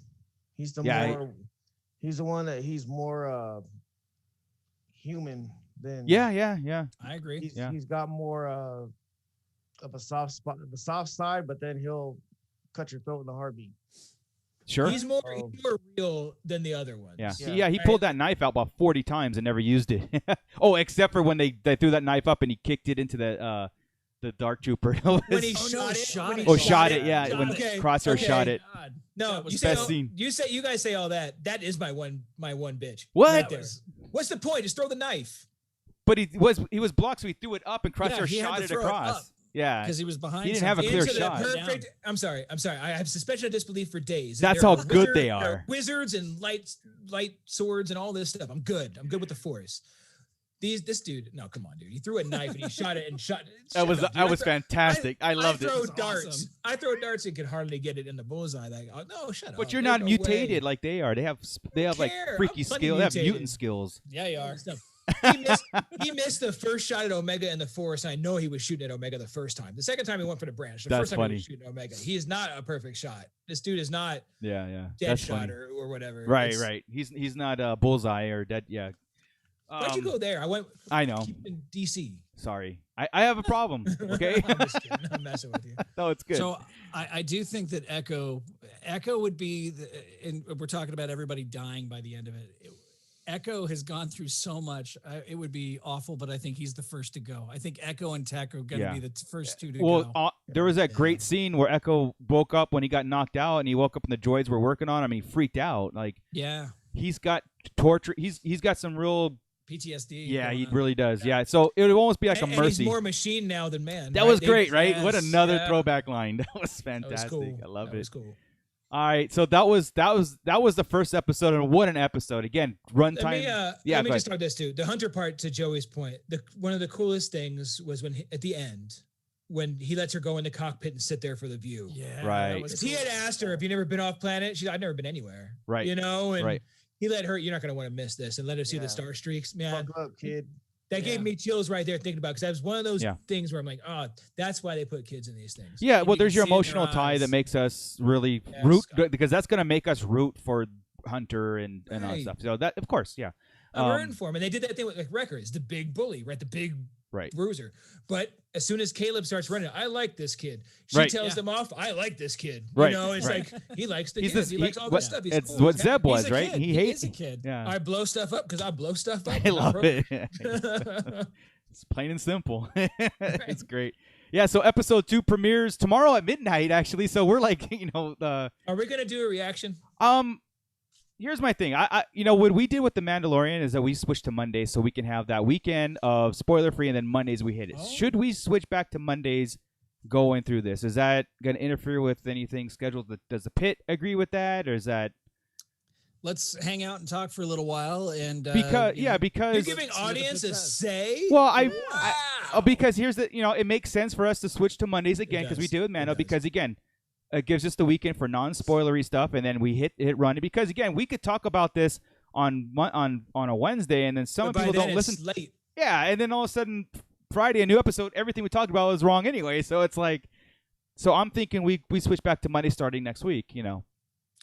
C: He's the he's the one that he's more human than.
A: Yeah.
D: I agree.
C: He's got more of a soft side, but then he'll cut your throat in a heartbeat.
A: Sure.
B: He's more real than the other ones.
A: Yeah. He pulled that knife out about 40 times and never used it. Except for when they threw that knife up and he kicked it into the Dark Trooper.
B: When he shot it.
A: Yeah. When Crosshair shot it.
B: No, you guys say all that. That is my one bitch.
A: What?
B: Right, what's the point? Just throw the knife.
A: But he was blocked, so he threw it up and Crosshair shot it across. Yeah,
D: because he was behind.
A: He didn't have a clear shot.
B: I'm sorry. I have suspension of disbelief for days.
A: That's how good they are.
B: Wizards and light swords and all this stuff. I'm good with the Force. This dude, no, come on, dude. He threw a knife and he shot it and shot.
A: That was fantastic. I loved it.
B: I throw darts. Awesome. I throw darts and can hardly get it in the bullseye. No, shut up.
A: But you're not mutated like they are. They have like freaky skills. They have mutant skills.
B: Yeah, you are. He missed the first shot at Omega in the Force. I know he was shooting at Omega the first time. The second time he went for the branch. The first time he was shooting at Omega. He is not a perfect shot. This dude is not.
A: Yeah.
B: Dead shot or whatever.
A: Right. He's not a bullseye or dead. Yeah.
B: Why'd you go there? I went.
A: I know.
B: Keep in DC.
A: Sorry, I have a problem. Okay.
B: I'm just kidding. I'm messing with you.
A: No, it's good.
D: So I do think that Echo would be, and we're talking about everybody dying by the end of it. Echo has gone through so much. It would be awful, but I think he's the first to go. I think Echo and Tech are going to be the first two to go.
A: There was that great scene where Echo woke up when he got knocked out, and he woke up and the droids were working on him, and he freaked out. Like, he's got torture. He's got some real
D: PTSD.
A: Yeah, he really does. Yeah, so it would almost be like a mercy.
B: And he's more machine now than man.
A: That was great, right? What another throwback line. That was fantastic.
B: That was cool.
A: I love it.
B: That was cool.
A: All right, so that was the first episode, and what an episode! Again, runtime.
B: Let me just start this too. The Hunter part, to Joey's point, one of the coolest things was when at the end, when he lets her go in the cockpit and sit there for the view.
D: Yeah,
A: right.
B: Cool. He had asked her, "Have you never been off planet?" She's, "I've never been anywhere."
A: Right.
B: You know, and
A: right.
B: He let her. You're not going to want to miss this, and let her see the star streaks, man.
C: Fuck up, kid.
B: That gave me chills right there thinking about, because that was one of those things where I'm like, oh, that's why they put kids in these things.
A: Yeah, well, there's your emotional tie that makes us really root, because that's going to make us root for Hunter and all that stuff. So that, of course, yeah.
B: I'm rooting for him. And they did that thing with like Wreckers, the big bully, right? The big bruiser. But as soon as Caleb starts running, I like this kid. She tells them off, I like this kid.
A: Right.
B: You know, it's like, he likes the kids. He likes all this stuff. He's
A: it's
B: cool.
A: what Zeb was, right?
D: He hates a kid.
A: Yeah.
B: I blow stuff up because I blow stuff up.
A: I love it. It's plain and simple. It's great. Yeah, so episode 2 premieres tomorrow at midnight, actually. So we're like,
B: are we gonna do a reaction?
A: Here's my thing. I what we did with the Mandalorian is that we switched to Mondays so we can have that weekend of spoiler free, and then Mondays we hit it. Should we switch back to Mondays going through this? Is that gonna interfere with anything scheduled? Does the pit agree with that, or is that?
D: Let's hang out and talk for a little while, and
A: because
B: you're giving audience a say.
A: Well, because here's the it makes sense for us to switch to Mondays again because we do with Mando, because again, it gives us the weekend for non-spoilery stuff, and then we hit run it, because again, we could talk about this on a Wednesday, and then some people don't listen.
B: Late.
A: Yeah, and then all of a sudden Friday, a new episode, everything we talked about was wrong anyway. So it's like, I'm thinking we switch back to Monday starting next week.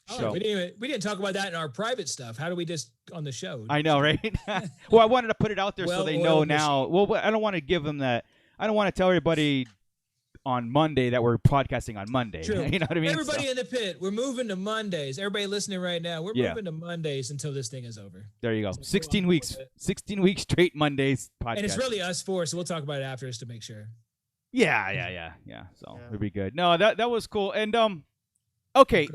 B: Oh, we didn't talk about that in our private stuff. How do we just on the show?
A: I know, right? Well, I wanted to put it out there so they know now. Well, I don't want to give them that. I don't want to tell everybody on Monday that we're podcasting on Monday.
B: True.
A: You know what I mean?
B: Everybody in the pit, we're moving to Mondays. Everybody listening right now, we're moving to Mondays until this thing is over.
A: There you go. So 16 weeks. 16 weeks straight Mondays podcast.
B: And it's really us four, so we'll talk about it after just to make sure.
A: Yeah. So it'll be good. No, that was cool. And okay.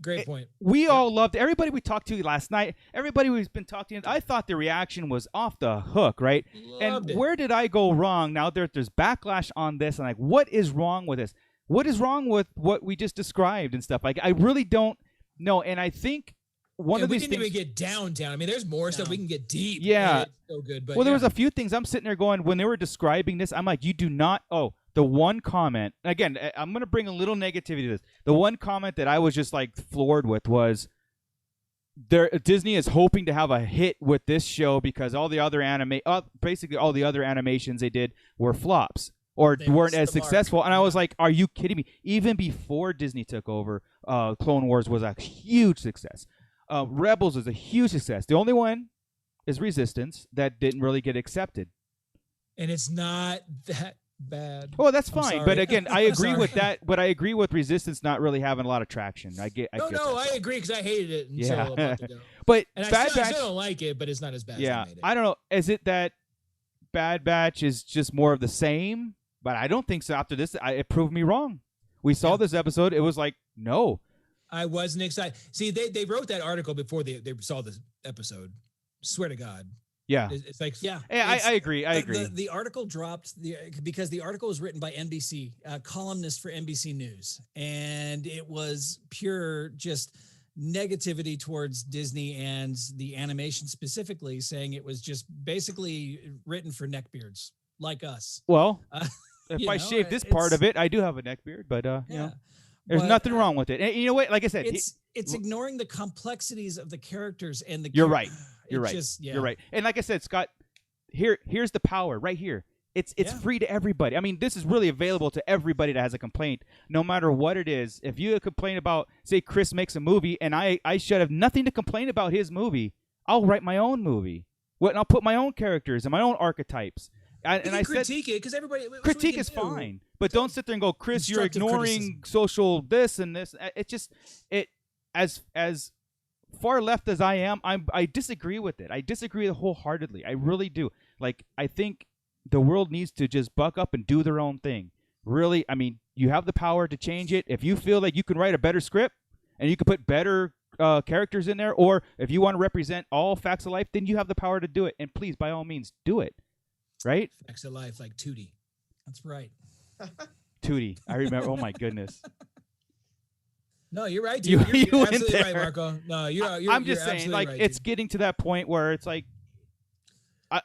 B: Great point.
A: We all loved everybody we talked to last night. Everybody we've been talking to, I thought the reaction was off the hook, right?
B: Loved it.
A: Where did I go wrong? Now there's backlash on this, and like, what is wrong with this? What is wrong with what we just described and stuff? Like, I really don't know. And I think one of these things,
B: we didn't even get down. I mean, there's more stuff we can get deep.
A: Yeah.
B: It's so good. But
A: there was a few things I'm sitting there going, when they were describing this, I'm like, you do not. The one comment, again, I'm going to bring a little negativity to this. The one comment that I was just like floored with was Disney is hoping to have a hit with this show because all the other basically all the other animations they did were flops or weren't as successful. And I was like, are you kidding me? Even before Disney took over, Clone Wars was a huge success. Rebels was a huge success. The only one is Resistance that didn't really get accepted. And
B: it's not that bad.
A: Well, that's fine, but again, I agree with that. But I agree with Resistance not really having a lot of traction. I agree
B: because I hated it until a month ago.
A: But
B: I still don't like it, but it's not as bad.
A: Yeah,
B: as
A: I don't know. Is it that Bad Batch is just more of the same? But I don't think so. After this, it proved me wrong. We saw this episode. It was like, no,
B: I wasn't excited. See, they wrote that article before they saw this episode. Swear to God.
A: Yeah,
B: it's like
A: I agree. I agree.
D: The article dropped because the article was written by NBC, a columnist for NBC News, and it was pure just negativity towards Disney and the animation specifically, saying it was just basically written for neckbeards like us.
A: Well, if I shave this part of it, I do have a neck beard, but there's nothing wrong with it. And you know what? Like I said,
D: it's ignoring the complexities of the characters and the.
A: You're right. You're right. You're right. And like I said, Scott, here's the power right here. It's free to everybody. I mean, this is really available to everybody that has a complaint, no matter what it is. If you complain about, say, Chris makes a movie, and I should have nothing to complain about his movie, I'll write my own movie. What? And I'll put my own characters and my own archetypes. And I
B: critique it because everybody
A: critique is fine, but don't sit there and go, Chris, you're ignoring social this and this. It as far left as I am, I disagree with it. I disagree wholeheartedly. I really do. Like, I think the world needs to just buck up and do their own thing. Really, I mean, you have the power to change it. If you feel like you can write a better script and you can put better characters in there, or if you want to represent all facts of life, then you have the power to do it. And please, by all means, do it. Right?
B: Facts of life, like Tootie.
D: That's right.
A: Tootie. I remember. Oh, my goodness.
B: No, you're right.
A: You
B: you're
A: went
B: absolutely right,
A: there.
B: Marco. No, you're
A: I'm just
B: you're
A: saying, like,
B: right,
A: it's
B: dude.
A: getting to that point where it's like,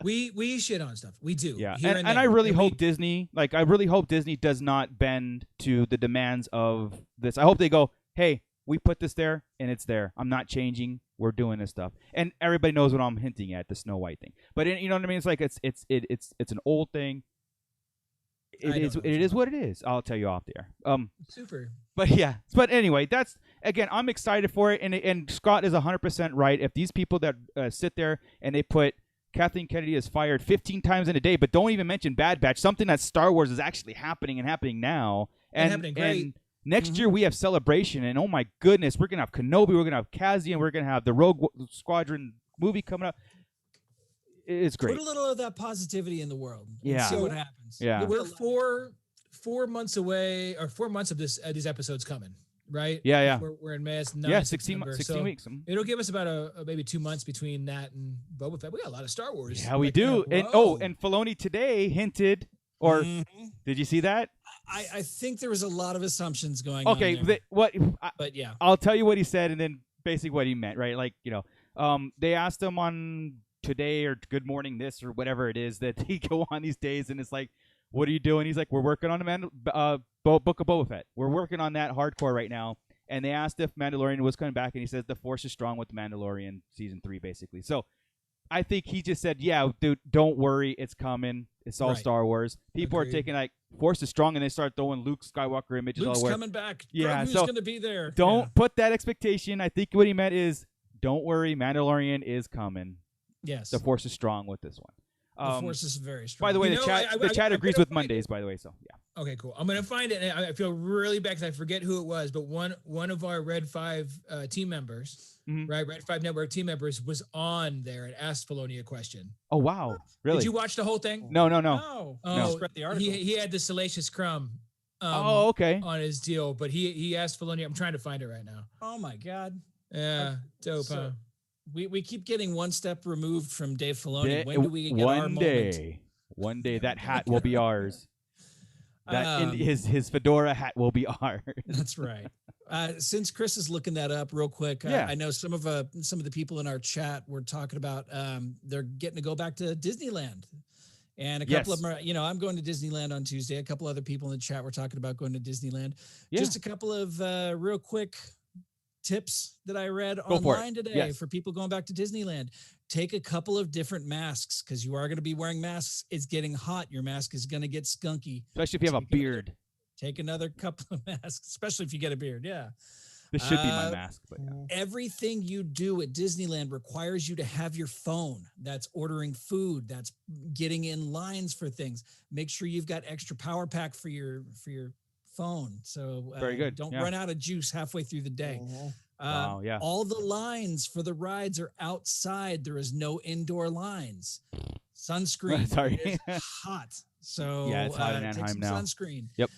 B: we shit on stuff. We do.
A: yeah,
B: here
A: and
B: there.
A: I really hope Disney, like, I really hope Disney does not bend to the demands of this. I hope they go, hey, we put this there, and it's there. I'm not changing. We're doing this stuff, and everybody knows what I'm hinting at, the Snow White thing. But you know what I mean? It's like it's an old thing. It is what it is. I'll tell you off the air.
B: Super.
A: But yeah, but anyway, that's, again, I'm excited for it, and Scott is 100% right. If these people that sit there and they put Kathleen Kennedy is fired 15 times in a day, but don't even mention Bad Batch, something that Star Wars is actually happening now, and
B: happening great.
A: And next year we have Celebration, and oh my goodness, we're gonna have Kenobi, we're gonna have Cassian, we're gonna have the Rogue Squadron movie coming up. It's great.
D: Put a little of that positivity in the world.
A: Yeah.
D: And see what happens.
A: Yeah.
B: We're 4 months away, or 4 months of these episodes coming, right?
A: Yeah.
B: We're in May. It's
A: 16
B: September,
A: weeks.
B: It'll give us about maybe 2 months between that and Boba Fett. We got a lot of Star Wars.
A: Yeah, we do. And Filoni today hinted, or did you see that?
D: I think there was a lot of assumptions going
A: okay,
D: on there.
B: But yeah,
A: I'll tell you what he said, and then basically what he meant, right? Like, they asked him on Today or Good Morning This or whatever it is that he go on these days, and it's like, what are you doing? He's like, we're working on Book of Boba Fett. We're working on that hardcore right now. And they asked if Mandalorian was coming back, and he says the Force is strong with the Mandalorian season 3, basically. So I think he just said, yeah, dude, don't worry, it's coming. It's all Star Wars. People are taking, like, Force is strong, and they start throwing Luke Skywalker images
D: Luke's
A: all over.
D: coming back.
A: Yeah,
D: Who's
A: so
D: going to be there?
A: Don't put that expectation. I think what he meant is, don't worry, Mandalorian is coming.
D: Yes.
A: The Force is strong with this one.
D: The Force is very strong.
A: By the way, the chat agrees with Mondays, by the way, so yeah.
B: Okay, cool. I'm gonna find it, and I feel really bad because I forget who it was, but one of our Red 5 team members, right, Red 5 Network team members, was on there and asked Filoni a question.
A: Oh wow, really?
B: Did you watch the whole thing?
A: No.
D: Oh,
B: no.
D: Read the article.
B: He had the Salacious Crumb.
A: Okay.
B: On his deal, but he asked Filoni. I'm trying to find it right now.
D: Oh my God.
B: Yeah, dope.
D: So,
B: huh?
D: We keep getting one step removed from Dave Filoni. When do we get our moment?
A: One day that hat will be ours. His fedora hat will be ours.
D: That's right. Since Chris is looking that up real quick, I know some of the people in our chat were talking about they're getting to go back to Disneyland. And a couple of them are, I'm going to Disneyland on Tuesday. A couple other people in the chat were talking about going to Disneyland. Yeah. Just a couple of real quick tips that I read online today for people going back to Disneyland. Take a couple of different masks because you are going to be wearing masks. It's getting hot. Your mask is going to get skunky.
A: Especially if you have a beard.
D: Take another couple of masks, especially if you get a beard. Yeah.
A: This should be my mask. But yeah.
D: Everything you do at Disneyland requires you to have your phone. That's ordering food. That's getting in lines for things. Make sure you've got extra power pack for your phone. So
A: very good.
D: Don't run out of juice halfway through the day.
A: Wow, yeah.
D: All the lines for the rides are outside. There is no indoor lines. Sunscreen.
A: Sorry.
D: It's hot. So
A: yeah, it's hot in
D: take
A: Anaheim
D: some
A: now.
D: Sunscreen.
A: Yep.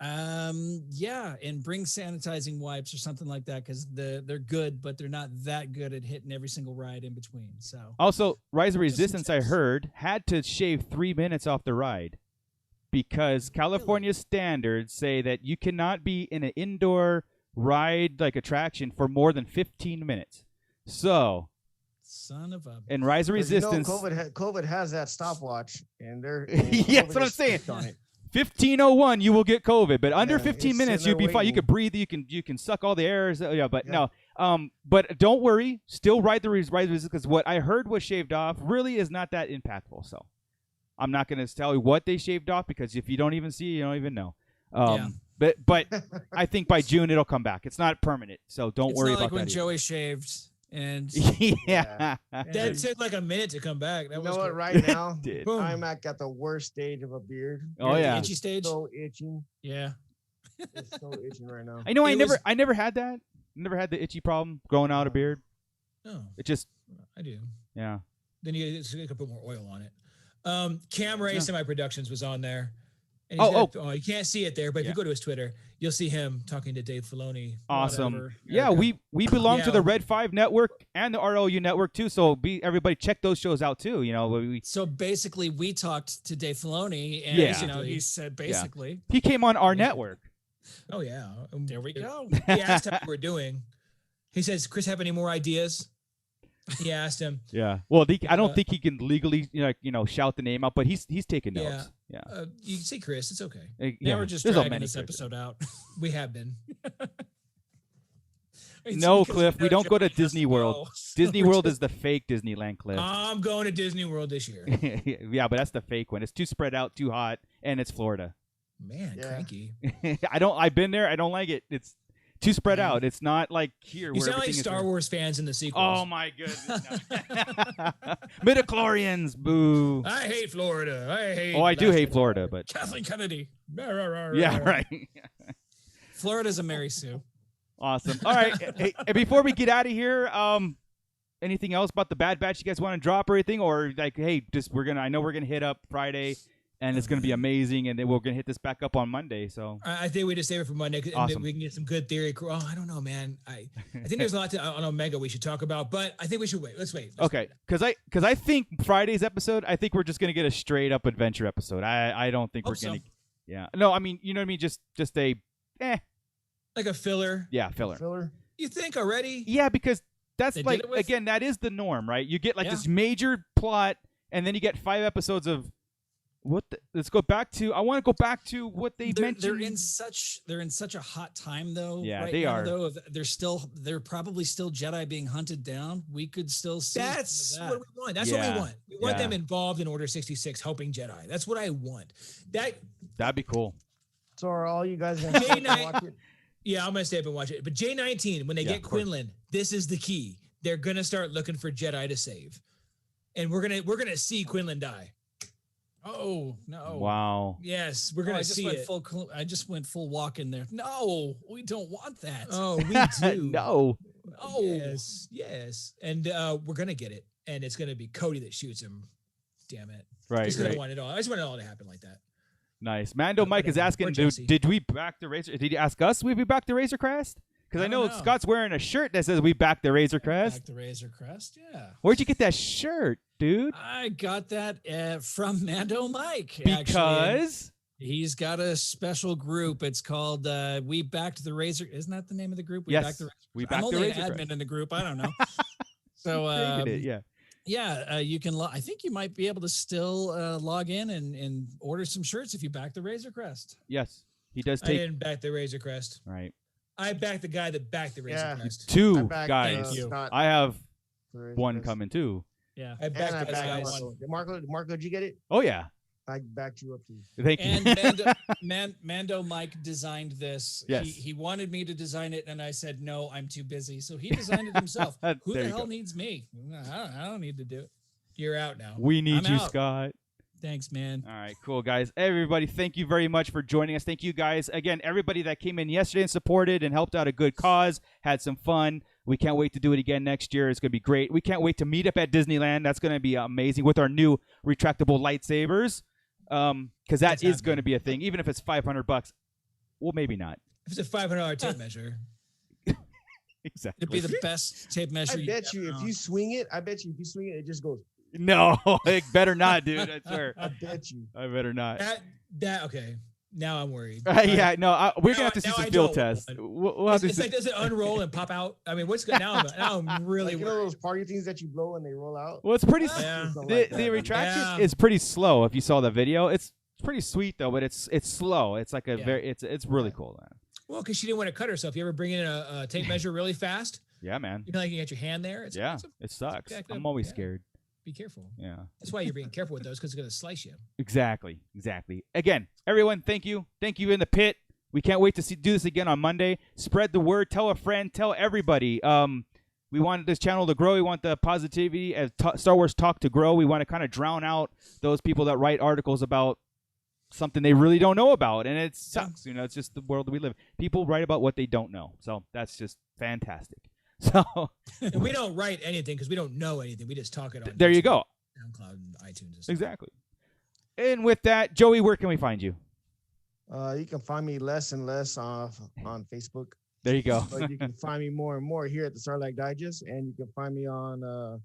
D: And bring sanitizing wipes or something like that because they're good, but they're not that good at hitting every single ride in between. So
A: also, Rise of Resistance, I heard, had to shave 3 minutes off the ride because California standards say that you cannot be in an indoor ride like attraction for more than 15 minutes. So,
D: son of a.
A: And Rise of Resistance,
C: COVID has that stopwatch, and they're
A: yeah, that's what I'm saying. 15:01, you will get COVID, but under 15 minutes, you'll be fine. You can breathe, you can suck all the air. No. But don't worry, still ride the Rise of Resistance because what I heard was shaved off really is not that impactful. So, I'm not going to tell you what they shaved off because if you don't even see, you don't even know. But I think by June it'll come back. It's not permanent, so don't worry about that.
D: It's not like when Joey shaved And
A: Yeah.
B: That took like a minute to come back. That
C: You
B: was
C: know what?
B: cool.
C: Right now,
A: Did.
B: Boom.
C: I'm at the worst stage of a beard.
A: Oh,
B: The
A: yeah.
B: itchy stage.
C: So itching.
D: yeah.
C: It's so itching right now.
A: I know.
B: It was-
A: I never had that. Never had the itchy problem growing out a beard.
B: Oh,
A: It just,
B: I do.
A: yeah.
B: Then you could put more oil on it. Cam Ray
A: Yeah.
B: Semi Productions was on there. And
A: Oh,
B: you can't see it there, but if
A: Yeah.
B: you go to his Twitter, you'll see him talking to Dave Filoni.
A: Awesome.
B: whatever.
A: Yeah,
B: Erica.
A: we belong to
B: Yeah.
A: the Red 5 network and the ROU network too. So everybody check those shows out too. You know,
D: So basically, we talked to Dave Filoni, and
A: Yeah.
D: you know, he said basically,
A: he came on our network.
B: Oh yeah.
D: there we go.
B: He asked how we're doing. He says, "Chris, have any more ideas?" He asked him.
A: Yeah. Well, I don't think he can legally, shout the name out, but he's taking notes. Yeah.
B: You can see Chris. It's okay.
D: Now
A: Yeah.
D: we're just
A: There's so
D: dragging
A: many
D: this
A: Chris.
D: episode out.
B: We have been.
D: It's
A: No,
D: because
A: Cliff, we don't go to
D: Joey has
A: Disney World.
D: go.
A: Disney
D: We're
A: World
D: just-
A: is the fake Disneyland, Cliff.
B: I'm going to Disney World this year.
A: Yeah, but that's the fake one. It's too spread out, too hot, and it's Florida.
B: Man,
C: Yeah.
B: cranky.
A: I've been there. I don't like it. It's too spread out. It's not like here
B: You
A: where
B: sound like
A: everything is
B: Star Wars fans in the sequels.
A: Oh my goodness. No. Midichlorians, boo.
B: I hate Florida. I hate.
A: Oh, I do hate
B: Alaska.
A: Florida, but
D: Kathleen Kennedy.
A: yeah, right.
D: Florida's a Mary Sue.
A: Awesome. All right. Hey, before we get out of here, anything else about the Bad Batch you guys want to drop or anything, or like, hey, I know we're gonna hit up Friday, and it's gonna be amazing, and then we're gonna hit this back up on Monday. So
B: I think we just save it for Monday, and
A: Awesome.
B: then we can get some good theory. Oh, I don't know, man. I think there's a lot on Omega we should talk about, but I think we should wait. Let's wait.
A: okay, because I think Friday's episode, I think we're just gonna get a straight up adventure episode. I don't think we're
D: Hope so.
A: gonna. Yeah. No, I mean, you know what I mean. Just a
B: Like a filler.
A: yeah filler.
C: Filler.
B: You think already?
A: Yeah, because that's
D: They did
A: like
D: it with-
A: again, that is the norm, right? You get like
D: Yeah.
A: this major plot, and then you get 5 episodes of let's go back to. I want to go back to what they mentioned.
D: They're in such a hot time though.
A: Yeah,
D: right
A: they
D: now,
A: are.
D: Though they're probably still Jedi being hunted down. We could still see. some of
B: That's
D: that.
B: what we want. That's what
A: Yeah.
B: we want. We want
A: Yeah.
B: them involved in Order 66, helping Jedi. That's what I want.
A: That'd be cool.
C: So are all you guys gonna stay up and
B: J9
C: watch it?
B: Yeah, I'm gonna stay up and watch it. But J19, when they
A: Yeah,
B: get
A: of course.
B: Quinlan, this is the key. They're gonna start looking for Jedi to save, and we're gonna see Quinlan die.
D: Oh no!
A: Wow.
B: Yes, we're
D: Oh,
B: gonna
D: I just
B: see
D: went
B: it.
D: I just went full walk in there. No, we don't want that.
B: Oh, we do.
A: No.
D: Oh.
B: Yes, and we're gonna get it, and it's gonna be Cody that shoots him. Damn it!
A: Right.
B: Just 'cause I
A: Right.
B: want it all. I just want it all to happen like that.
A: Nice. Mando Mike is
B: whatever.
A: asking,
B: Or Jesse.
A: did we back the Razor? Did he ask us? We back the Razor Crest? Because I
D: I
A: know
D: don't know.
A: Scott's wearing a shirt that says we back the Razor Crest.
D: Back the Razor Crest. Yeah.
A: Where'd you get that shirt, dude?
D: I got that from Mando Mike.
A: Because
D: he's got a special group. It's called We Backed the Razor. Isn't that the name of the group? We
A: Yes,
D: Backed the Razor.
A: we
D: I'm
A: backed the
D: only
A: Razor
D: an
A: Crest.
D: admin in the group. I don't know. So
A: Created it, yeah.
D: you can. I think you might be able to still log in and order some shirts if you back the Razor Crest.
A: Yes, he does
B: I
A: take.
B: didn't back the Razor Crest.
A: Right.
B: I backed the guy that backed the Razor
C: Yeah.
B: Crest.
C: I
A: 2
C: backed,
A: guys.
D: Thank you.
C: Scott
A: I have
C: for his
A: one
C: best.
A: coming too.
D: Yeah.
B: I
C: And
B: backed
C: I
B: those
C: backed
B: guys.
C: Marco, did you get it?
A: Oh yeah.
C: I backed you up too.
A: Thank
D: And
A: you.
D: Mando Mike designed this.
A: Yes.
D: He wanted me to design it, and I said no, I'm too busy. So he designed it himself. Who
A: There
D: the
A: you
D: hell
A: go.
D: needs me? I don't need to do it.
B: You're out now.
A: We need
D: I'm
A: you,
D: out.
A: Scott.
D: Thanks, man.
A: All right, cool, guys. Everybody, thank you very much for joining us. Thank you, guys. Again, everybody that came in yesterday and supported and helped out a good cause, had some fun. We can't wait to do it again next year. It's going to be great. We can't wait to meet up at Disneyland. That's going to be amazing with our new retractable lightsabers, because that
B: It's
A: is going to
B: happening.
A: be a thing, even if it's $500. Well, maybe not.
B: If it's a $500 tape measure,
A: Exactly.
D: It'd be the best tape measure.
C: I bet you
D: ever
C: if you swing it, it just goes.
A: No, it better not, dude. I swear.
C: I bet you.
A: I better not.
B: that okay. Now I'm worried.
A: Yeah, no, we're
B: Now
A: going to have to see
B: I-
A: some
B: now I
A: field
B: don't
A: tests.
B: want
A: We'll have to
B: It's
A: see.
B: like, does it unroll and pop out? I mean, what's good now? I'm really
C: Like, you know
B: worried.
C: those party things that you blow and they roll out?
A: Well, it's pretty.
B: Yeah.
C: Something
A: The,
C: like
A: the
C: that.
A: retraction
B: Yeah.
A: is pretty slow. If you saw the video, it's pretty sweet though, but it's slow. It's like a
B: Yeah.
A: very. It's really cool, man.
B: Well, because she didn't want to cut herself. You ever bring in a tape measure really fast?
A: Yeah, man.
B: You know, like you get your hand there.
A: Yeah, it sucks.
B: jacked
A: I'm
B: up.
A: always
B: Yeah.
A: scared.
B: Be careful.
A: Yeah,
B: That's why you're being careful with those, because it's going to slice you.
A: exactly. Again, everyone, thank you in the pit. We can't wait to do this again on Monday. Spread the word. Tell a friend. Tell everybody. We want this channel to grow. We want the positivity as Star Wars talk to grow. We want to kind of drown out those people that write articles about something they really don't know about, and it sucks. It's just the world we live. People write about what they don't know, so that's just fantastic. So
B: and we don't write anything because we don't know anything. We just talk it on.
A: There you go.
B: SoundCloud and iTunes. And stuff.
A: Exactly. And with that, Joey, where can we find you?
C: You can find me less and less on Facebook.
A: There you go.
C: But you can find me more and more here at the Sarlacc Digest, and you can find me on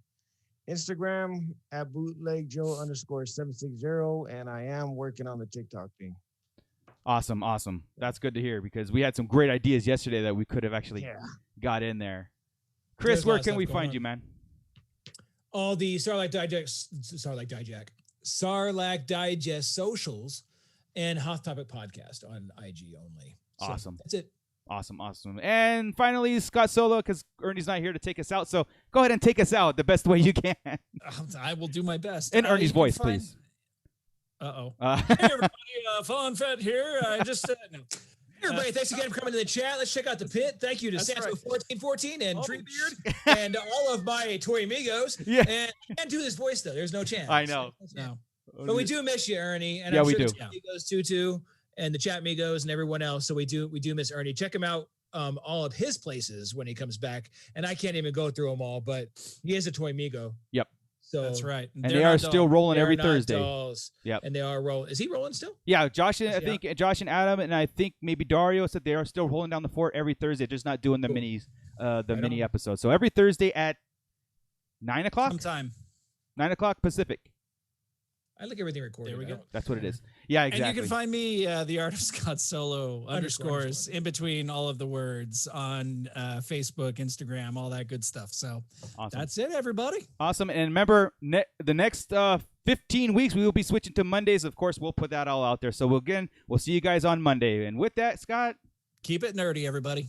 C: Instagram at bootlegjoe_760, and I am working on the TikTok thing.
A: Awesome. That's good to hear because we had some great ideas yesterday that we could have actually got in there. Chris, where can we find you, man?
B: All the Sarlacc Digest socials and Hot Topic Podcast on IG only.
A: Awesome.
B: That's it.
A: Awesome. And finally, Scott Solo, because Ernie's not here to take us out. So go ahead and take us out the best way you can.
D: I will do my best.
A: In Ernie's voice, please.
B: Hey, everybody. Fallen Fett here. No. Hey, everybody, thanks again for coming to the chat. Let's check out the pit. Thank you to Santo1414 and Treebeard and all of my Toy Amigos.
A: Yeah.
B: And I can't do this voice, though. There's no chance.
A: I know.
B: No. But we do miss you, Ernie. And
A: yeah,
B: I'm
A: we
B: sure
A: do.
B: The Amigos too, and the Chat Migos and everyone else. So we do miss Ernie. Check him out. All of his places when he comes back, and I can't even go through them all, but he is a Toy Migo.
A: Yep.
B: So
D: that's right.
A: And they are still rolling every Thursday.
B: Dolls.
A: Yep.
B: And they are rolling. Is he rolling still?
A: Yeah, Josh and I think Josh and Adam and I think maybe Dario said they are still holding down the fort every Thursday, just not doing the mini episodes. So every Thursday at 9 o'clock.
D: Sometime
A: 9 o'clock Pacific.
B: I like everything recorded.
D: There we go.
A: That's what it is. Yeah, exactly.
D: And you can find me, the Art of Scott Solo underscores in between all of the words on Facebook, Instagram, all that good stuff. So That's it, everybody.
A: Awesome. And remember, the next 15 weeks, we will be switching to Mondays. Of course, we'll put that all out there. So we'll see you guys on Monday. And with that, Scott.
D: Keep it nerdy, everybody.